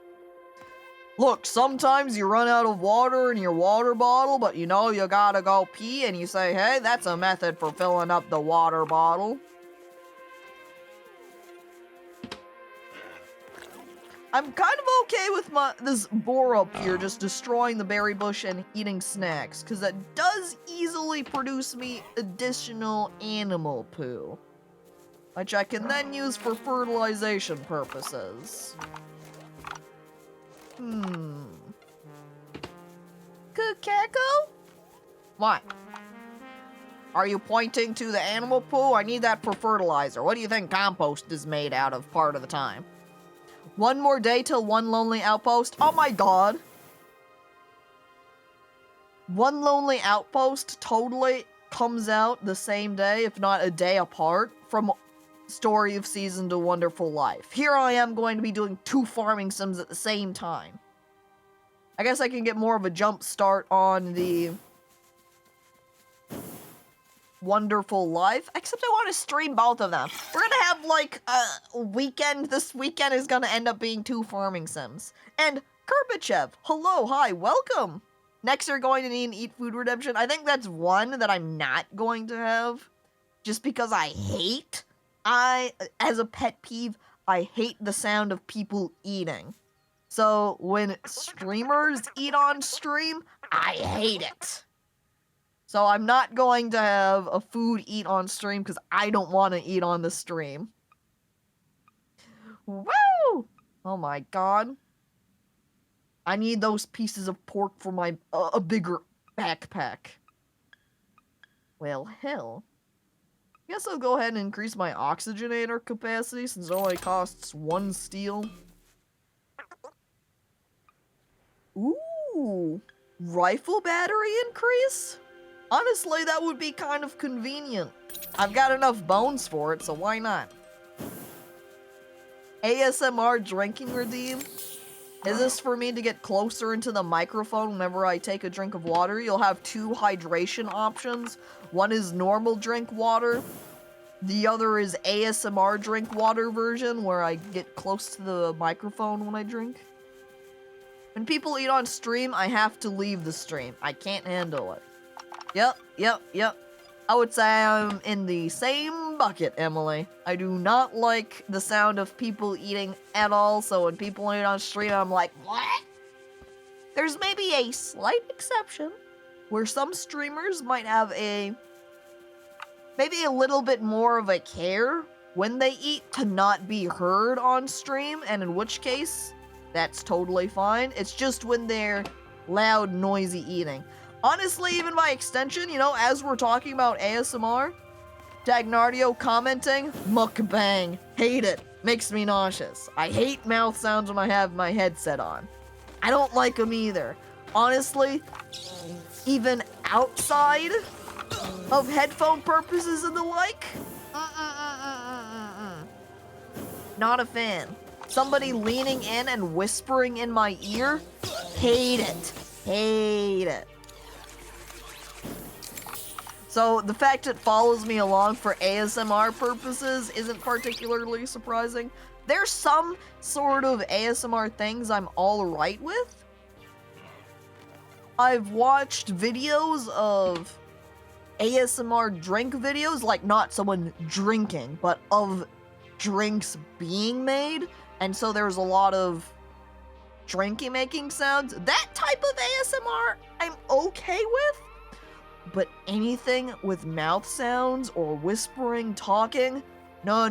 Look, sometimes you run out of water in your water bottle, but you know you gotta go pee, and you say, hey, that's a method for filling up the water bottle. I'm kind of okay with this boar up here just destroying the berry bush and eating snacks, because that does easily produce me additional animal poo, which I can then use for fertilization purposes. Kako? What? Are you pointing to the animal poo? I need that for fertilizer. What do you think compost is made out of part of the time? One more day till one lonely outpost? Oh my god. One lonely outpost totally comes out the same day, if not a day apart, from Story of Season to Wonderful Life. Here I am going to be doing 2 farming sims at the same time. I guess I can get more of a jump start on the Wonderful Life, except I want to stream both of them. We're gonna have like a weekend. This weekend is gonna end up being 2 farming sims. And Kirpichev, hello, hi, welcome. Next you're going to need an eat food redemption. I think that's one that I'm not going to have, just because as a pet peeve, I hate the sound of people eating. So when streamers eat on stream, I hate it. So I'm not going to have a food eat on stream because I don't want to eat on the stream. Woo! Oh my god. I need those pieces of pork for my a bigger backpack. Well, hell. Guess I'll go ahead and increase my oxygenator capacity since it only costs 1 steel. Ooh, rifle battery increase? Honestly, that would be kind of convenient. I've got enough bones for it, so why not? ASMR drinking redeem? Is this for me to get closer into the microphone whenever I take a drink of water? You'll have 2 hydration options. One is normal drink water. The other is ASMR drink water version, where I get close to the microphone when I drink. When people eat on stream, I have to leave the stream. I can't handle it. Yep. I would say I'm in the same bucket, Emily. I do not like the sound of people eating at all, so when people eat on stream, I'm like, what? There's maybe a slight exception, where some streamers might have maybe a little bit more of a care when they eat to not be heard on stream, and in which case, that's totally fine. It's just when they're loud, noisy eating. Honestly, even by extension, you know, as we're talking about ASMR, Dagnardio commenting, mukbang, hate it, makes me nauseous. I hate mouth sounds when I have my headset on. I don't like them either. Honestly, even outside of headphone purposes and the like, not a fan. Somebody leaning in and whispering in my ear, hate it. So the fact it follows me along for ASMR purposes isn't particularly surprising. There's some sort of ASMR things I'm alright with. I've watched videos of ASMR drink videos, like not someone drinking, but of drinks being made. And so there's a lot of drinking making sounds. That type of ASMR I'm okay with. But anything with mouth sounds or whispering, talking, no.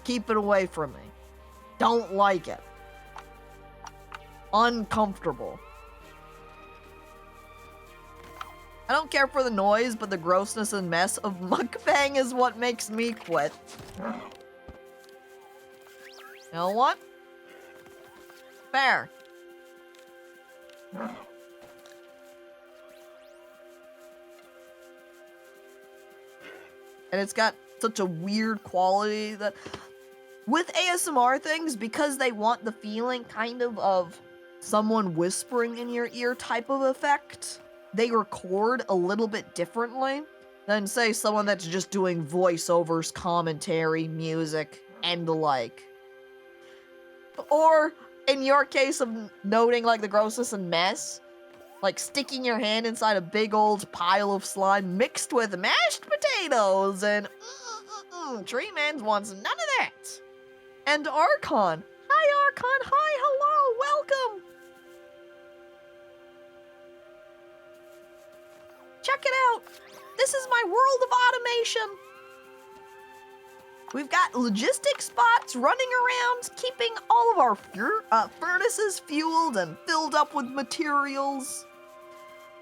Keep it away from me. Don't like it. Uncomfortable. I don't care for the noise, but the grossness and mess of mukbang is what makes me quit. You know what? Fair. And it's got such a weird quality that with ASMR things, because they want the feeling kind of someone whispering in your ear type of effect, they record a little bit differently than, say, someone that's just doing voiceovers, commentary, music, and the like. Or, in your case of noting, like, the grossness and mess, like sticking your hand inside a big old pile of slime mixed with mashed potatoes, and Tree Man wants none of that. And Archon. Hi, Archon. Hi, hello, welcome. Check it out. This is my world of automation. We've got logistic spots running around, keeping all of our furnaces fueled and filled up with materials.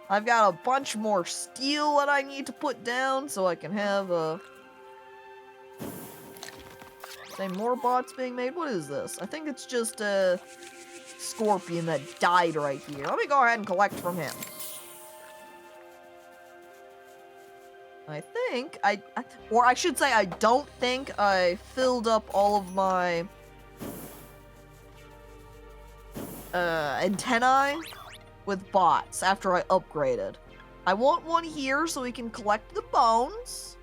I've got a bunch more steel that I need to put down so I can have say more bots being made. What is this? I think it's just a scorpion that died right here. Let me go ahead and collect from him. I think or I should say I don't think I filled up all of my antennae with bots after I upgraded. I want one here so we can collect the bones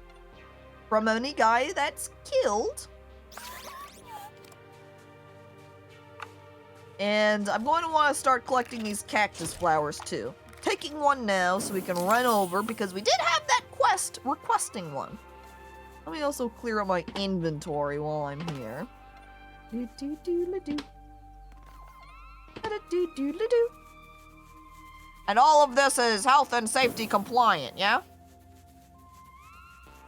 from any guy that's killed. And I'm going to want to start collecting these cactus flowers too. Taking one now so we can run over because we did have that quest requesting one. Let me also clear up my inventory while I'm here. And all of this is health and safety compliant, yeah?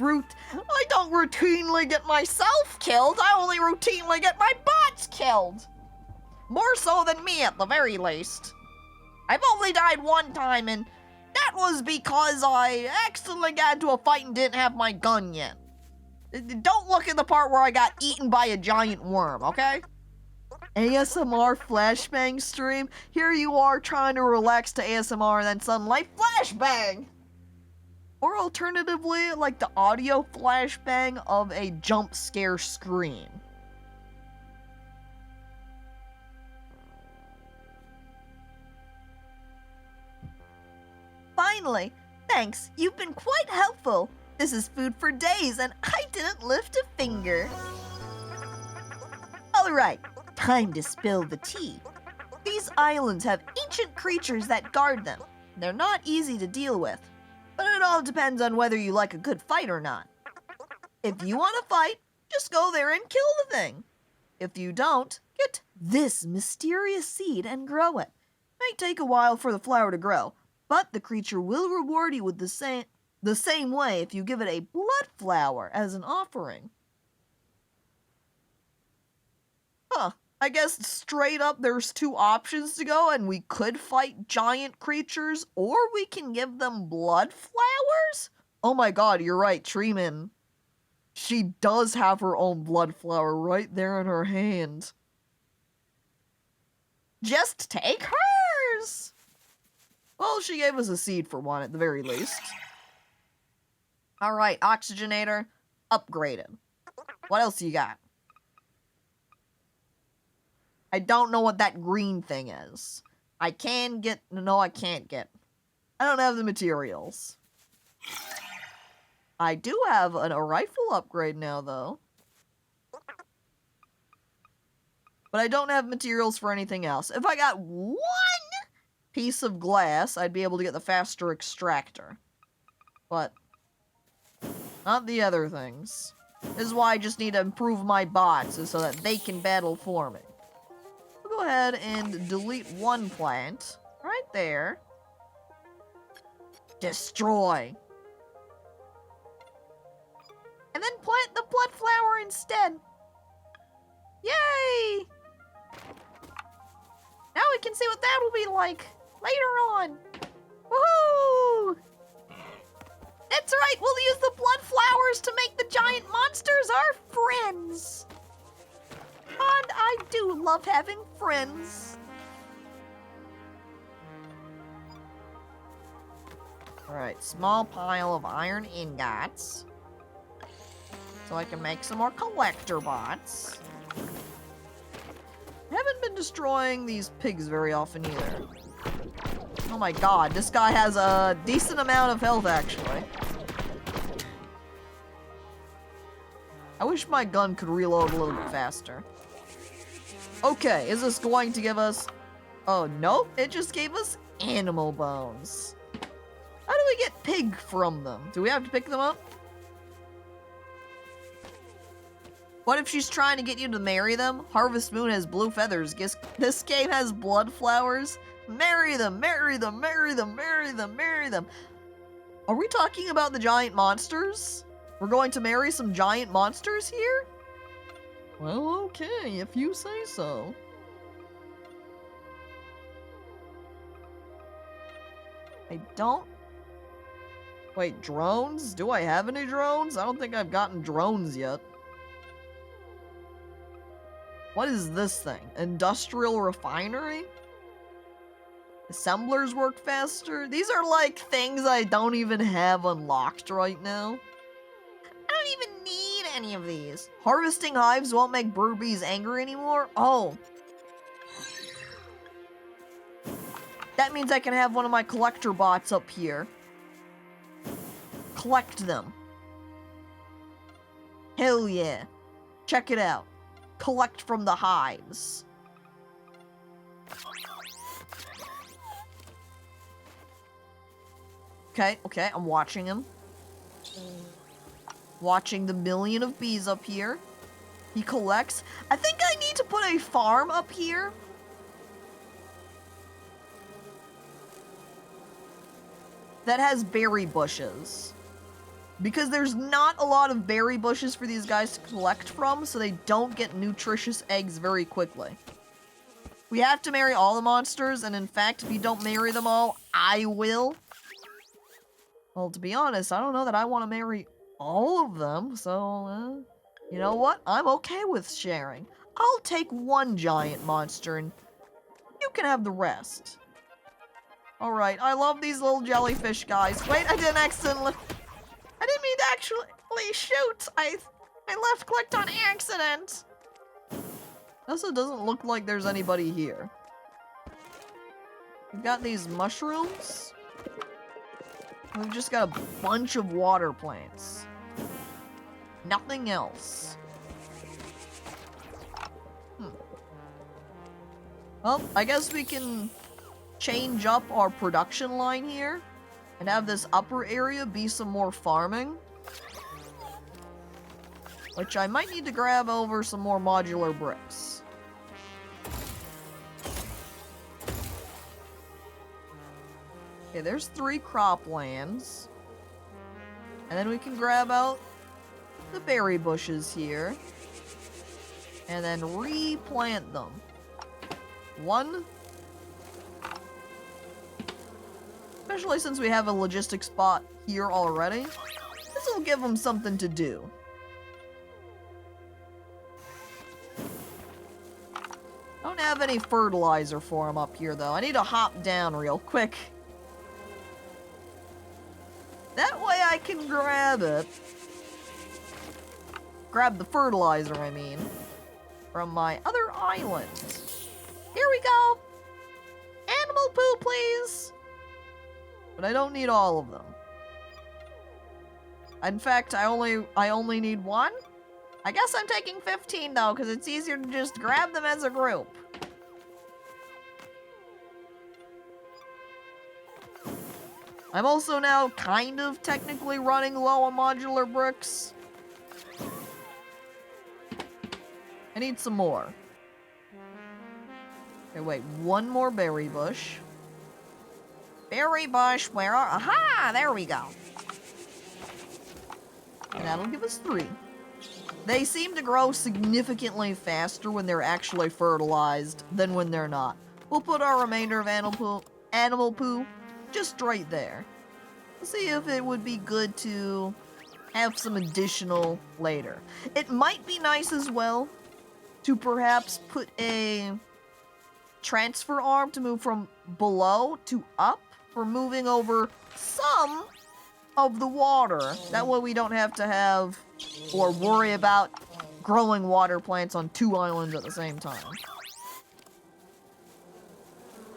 I don't routinely get myself killed. I only routinely get my bots killed. More so than me at the very least. I've only died one time, and that was because I accidentally got into a fight and didn't have my gun yet. Don't look at the part where I got eaten by a giant worm, okay? ASMR flashbang stream. Here you are trying to relax to ASMR and then suddenly flashbang! Or alternatively, like the audio flashbang of a jump scare scream. Finally, thanks. You've been quite helpful. This is food for days and I didn't lift a finger. Alright, time to spill the tea. These islands have ancient creatures that guard them. They're not easy to deal with, but it all depends on whether you like a good fight or not. If you want to fight, just go there and kill the thing. If you don't, get this mysterious seed and grow it. Might take a while for the flower to grow, but the creature will reward you with the same way if you give it a blood flower as an offering. Huh. I guess straight up there's two options to go, and we could fight giant creatures, or we can give them blood flowers? Oh my god, you're right, Treeman. She does have her own blood flower right there in her hand. Just take hers! Well, she gave us a seed for one at the very least. Alright, oxygenator, upgraded. What else you got? I don't know what that green thing is. I can get... No, I can't get. I don't have the materials. I do have a rifle upgrade now, though. But I don't have materials for anything else. If I got one piece of glass, I'd be able to get the faster extractor. But not the other things. This is why I just need to improve my bots, is so that they can battle for me. We'll go ahead and delete one plant. Right there. Destroy. And then plant the blood flower instead. Yay! Now we can see what that will be like later on. Woohoo! That's right, we'll use the blood flowers to make the giant monsters our friends. And I do love having friends. Alright, small pile of iron ingots. So I can make some more collector bots. I haven't been destroying these pigs very often either. Oh my god, this guy has a decent amount of health actually. I wish my gun could reload a little bit faster. Okay, is this going to give us... Oh, nope, it just gave us animal bones. How do we get pig from them? Do we have to pick them up? What if she's trying to get you to marry them? Harvest Moon has blue feathers. Guess this game has blood flowers. Marry them, marry them, marry them, marry them, marry them. Are we talking about the giant monsters? We're going to marry some giant monsters here? Well, okay, if you say so. I don't... Wait, drones? Do I have any drones? I don't think I've gotten drones yet. What is this thing? Industrial refinery? Assemblers work faster? These are like things I don't even have unlocked right now. I don't even need any of these. Harvesting hives won't make bird bees angry anymore? Oh. That means I can have one of my collector bots up here. Collect them. Hell yeah. Check it out. Collect from the hives. Okay, I'm watching him. Watching the million of bees up here. He collects. I think I need to put a farm up here. That has berry bushes. Because there's not a lot of berry bushes for these guys to collect from, so they don't get nutritious eggs very quickly. We have to marry all the monsters, and in fact, if you don't marry them all, I will. Well, to be honest, I don't know that I want to marry all of them, so, you know what? I'm okay with sharing. I'll take one giant monster, and you can have the rest. Alright, I love these little jellyfish guys. Wait, I didn't accidentally... I didn't mean to actually shoot. I left-clicked on accident. Also, doesn't look like there's anybody here. We've got these mushrooms. We've just got a bunch of water plants. Nothing else. Well, I guess we can change up our production line here. And have this upper area be some more farming. Which I might need to grab over some more modular bricks. Okay, there's 3 croplands. And then we can grab out the berry bushes here. And then replant them. 1... Especially since we have a logistic spot here already. This will give them something to do. Don't have any fertilizer for them up here, though. I need to hop down real quick. That way I can grab it. Grab the fertilizer, I mean. From my other island. Here we go. Animal poo, please. But I don't need all of them. In fact, I only need 1. I guess I'm taking 15 though, because it's easier to just grab them as a group. I'm also now kind of technically running low on modular bricks. I need some more. Okay, wait, one more berry bush. Berry bush, where are... Aha! There we go. And that'll give us 3. They seem to grow significantly faster when they're actually fertilized than when they're not. We'll put our remainder of animal poo just right there. Let's see if it would be good to have some additional later. It might be nice as well to perhaps put a transfer arm to move from below to up for moving over some of the water. That way we don't have to have or worry about growing water plants on 2 islands at the same time.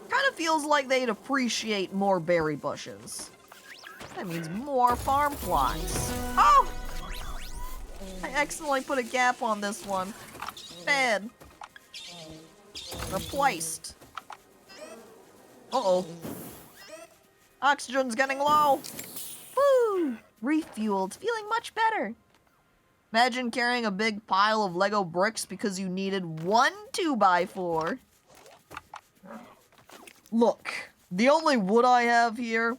Kind of feels like they'd appreciate more berry bushes. That means more farm plots. Oh! I accidentally put a gap on this one. Bad. Replaced. Uh-oh. Oxygen's getting low. Woo! Refueled. Feeling much better. Imagine carrying a big pile of Lego bricks because you needed 1 2x4. Look, the only wood I have here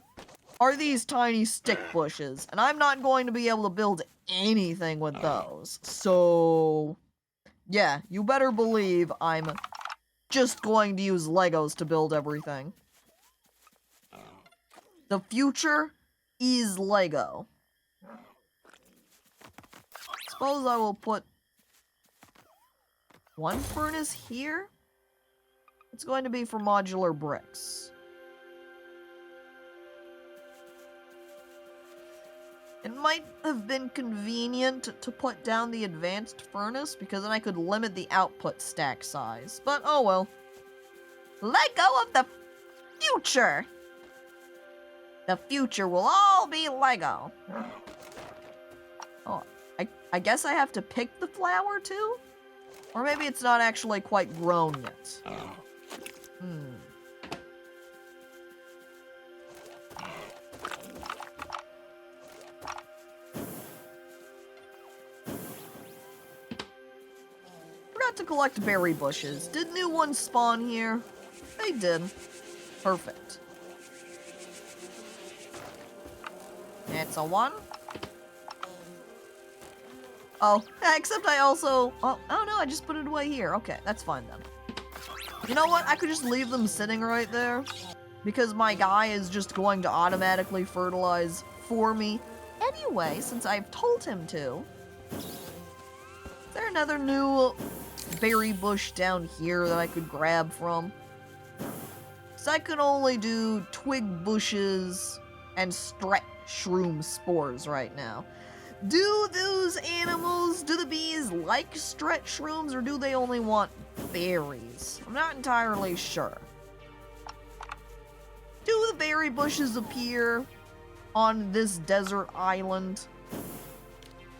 are these tiny stick bushes, and I'm not going to be able to build anything with those. So, yeah, you better believe I'm just going to use Legos to build everything. The future is Lego. Suppose I will put 1 furnace here. It's going to be for modular bricks. It might have been convenient to put down the advanced furnace because then I could limit the output stack size. But oh well. Lego of the future! The future will all be Lego. Oh, I guess I have to pick the flower too? Or maybe it's not actually quite grown yet. Forgot to collect berry bushes. Did new ones spawn here? They did. Perfect. It's a 1. Oh, except I also... Oh no, I just put it away here. Okay, that's fine then. You know what? I could just leave them sitting right there. Because my guy is just going to automatically fertilize for me anyway, since I've told him to. Is there another new berry bush down here that I could grab from? Because I can only do twig bushes and stretch shroom spores right now. Do those animals, do the bees like stretch shrooms, or do they only want berries? I'm not entirely sure. Do the berry bushes appear on this desert island?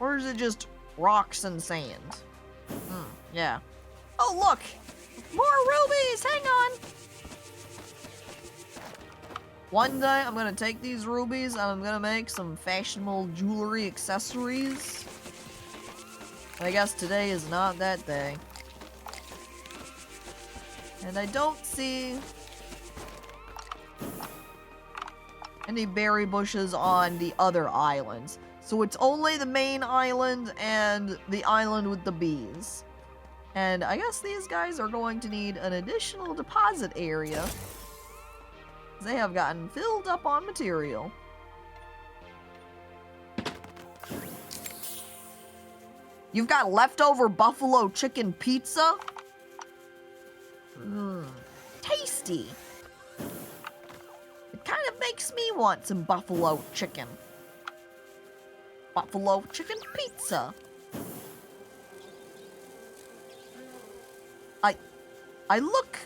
Or is it just rocks and sand? Yeah. Oh, look! More rubies! Hang on! One day, I'm gonna take these rubies and I'm gonna make some fashionable jewelry accessories. I guess today is not that day. And I don't see any berry bushes on the other islands. So it's only the main island and the island with the bees. And I guess these guys are going to need an additional deposit area. They have gotten filled up on material. You've got leftover buffalo chicken pizza? Tasty. It kind of makes me want some buffalo chicken. Buffalo chicken pizza. I look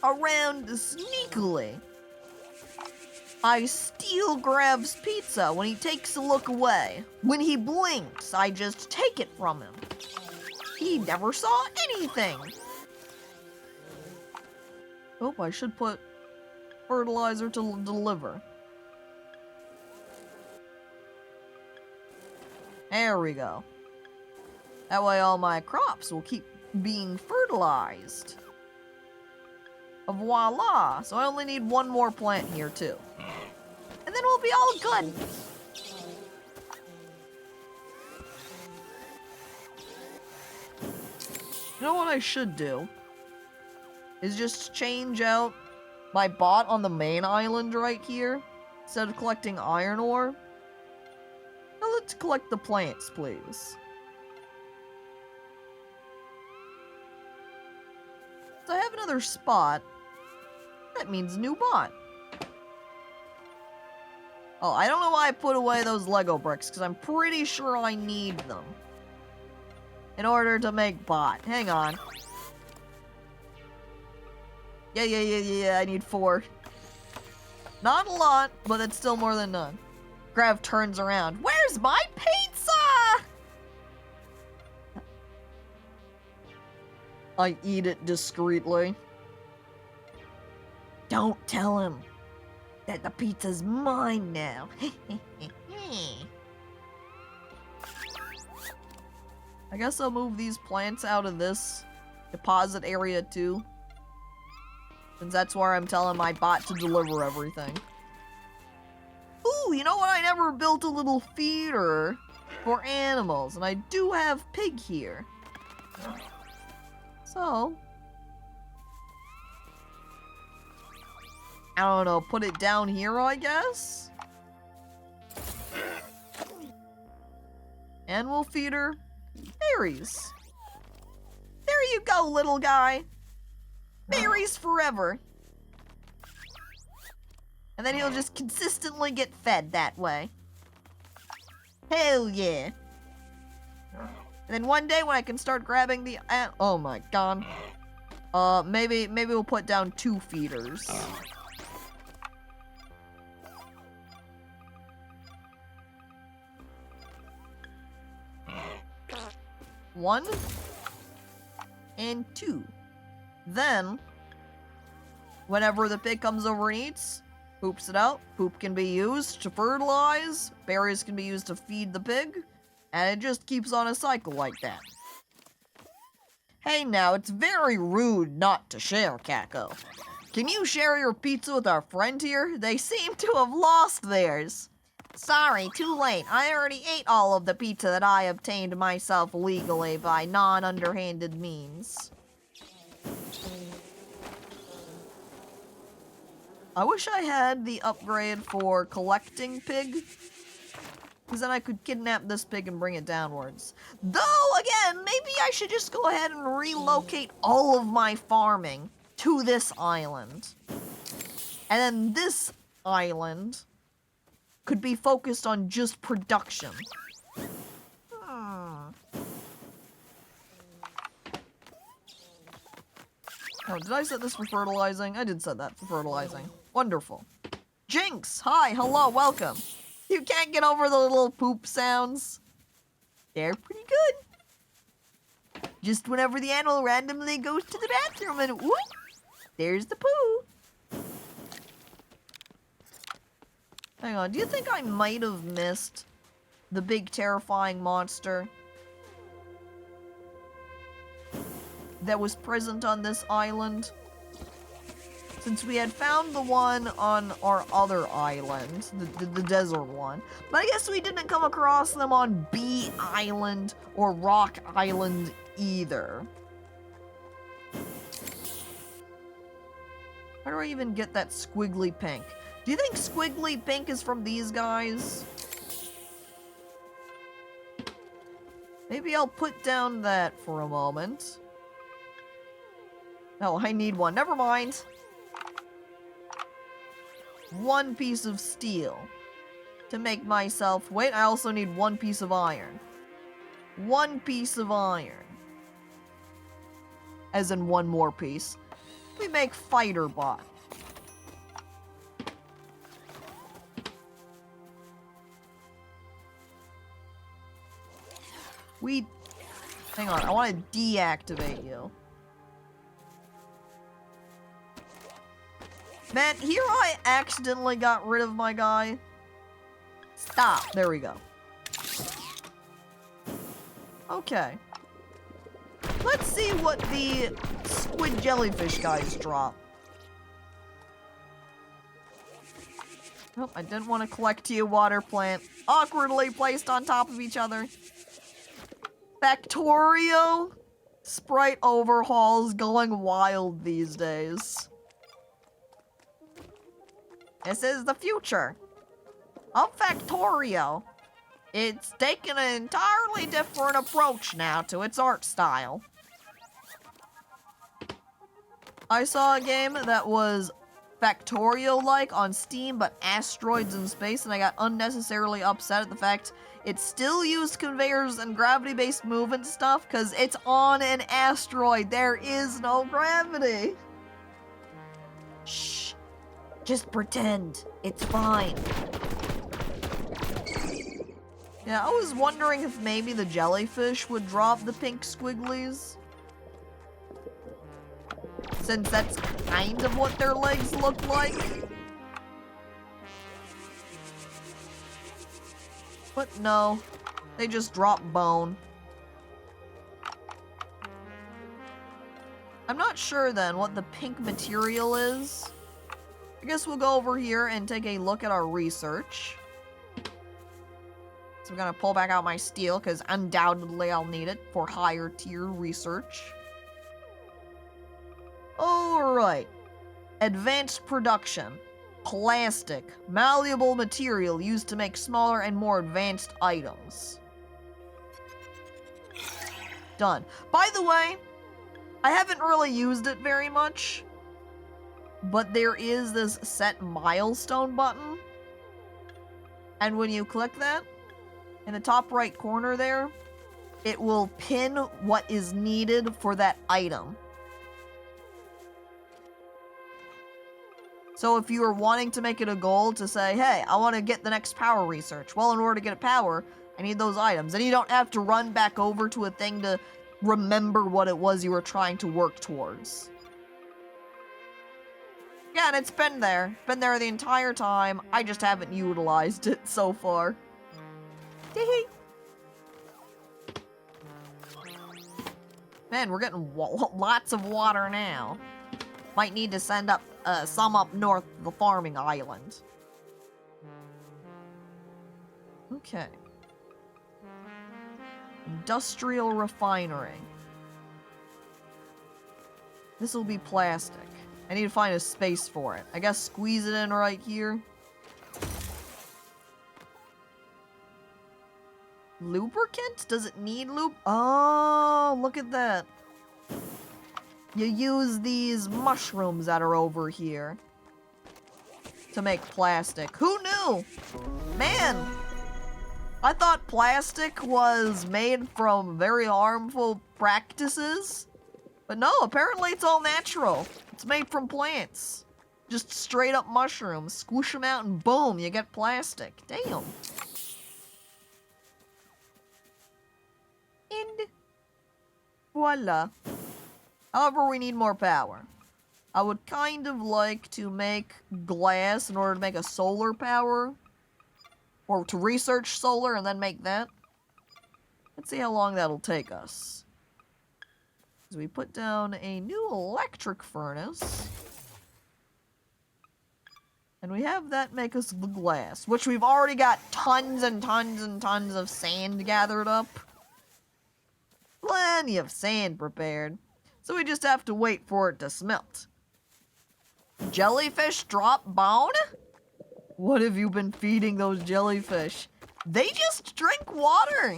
around sneakily. I steal Grav's pizza when he takes a look away. When he blinks, I just take it from him. He never saw anything. Oh, I should put fertilizer to deliver. There we go. That way all my crops will keep being fertilized. Voila! So I only need one more plant here too. And then we'll be all good. You know what I should do? Is just change out my bot on the main island right here. Instead of collecting iron ore. Now let's collect the plants, please. So I have another spot. That means new bot. Oh, I don't know why I put away those Lego bricks, because I'm pretty sure I need them. In order to make bot. Hang on. Yeah, I need 4. Not a lot, but it's still more than none. Grav turns around. Where's my pizza? I eat it discreetly. Don't tell him that the pizza's mine now. I guess I'll move these plants out of this deposit area too. Since that's where I'm telling my bot to deliver everything. Ooh, you know what? I never built a little feeder for animals. And I do have pig here. So... I don't know, put it down here, I guess? And we'll feed her berries. There you go, little guy. Berries forever. And then he'll just consistently get fed that way. Hell yeah. And then one day when I can start grabbing the... oh my god. Maybe we'll put down 2 feeders. One and 2. Then, whenever the pig comes over and eats, poops it out. Poop can be used to fertilize. Berries can be used to feed the pig. And it just keeps on a cycle like that. Hey now, it's very rude not to share, Caco. Can you share your pizza with our friend here? They seem to have lost theirs. Sorry, too late. I already ate all of the pizza that I obtained myself legally by non-underhanded means. I wish I had the upgrade for collecting pig. Because then I could kidnap this pig and bring it downwards. Though, again, maybe I should just go ahead and relocate all of my farming to this island. And then this island could be focused on just production. Oh, did I set this for fertilizing? I did set that for fertilizing. Wonderful. Jinx! Hi, hello, welcome. You can't get over the little poop sounds. They're pretty good. Just whenever the animal randomly goes to the bathroom and whoop, there's the poo. Hang on, do you think I might have missed the big terrifying monster that was present on this island? Since we had found the one on our other island, the desert one. But I guess we didn't come across them on Bee Island or Rock Island either. How do I even get that squiggly pink? Do you think squiggly pink is from these guys? Maybe I'll put down that for a moment. Oh, I need one. Never mind. 1 piece of steel to make myself... Wait, I also need 1 piece of iron. 1 piece of iron. As in 1 more piece. We make fighter bot. Hang on, I want to deactivate you. Man, here I accidentally got rid of my guy. Stop. There we go. Okay. Let's see what the squid jellyfish guys drop. Oh, I didn't want to collect to a water plant. Awkwardly placed on top of each other. Factorio sprite overhauls going wild these days. This is the future of Factorio. It's taken an entirely different approach now to its art style. I saw a game that was Factorio-like on Steam, but asteroids in space, and I got unnecessarily upset at the fact it still used conveyors and gravity-based movement stuff, because it's on an asteroid. There is no gravity. Shh. Just pretend. It's fine. Yeah, I was wondering if maybe the jellyfish would drop the pink squigglies. Since that's kind of what their legs look like. But no, they just drop bone. I'm not sure then what the pink material is. I guess we'll go over here and take a look at our research. So I'm gonna pull back out my steel because undoubtedly I'll need it for higher tier research. Alright. Advanced production. Plastic. Malleable material used to make smaller and more advanced items. Done. By the way, I haven't really used it very much, but there is this set milestone button. And when you click that, in the top right corner there, it will pin what is needed for that item. So if you are wanting to make it a goal to say, hey, I want to get the next power research. Well, in order to get a power, I need those items. And you don't have to run back over to a thing to remember what it was you were trying to work towards. Yeah, and it's been there. Been there the entire time. I just haven't utilized it so far. Man, we're getting lots of water now. Might need to send up some up north of the farming island. Okay. Industrial refinery. This will be plastic. I need to find a space for it. I guess squeeze it in right here. Lubricant? Does it need lube? Oh, look at that. You use these mushrooms that are over here to make plastic. Who knew? Man, I thought plastic was made from very harmful practices. But no, apparently it's all natural. It's made from plants. Just straight up mushrooms. Squish them out and boom, you get plastic. Damn. And voila. However, we need more power. I would kind of like to make glass in order to make a solar power. Or to research solar and then make that. Let's see how long that'll take us. So we put down a new electric furnace. And we have that make us the glass, which we've already got tons and tons and tons of sand gathered up. Plenty of sand prepared. So we just have to wait for it to smelt. Jellyfish drop bone? What have you been feeding those jellyfish? They just drink water.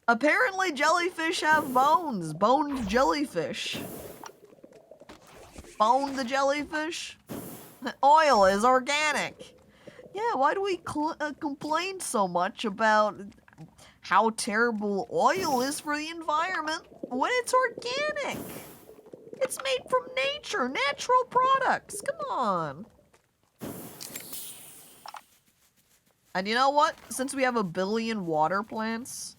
Apparently jellyfish have bones. Boned jellyfish. Bone the jellyfish? Oil is organic. Yeah, why do we complain so much about how terrible oil is for the environment when it's organic? It's made from nature, natural products. Come on. And you know what? Since we have 1 billion water plants,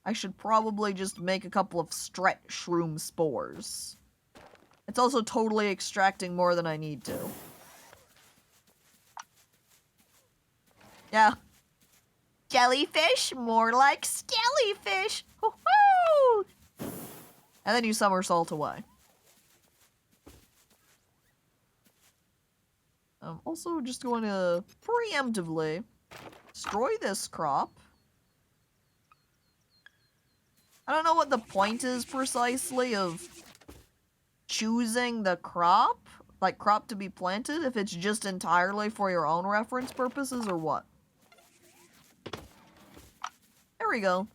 I should probably just make a couple of stretch shroom spores. It's also totally extracting more than I need to. jellyfish, more like skellyfish. Woohoo! And then you somersault away. I'm also just going to preemptively destroy this crop. I don't know what the point is precisely of choosing the crop, like crop to be planted, if it's just entirely for your own reference purposes or what. There we go.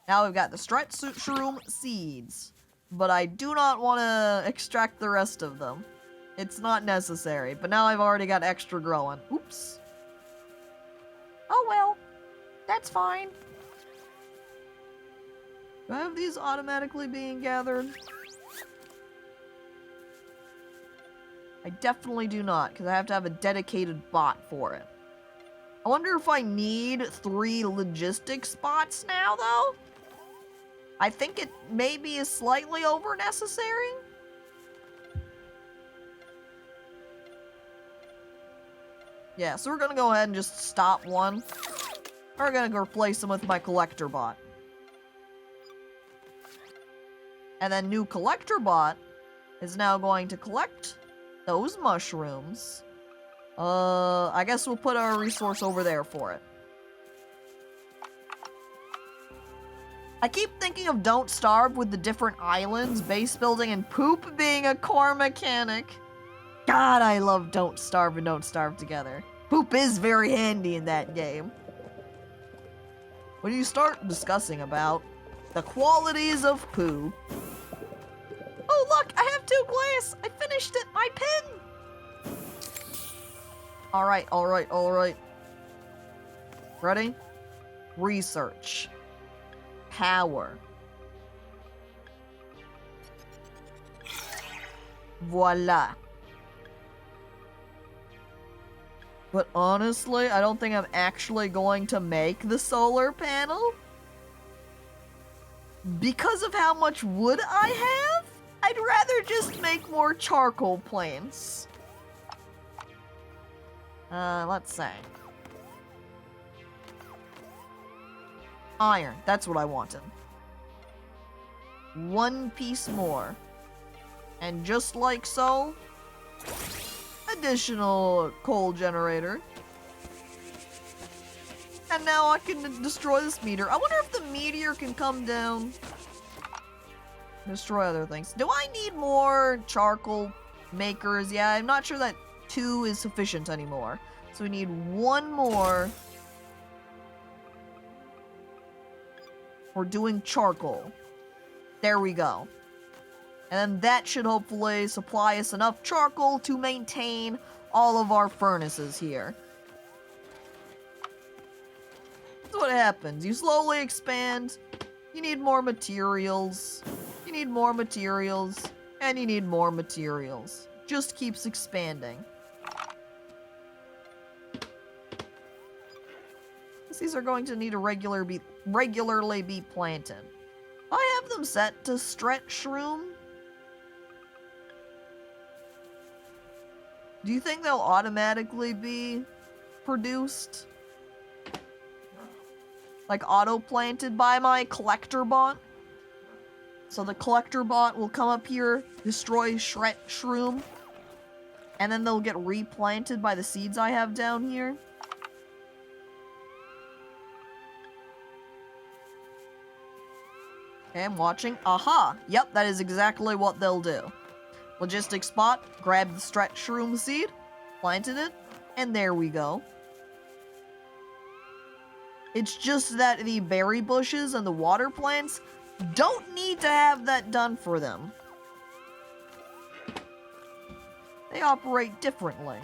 Now we've got the stretch shroom seeds, but I do not want to extract the rest of them. It's not necessary, but now I've already got extra growing. Oops. Oh well, that's fine. Do I have these automatically being gathered? I definitely do not, because I have to have a dedicated bot for it. I wonder if I need 3 logistic spots now, though? I think it maybe is slightly over necessary. Yeah, so we're gonna go ahead and just stop one. We're gonna go replace them with my collector bot. And then new collector bot is now going to collect those mushrooms. I guess we'll put our resource over there for it. I keep thinking of Don't Starve with the different islands, base building, and poop being a core mechanic. God, I love Don't Starve and Don't Starve together. Poop is very handy in that game. When you start discussing about the qualities of poo. Oh look, I have 2 glass! I finished it! My pen! Alright, alright, alright. Ready? Research. Power. Voila. But honestly, I don't think I'm actually going to make the solar panel. Because of how much wood I have, I'd rather just make more charcoal plants. Let's say. Iron, that's what I wanted. 1 piece more. And just like so, additional coal generator. And now I can destroy this meteor. I wonder if the meteor can come down. Destroy other things. Do I need more charcoal makers? Yeah, I'm not sure that 2 is sufficient anymore. So we need 1 more. We're doing charcoal. There we go. And then that should hopefully supply us enough charcoal to maintain all of our furnaces here. That's what happens. You slowly expand. You need more materials. You need more materials. And you need more materials. Just keeps expanding. These are going to need to regularly be planted. I have them set to stretch shroom. Do you think they'll automatically be produced? Like auto-planted by my collector bot? So the collector bot will come up here, destroy shroom, and then they'll get replanted by the seeds I have down here? Okay, I'm watching. Aha! Yep, that is exactly what they'll do. Logistics spot, grab the stretch shroom seed, planted it, and there we go. It's just that the berry bushes and the water plants don't need to have that done for them. They operate differently.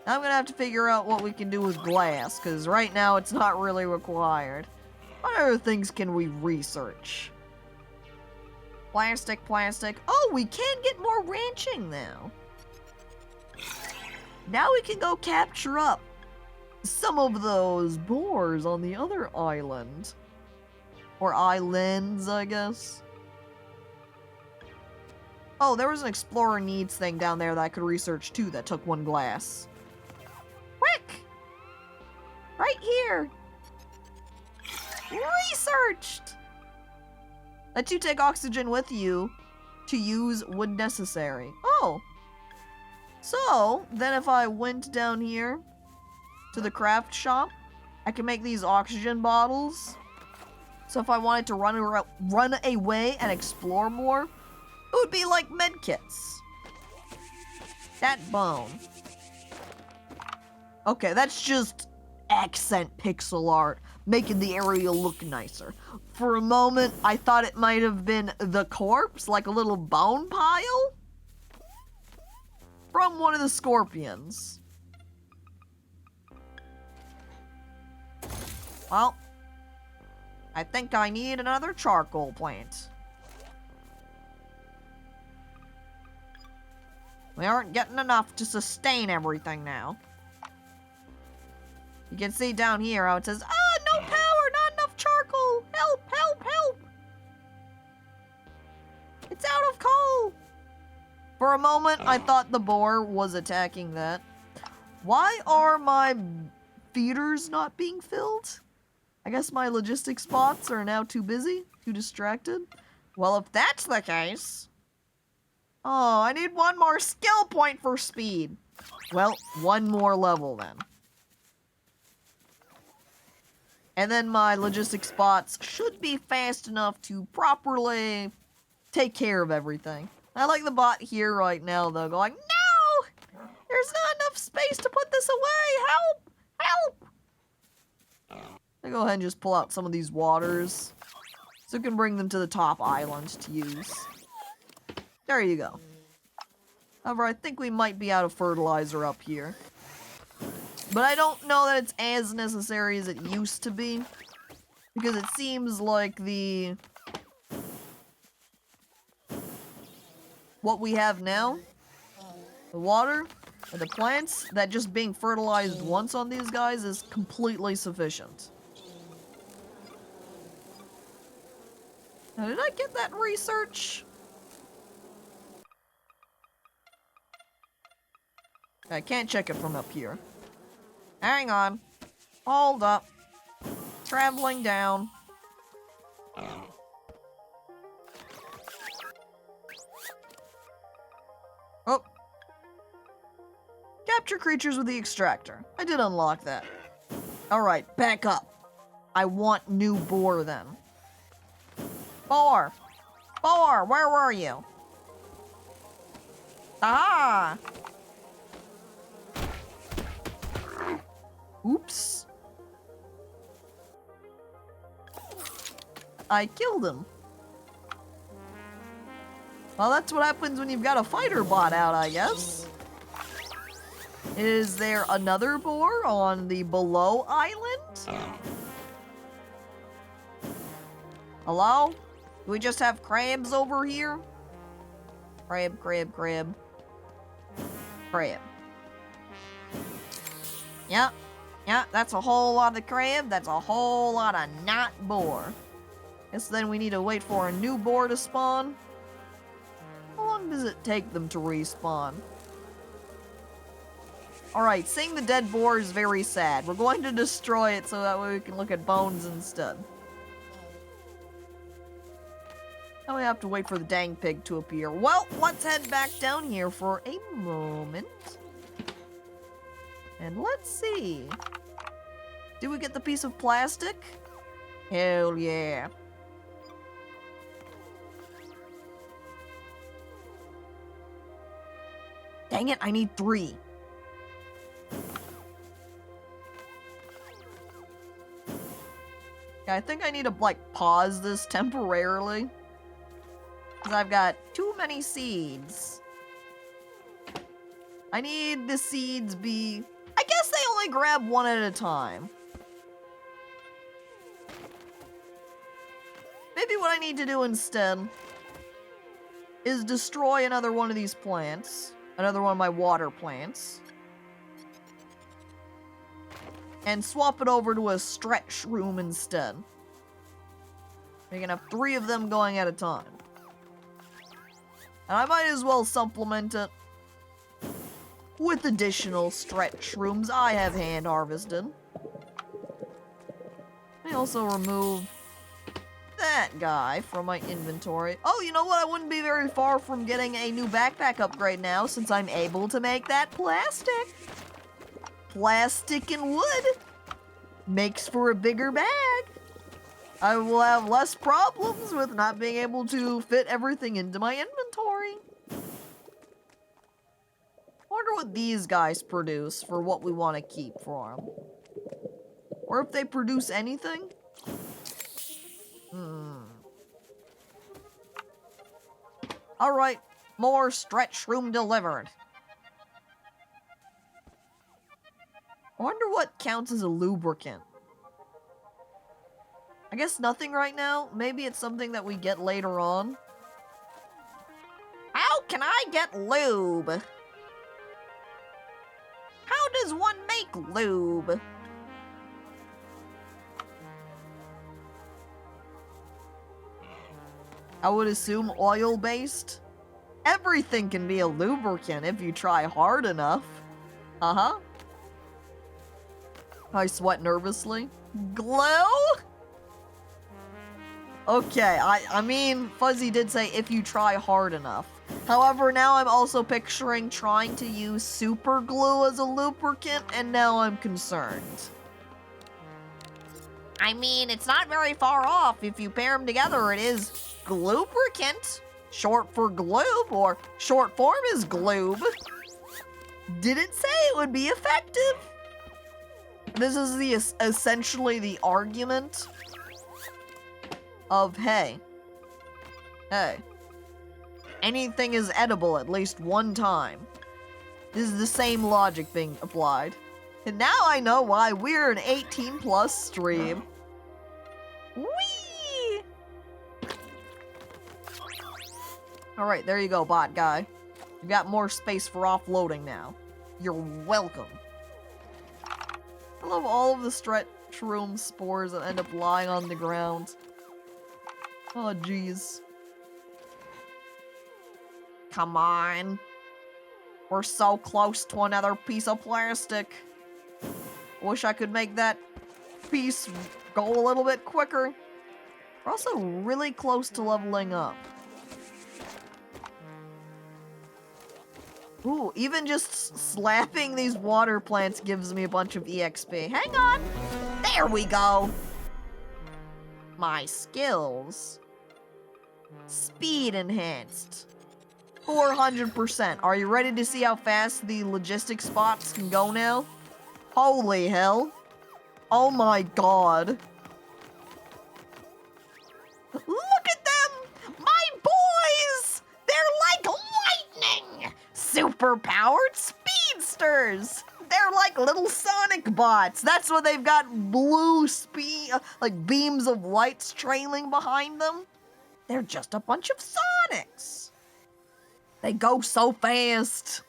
Now I'm gonna have to figure out what we can do with glass, because right now it's not really required. What other things can we research? Plastic, plastic. Oh, we can get more ranching now. Now we can go capture up some of those boars on the other island. Or islands, I guess. Oh, there was an explorer needs thing down there that I could research too that took 1 glass. Quick! Let you take oxygen with you to use when necessary. Oh. So, then if I went down here to the craft shop, I can make these oxygen bottles. So if I wanted to run away and explore more, it would be like medkits. That bone. Okay, that's just accent pixel art, making the area look nicer. For a moment, I thought it might have been the corpse, like a little bone pile from one of the scorpions. Well, I think I need another charcoal plant. We aren't getting enough to sustain everything now. You can see down here how it says, no power, not enough charcoal. Help, help, help. It's out of coal. For a moment, I thought the boar was attacking that. Why are my feeders not being filled? I guess my logistic spots are now too busy, too distracted. Well, if that's the case... Oh, I need one more skill point for speed. Well, one more level then. And then my logistic spots should be fast enough to properly take care of everything. I like the bot here right now, though, going, no! There's not enough space to put this away! Help! Help! I go ahead and just pull out some of these waters so we can bring them to the top island to use. There you go. However, I think we might be out of fertilizer up here. But I don't know that it's as necessary as it used to be. Because it seems like what we have now, the water, and the plants, that just being fertilized once on these guys is completely sufficient. Now, did I get that research? I can't check it from up here. Hang on. Hold up. Traveling down. Oh. Capture creatures with the extractor. I did unlock that. Alright, back up. I want new boar then. Boar! Boar, where were you? Ah! Oops. I killed him. Well, that's what happens when you've got a fighter bot out, I guess. Is there another boar on the below island? Hello? Do we just have crabs over here? Crab, crab, crab. Crab. Yep. Yeah, that's a whole lot of crab. That's a whole lot of not boar. Guess then we need to wait for a new boar to spawn. How long does it take them to respawn? Alright, seeing the dead boar is very sad. We're going to destroy it so that way we can look at bones instead. Now we have to wait for the dang pig to appear. Well, let's head back down here for a moment. And let's see. Did we get the piece of plastic? Hell yeah. Dang it, I need 3. Yeah, I think I need to, like, pause this temporarily. Because I've got too many seeds. I need the seeds be... I guess they only grab one at a time. Maybe what I need to do instead is destroy another one of these plants. Another one of my water plants. And swap it over to a stretch room instead. We can have 3 of them going at a time. And I might as well supplement it with additional stretch rooms I have hand harvested. I also remove that guy from my inventory. Oh, you know what? I wouldn't be very far from getting a new backpack upgrade now since I'm able to make that plastic. Plastic and wood makes for a bigger bag. I will have less problems with not being able to fit everything into my inventory. Wonder what these guys produce for what we want to keep for them. Or if they produce anything. Alright, more stretch room delivered. I wonder what counts as a lubricant. I guess nothing right now. Maybe it's something that we get later on. How can I get lube? How does one make lube? I would assume oil-based. Everything can be a lubricant if you try hard enough. Uh-huh. I sweat nervously. Glow? Okay, I mean, Fuzzy did say if you try hard enough. However, now I'm also picturing trying to use super glue as a lubricant, and now I'm concerned. I mean, it's not very far off. If you pair them together, it is glubricant. Short for glube, or short form is glube. Didn't say it would be effective. This is essentially the argument of, hey, anything is edible at least one time. This is the same logic being applied. And now I know why we're an 18+ stream. Whee! Alright, there you go, bot guy. You got more space for offloading now. You're welcome. I love all of the stretch room spores that end up lying on the ground. Oh, jeez. Come on. We're so close to another piece of plastic. Wish I could make that piece go a little bit quicker. We're also really close to leveling up. Ooh, even just slapping these water plants gives me a bunch of EXP. Hang on! There we go! My skills. Speed enhanced. 400%. Are you ready to see how fast the logistic spots can go now? Holy hell. Oh my god. Look at them! My boys! They're like lightning! Super-powered speedsters! They're like little Sonic bots. That's why they've got blue speed, like beams of lights trailing behind them. They're just a bunch of Sonics. They go so fast.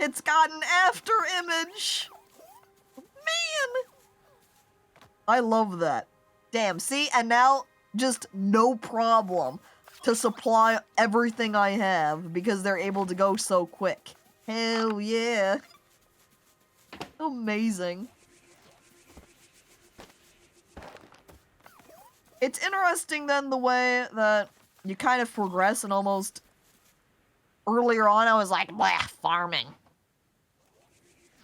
It's got an after image. Man. I love that. Damn, see? And now, just no problem to supply everything I have because they're able to go so quick. Hell yeah. Amazing. It's interesting then the way that you kind of progress and almost... Earlier on I was like, blah, farming.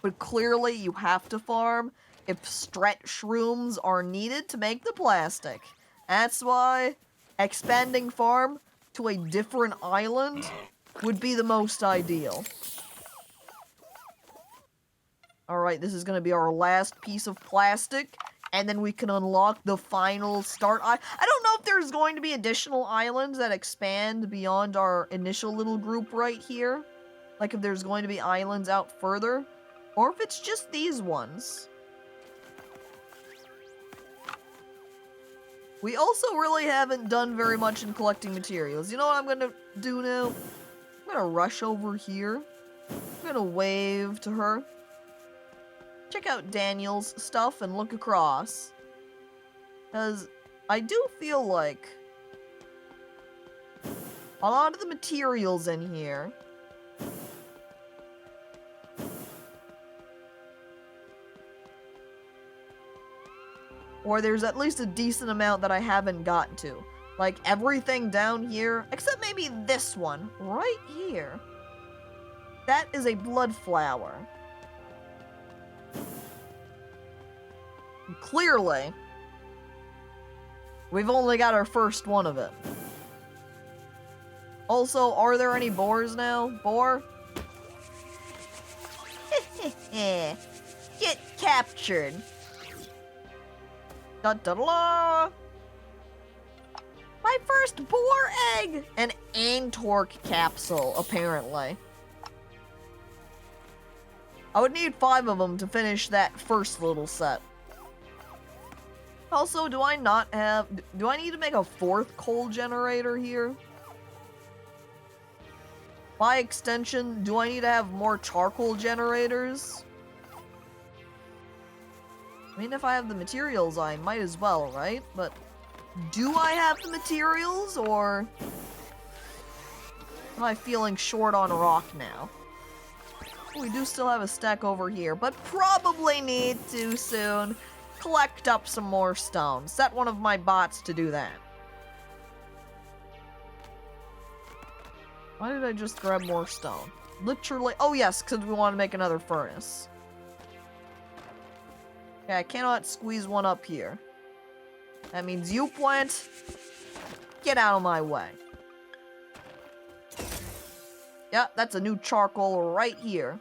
But clearly you have to farm if stretch shrooms are needed to make the plastic. That's why expanding farm to a different island would be the most ideal. Alright, this is going to be our last piece of plastic, and then we can unlock the final start. I don't know if there's going to be additional islands that expand beyond our initial little group right here. Like if there's going to be islands out further, or if it's just these ones. We also really haven't done very much in collecting materials. You know what I'm going to do now? I'm going to rush over here. I'm going to wave to her. Check out Daniel's stuff and look across. Because I do feel like a lot of the materials in here or there's at least a decent amount that I haven't gotten to. Like everything down here, except maybe this one, right here. That is a blood flower. Clearly, we've only got our first one of it. Also, are there any boars now? Boar? Get captured. Da da da. My first boar egg! An Antork capsule, apparently. I would need 5 of them to finish that first little set. Also, do I need to make a 4th coal generator here? By extension, do I need to have more charcoal generators? I mean, if I have the materials, I might as well, right? But do I have the materials, or am I feeling short on rock now? We do still have a stack over here, but probably need to soon collect up some more stone. Set one of my bots to do that. Why did I just grab more stone? Literally, oh yes, because we want to make another furnace. Okay, I cannot squeeze one up here. That means you, plant, get out of my way. Yeah, that's a new charcoal right here.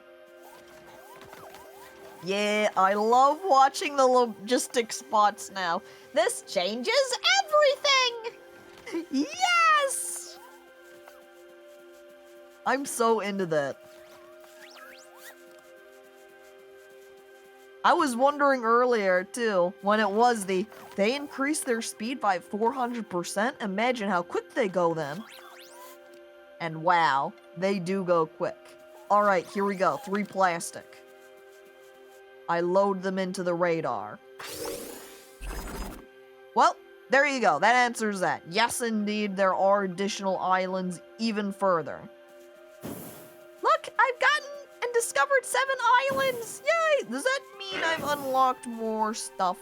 Yeah, I love watching the logistic spots now. This changes everything! Yes! I'm so into that. I was wondering earlier, too, when it was they increased their speed by 400%. Imagine how quick they go then. And wow, they do go quick. Alright, here we go. 3 plastic. I load them into the radar. Well, there you go. That answers that. Yes, indeed, there are additional islands even further. Look, I've gotten and discovered 7 islands! Yay! Does that mean I've unlocked more stuff?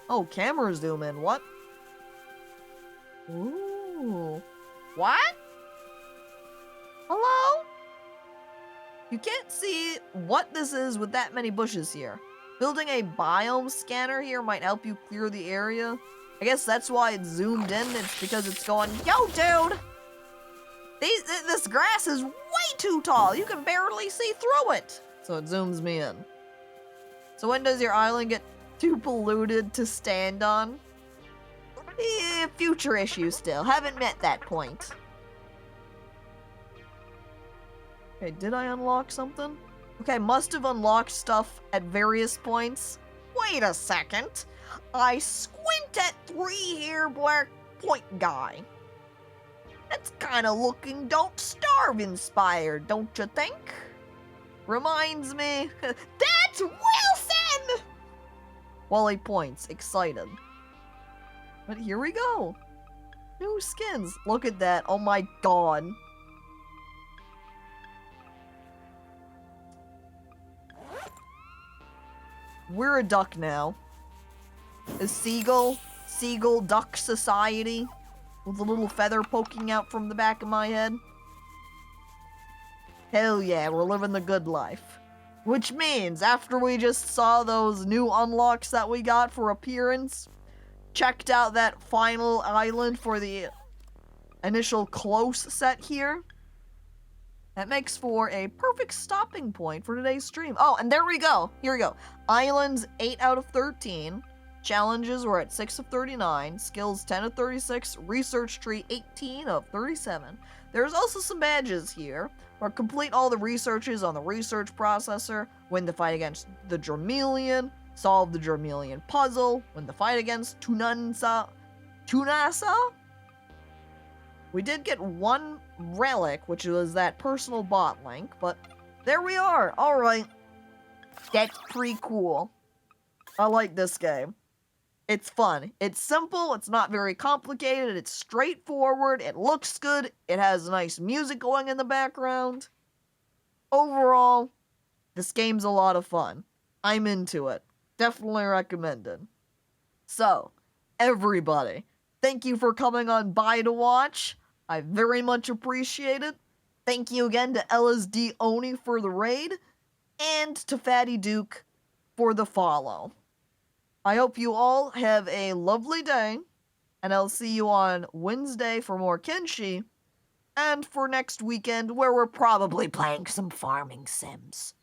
Oh, camera zoom in. What? Ooh. What? Hello? You can't see what this is with that many bushes here. Building a biome scanner here might help you clear the area. I guess that's why it's zoomed in. It's because it's going, yo, dude! This grass is way too tall. You can barely see through it. So it zooms me in. So when does your island get too polluted to stand on? Future issue still. Haven't met that point. Okay, did I unlock something? Okay, must have unlocked stuff at various points. Wait a second. I squint at 3 here, black point guy. That's kind of looking Don't Starve inspired, don't you think? Reminds me... That's Wilson! Wally points, excited. But here we go. New skins. Look at that. Oh my god. We're a duck now. A seagull duck society with a little feather poking out from the back of my head. Hell yeah, we're living the good life. Which means, after we just saw those new unlocks that we got for appearance, checked out that final island for the initial close set here, that makes for a perfect stopping point for today's stream. Oh, and there we go. Here we go. Islands 8 out of 13. Challenges were at 6 of 39. Skills 10 of 36. Research tree 18 of 37. There's also some badges here. Or complete all the researches on the research processor. Win the fight against the Germelian. Solve the Germelian puzzle. Win the fight against Tunasa. We did get 1 relic, which was that personal bot link, but there we are. Alright. That's pretty cool. I like this game. It's fun. It's simple. It's not very complicated. It's straightforward. It looks good. It has nice music going in the background. Overall, this game's a lot of fun. I'm into it. Definitely recommended. So, everybody. Thank you for coming on by to watch. I very much appreciate it. Thank you again to LSD Oni for the raid, and to Fatty Duke for the follow. I hope you all have a lovely day, and I'll see you on Wednesday for more Kenshi, and for next weekend where we're probably playing some farming sims.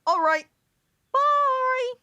Alright, bye!